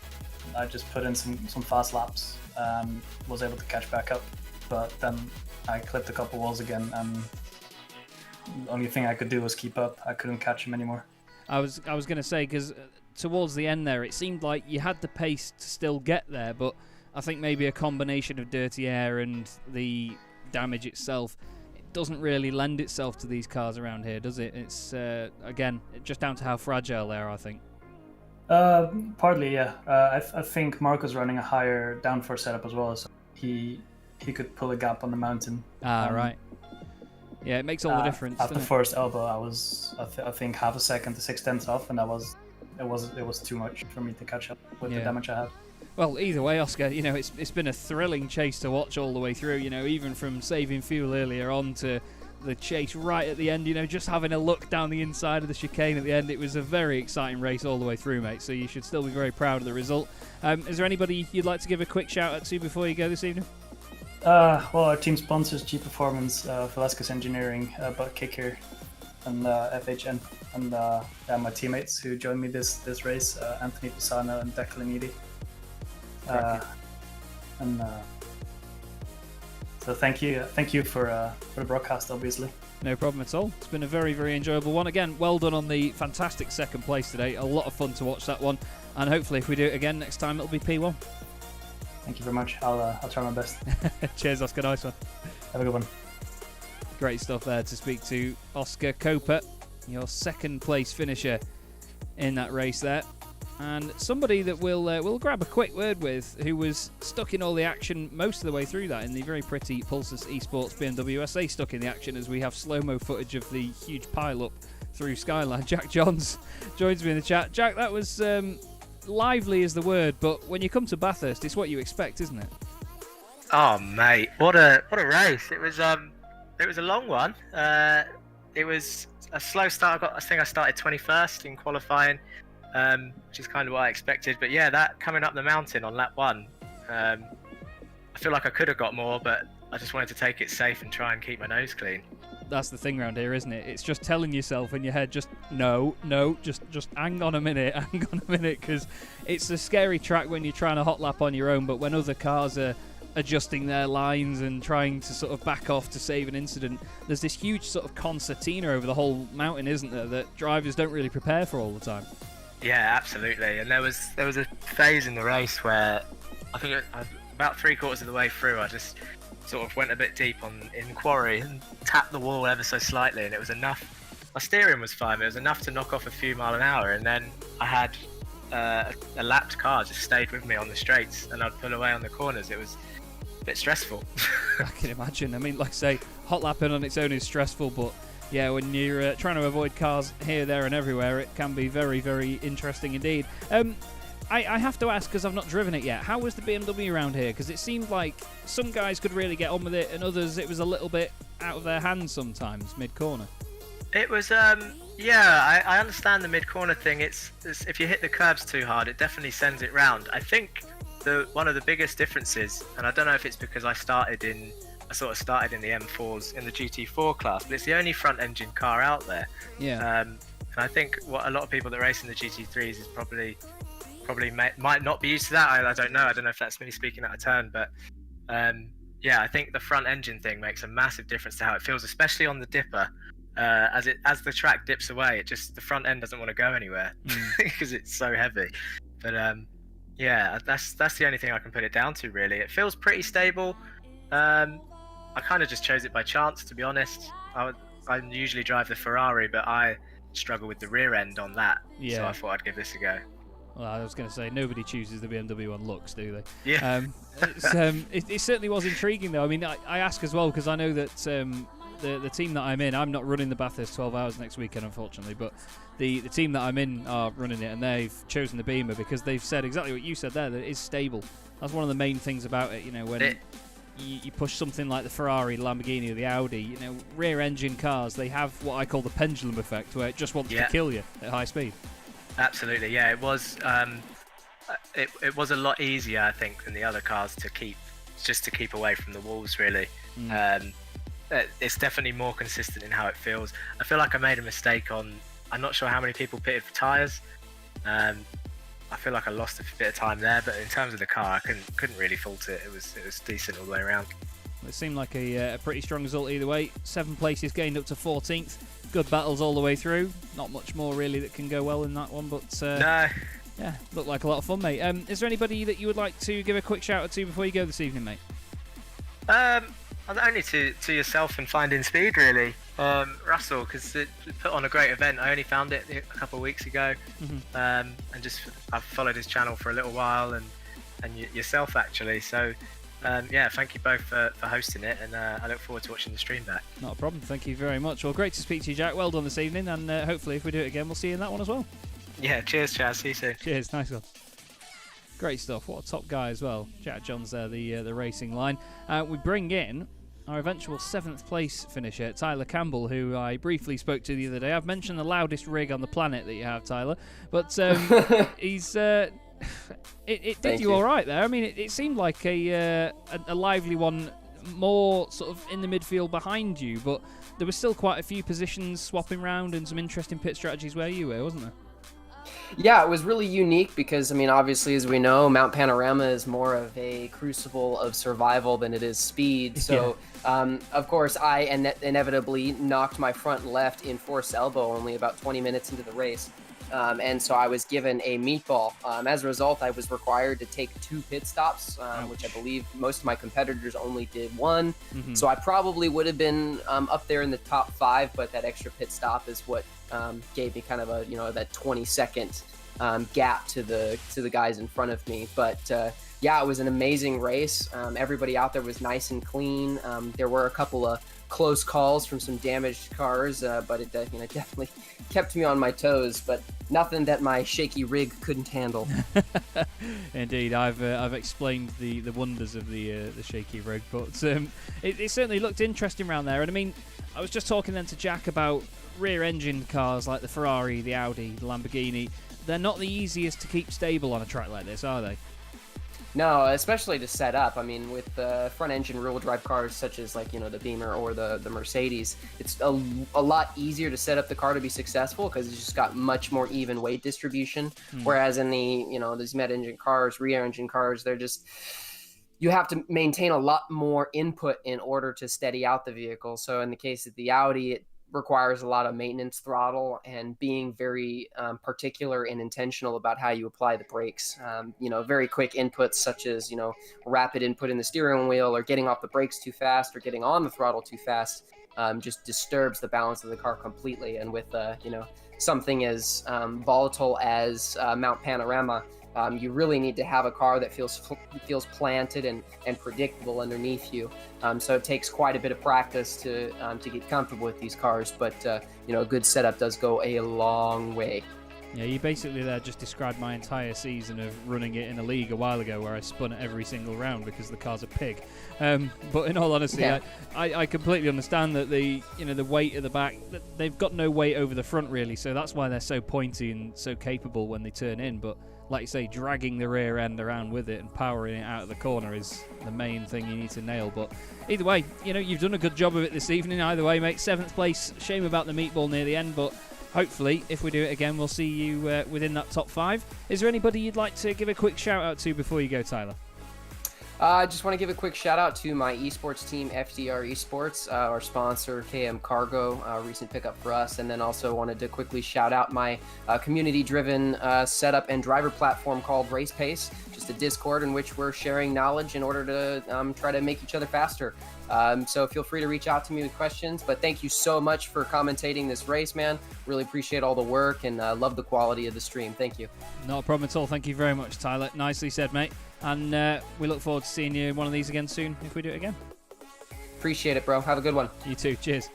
I just put in some fast laps and was able to catch back up. But then I clipped a couple walls again, and the only thing I could do was keep up. I couldn't catch him anymore. I was going to say, because towards the end there, it seemed like you had the pace to still get there, but I think maybe a combination of dirty air and the damage itself, it doesn't really lend itself to these cars around here, does it? It's, again, just down to how fragile they are, I think. Partly, yeah. I think Marco's running a higher downforce setup as well, so he could pull a gap on the mountain. Right. Yeah, it makes all the difference. At the first elbow, I was I think half a second to 6/10 off, and it was too much for me to catch up with the damage I had. Well, either way, Oscar, you know, it's been a thrilling chase to watch all the way through. You know, even from saving fuel earlier on to the chase right at the end. You know, just having a look down the inside of the chicane at the end, it was a very exciting race all the way through, mate. So you should still be very proud of the result. Is there anybody you'd like to give a quick shout out to before you go this evening? Well, our team sponsors, G Performance, Velasquez Engineering, Butt Kicker, and FHN, and my teammates who joined me this race, Anthony Pisano and Declan Eady. So thank you for the broadcast, obviously. No problem at all. It's been a very, very enjoyable one. Again, well done on the fantastic second place today. A lot of fun to watch that one, and hopefully if we do it again next time, it'll be P1. Thank you very much. I'll try my best. Cheers, Oscar. Nice one. Have a good one. Great stuff there to speak to Oscar Coper, your second place finisher in that race there, and somebody that we'll grab a quick word with, who was stuck in all the action most of the way through that in the very pretty Pulsus Esports BMW SA stuck in the action, as we have slow-mo footage of the huge pile-up through Skyline. Jack Johns joins me in the chat. Jack, that was lively is the word, but when you come to Bathurst, it's what you expect, isn't it? Oh mate, what a race! It was a long one. It was a slow start. I think I started 21st in qualifying, which is kind of what I expected. But yeah, that coming up the mountain on lap 1, I feel like I could have got more, but I just wanted to take it safe and try and keep my nose clean. That's the thing around here, isn't it? It's just telling yourself in your head, just just hang on a minute, because it's a scary track when you're trying to hot lap on your own, but when other cars are adjusting their lines and trying to sort of back off to save an incident, there's this huge sort of concertina over the whole mountain, isn't there, that drivers don't really prepare for all the time. Yeah, absolutely. And there was a phase in the race where I think about 3/4 of the way through, I just sort of went a bit deep in quarry and tapped the wall ever so slightly, and it was enough. My steering was fine, but it was enough to knock off a few mile an hour, and then I had a lapped car just stayed with me on the straights, and I'd pull away on the corners. It was a bit stressful. I can imagine. I mean, like I say, hot lapping on its own is stressful, but yeah, when you're trying to avoid cars here, there and everywhere, it can be very, very interesting indeed. I have to ask, because I've not driven it yet, how was the BMW around here? Because it seemed like some guys could really get on with it, and others it was a little bit out of their hands sometimes, mid-corner. It was, yeah, I understand the mid-corner thing. It's if you hit the curbs too hard, it definitely sends it round. I think one of the biggest differences, and I don't know if it's because I started in the M4s in the GT4 class, but it's the only front-engine car out there. Yeah. And I think what a lot of people that race in the GT3s is probably might not be used to that. I don't know. I don't know if that's me speaking out of turn, but yeah, I think the front engine thing makes a massive difference to how it feels, especially on the dipper. As the track dips away, the front end doesn't want to go anywhere because it's so heavy. But yeah, that's the only thing I can put it down to, really. It feels pretty stable. I kind of just chose it by chance, to be honest. I usually drive the Ferrari, but I struggle with the rear end on that, so I thought I'd give this a go. Well, I was going to say, nobody chooses the BMW on looks, do they? Yeah. It certainly was intriguing, though. I mean, I ask as well because I know that the team that I'm in, I'm not running the Bathurst 12 hours next weekend, unfortunately, but the team that I'm in are running it, and they've chosen the Beamer because they've said exactly what you said there, that it is stable. That's one of the main things about it, you know, when you push something like the Ferrari, the Lamborghini, or the Audi, you know, rear-engine cars, they have what I call the pendulum effect, where it just wants to kill you at high speed. Absolutely, yeah. It was it was a lot easier, I think, than the other cars to keep away from the walls, really. It's definitely more consistent in how it feels. I feel like I made a mistake I'm not sure how many people pitted for tyres. I feel like I lost a bit of time there, but in terms of the car, I couldn't really fault it. It was decent all the way around. It seemed like a pretty strong result either way. 7 places gained up to 14th. good battles all the way through. Not much more really that can go well in that one, but No. yeah, looked like a lot of fun, mate. Is there anybody that you would like to give a quick shout out to before you go this evening, mate? Only to yourself and Finding Speed, really, Russell, because it put on a great event. I only found it a couple of weeks ago, and just I've followed his channel for a little while, and yourself actually. So yeah, thank you both for hosting it, and I look forward to watching the stream back. Not a problem. Thank you very much. Well, great to speak to you, Jack. Well done this evening, and hopefully, if we do it again, we'll see you in that one as well. Yeah, cheers, Chaz. See you soon. Cheers. Nice one. Great stuff. What a top guy as well. Jack John's there, the racing line. We bring in our eventual 7th place finisher, Tyler Campbell, who I briefly spoke to the other day. I've mentioned the loudest rig on the planet that you have, Tyler, but he's it did you all right there. I mean, it seemed like a lively one, more sort of in the midfield behind you, but there was still quite a few positions swapping around and some interesting pit strategies where you were, wasn't there? Yeah, it was really unique because, I mean, obviously, as we know, Mount Panorama is more of a crucible of survival than it is speed. So, of course, I inevitably knocked my front left in forced elbow only about 20 minutes into the race. And so I was given a meatball. As a result, I was required to take 2 pit stops, which I believe most of my competitors only did 1. So I probably would have been up there in the top 5, but that extra pit stop is what gave me kind of a, that 20-second gap to the guys in front of me. But yeah, it was an amazing race. Everybody out there was nice and clean. There were a couple of close calls from some damaged cars, but it definitely kept me on my toes, but nothing that my shaky rig couldn't handle. Indeed, I've explained the wonders of the shaky rig, but it certainly looked interesting around there. And I mean, I was just talking then to Jack about rear-engine cars like the Ferrari, the Audi, the Lamborghini. They're not the easiest to keep stable on a track like this, are they? No, especially to set up. I mean, with front-engine rear-wheel drive cars such as the Beamer or the Mercedes, it's a lot easier to set up the car to be successful because it's just got much more even weight distribution. Whereas in the these mid-engine cars, rear-engine cars, they're just, you have to maintain a lot more input in order to steady out the vehicle. So in the case of the Audi, it requires a lot of maintenance throttle and being very particular and intentional about how you apply the brakes. Very quick inputs such as, rapid input in the steering wheel or getting off the brakes too fast or getting on the throttle too fast just disturbs the balance of the car completely. And with, something as volatile as Mount Panorama, you really need to have a car that feels planted and predictable underneath you. So it takes quite a bit of practice to get comfortable with these cars, but a good setup does go a long way. Yeah, you basically there just described my entire season of running it in a league a while ago where I spun it every single round because the car's a pig. But in all honesty, yeah. I completely understand that the weight at the back, they've got no weight over the front really, so that's why they're so pointy and so capable when they turn in. But like you say, dragging the rear end around with it and powering it out of the corner is the main thing you need to nail. But either way, you've done a good job of it this evening. Either way, mate, 7th place. Shame about the meatball near the end, but hopefully, if we do it again, we'll see you within that top 5. Is there anybody you'd like to give a quick shout out to before you go, Tyler? I just want to give a quick shout out to my esports team, FDR Esports, our sponsor, KM Cargo, recent pickup for us. And then also wanted to quickly shout out my community-driven setup and driver platform called Race Pace, just a Discord in which we're sharing knowledge in order to try to make each other faster. So feel free to reach out to me with questions. But thank you so much for commentating this race, man. Really appreciate all the work and love the quality of the stream. Thank you. Not a problem at all. Thank you very much, Tyler. Nicely said, mate. And we look forward to seeing you in one of these again soon if we do it again. Appreciate it, bro. Have a good one. You too. Cheers.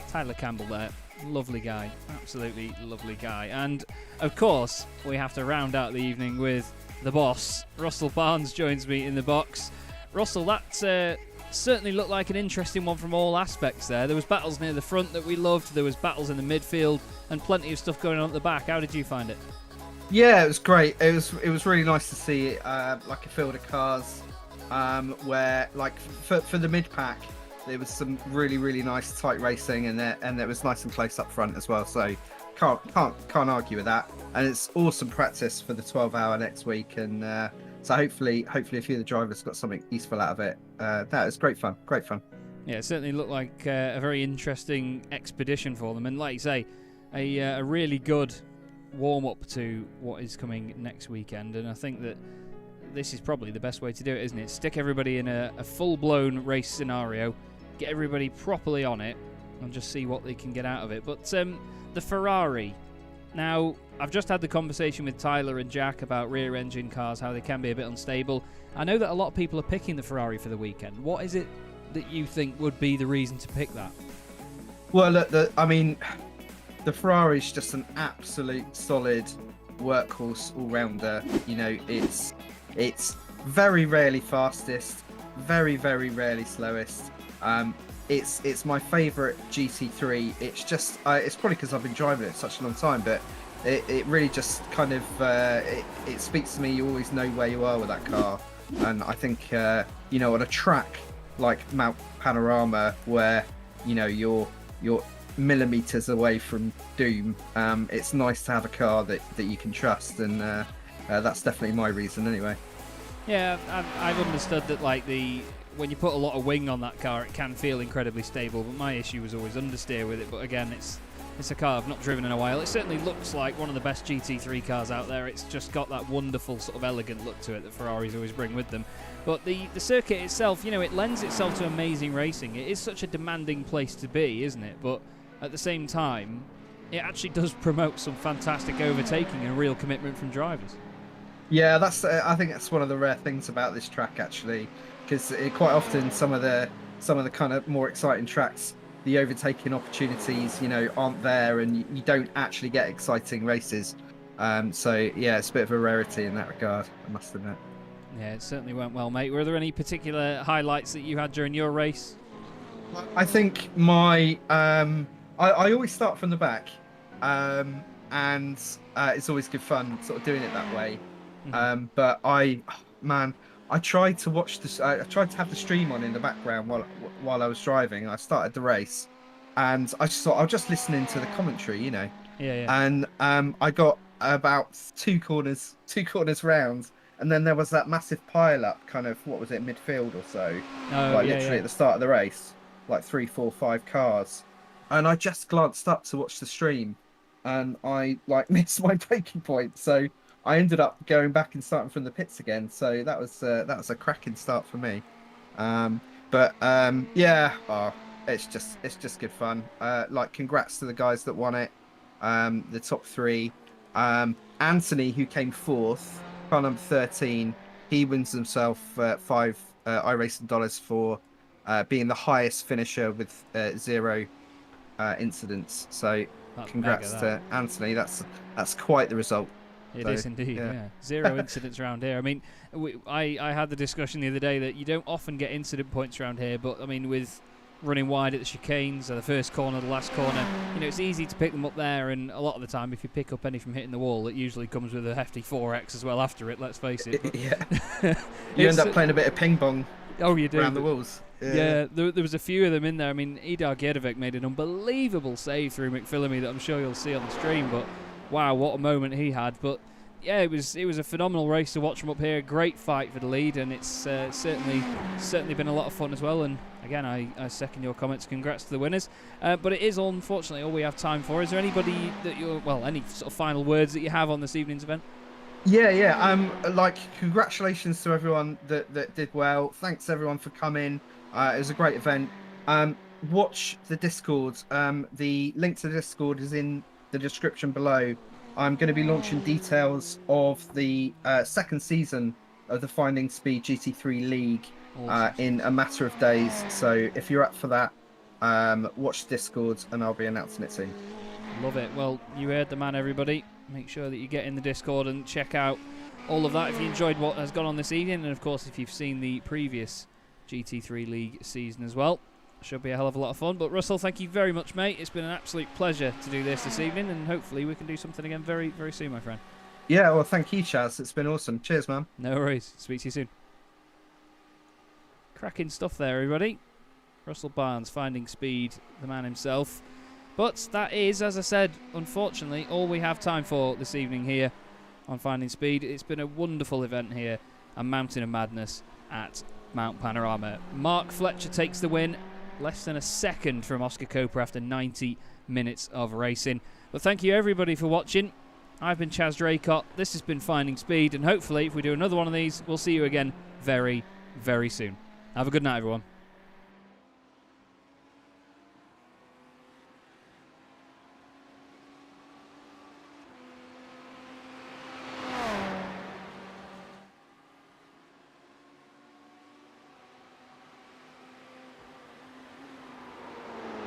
Tyler Campbell there. Lovely guy. Absolutely lovely guy. And, of course, we have to round out the evening with the boss. Russell Barnes joins me in the box. Russell, that certainly looked like an interesting one from all aspects there. There was battles near the front that we loved. There was battles in the midfield and plenty of stuff going on at the back. How did you find it? Yeah, it was great. It was really nice to see like a field of cars where like for the mid pack there was some really nice tight racing and there was nice and close up front as well. So can't argue with that. And it's awesome practice for the 12-hour next week. And so hopefully a few of the drivers got something useful out of it. That was great fun. Yeah, it certainly looked like a very interesting expedition for them, and like you say, a really good warm-up to what is coming next weekend. And I think that this is probably the best way to do it, isn't it? Stick everybody in a full-blown race scenario, get everybody properly on it, and just see what they can get out of it. But the Ferrari. Now, I've just had the conversation with Tyler and Jack about rear-engine cars, how they can be a bit unstable. I know that a lot of people are picking the Ferrari for the weekend. What is it that you think would be the reason to pick that? Well, look, the Ferrari's just an absolute solid workhorse all-rounder. You know, it's very rarely fastest, very, very rarely slowest. It's my favourite GT3. It's just it's probably because I've been driving it such a long time, but it really just kind of it speaks to me. You always know where you are with that car, and I think you know, on a track like Mount Panorama, where you know you're millimeters away from doom, it's nice to have a car that you can trust, and that's definitely my reason anyway. Yeah, I've understood that, like, when you put a lot of wing on that car, it can feel incredibly stable, but my issue was always understeer with it. But again, it's a car I've not driven in a while. It certainly looks like one of the best GT3 cars out there. It's just got that wonderful sort of elegant look to it that Ferraris always bring with them. But the circuit itself, you know, it lends itself to amazing racing. It is such a demanding place to be, isn't it? But at the same time, it actually does promote some fantastic overtaking and real commitment from drivers. Yeah, that's. I think that's one of the rare things about this track, actually, because quite often some of the kind of more exciting tracks, the overtaking opportunities, you know, aren't there, and you don't actually get exciting races. So yeah, it's a bit of a rarity in that regard, I must admit. Yeah, it certainly went well, mate. Were there any particular highlights that you had during your race? I think my I always start from the back, and it's always good fun sort of doing it that way. But I tried to watch this. I tried to have the stream on in the background while I was driving. I started the race, and I just thought I'll just listen into the commentary, you know. Yeah. And I got about two corners round, and then there was that massive pile up, kind of, what was it, midfield or so, literally at the start of the race, like 3, 4, 5 cars, and I just glanced up to watch the stream, and I missed my braking point, so I ended up going back and starting from the pits again. So that was a cracking start for me. It's just good fun. Congrats to the guys that won it, the top 3. Anthony, who came 4th, car number 13, he wins himself 5 iRacing dollars for being the highest finisher with 0 incidents. So that's congrats to Anthony. That's quite the result. It is indeed, yeah. 0 incidents around here. I mean, I had the discussion the other day that you don't often get incident points around here, but I mean, with running wide at the chicanes, or the first corner, the last corner, you know, it's easy to pick them up there, and a lot of the time, if you pick up any from hitting the wall, it usually comes with a hefty 4x as well after it, let's face it. But you end up playing a bit of ping pong you do, around the walls. Yeah, there was a few of them in there. I mean, Idar Gjedovic made an unbelievable save through McPhillamy that I'm sure you'll see on the stream, but wow, what a moment he had. But yeah, it was a phenomenal race to watch from up here. Great fight for the lead, and it's certainly been a lot of fun as well. And again, I second your comments. Congrats to the winners. But it is unfortunately all we have time for. Is there anybody that any sort of final words that you have on this evening's event? Yeah. Congratulations to everyone that did well. Thanks everyone for coming. It was a great event. Watch the Discord. The link to the Discord is in the description below. I'm going to be launching details of the second season of the Finding Speed GT3 League in a matter of days. So if you're up for that, watch Discord, and I'll be announcing it soon. Love it. Well, you heard the man, everybody. Make sure that you get in the Discord and check out all of that if you enjoyed what has gone on this evening, and of course if you've seen the previous GT3 League season as well. Should be a hell of a lot of fun. But Russell, thank you very much, mate. It's been an absolute pleasure to do this evening, and hopefully we can do something again very, very soon, my friend. Yeah, well, thank you, Chaz. It's been awesome. Cheers, man. No worries. Speak to you soon. Cracking stuff there, everybody. Russell Barnes, Finding Speed, the man himself. But that is, as I said, unfortunately, all we have time for this evening here on Finding Speed. It's been a wonderful event here, a Mountain of Madness at Mount Panorama. Mark Fletcher takes the win. less than a second from Oscar Copa after 90 minutes of racing. But thank you everybody for watching. I've been Chaz Draycott. This has been Finding Speed, and hopefully if we do another one of these, we'll see you again very, very soon. Have a good night, everyone.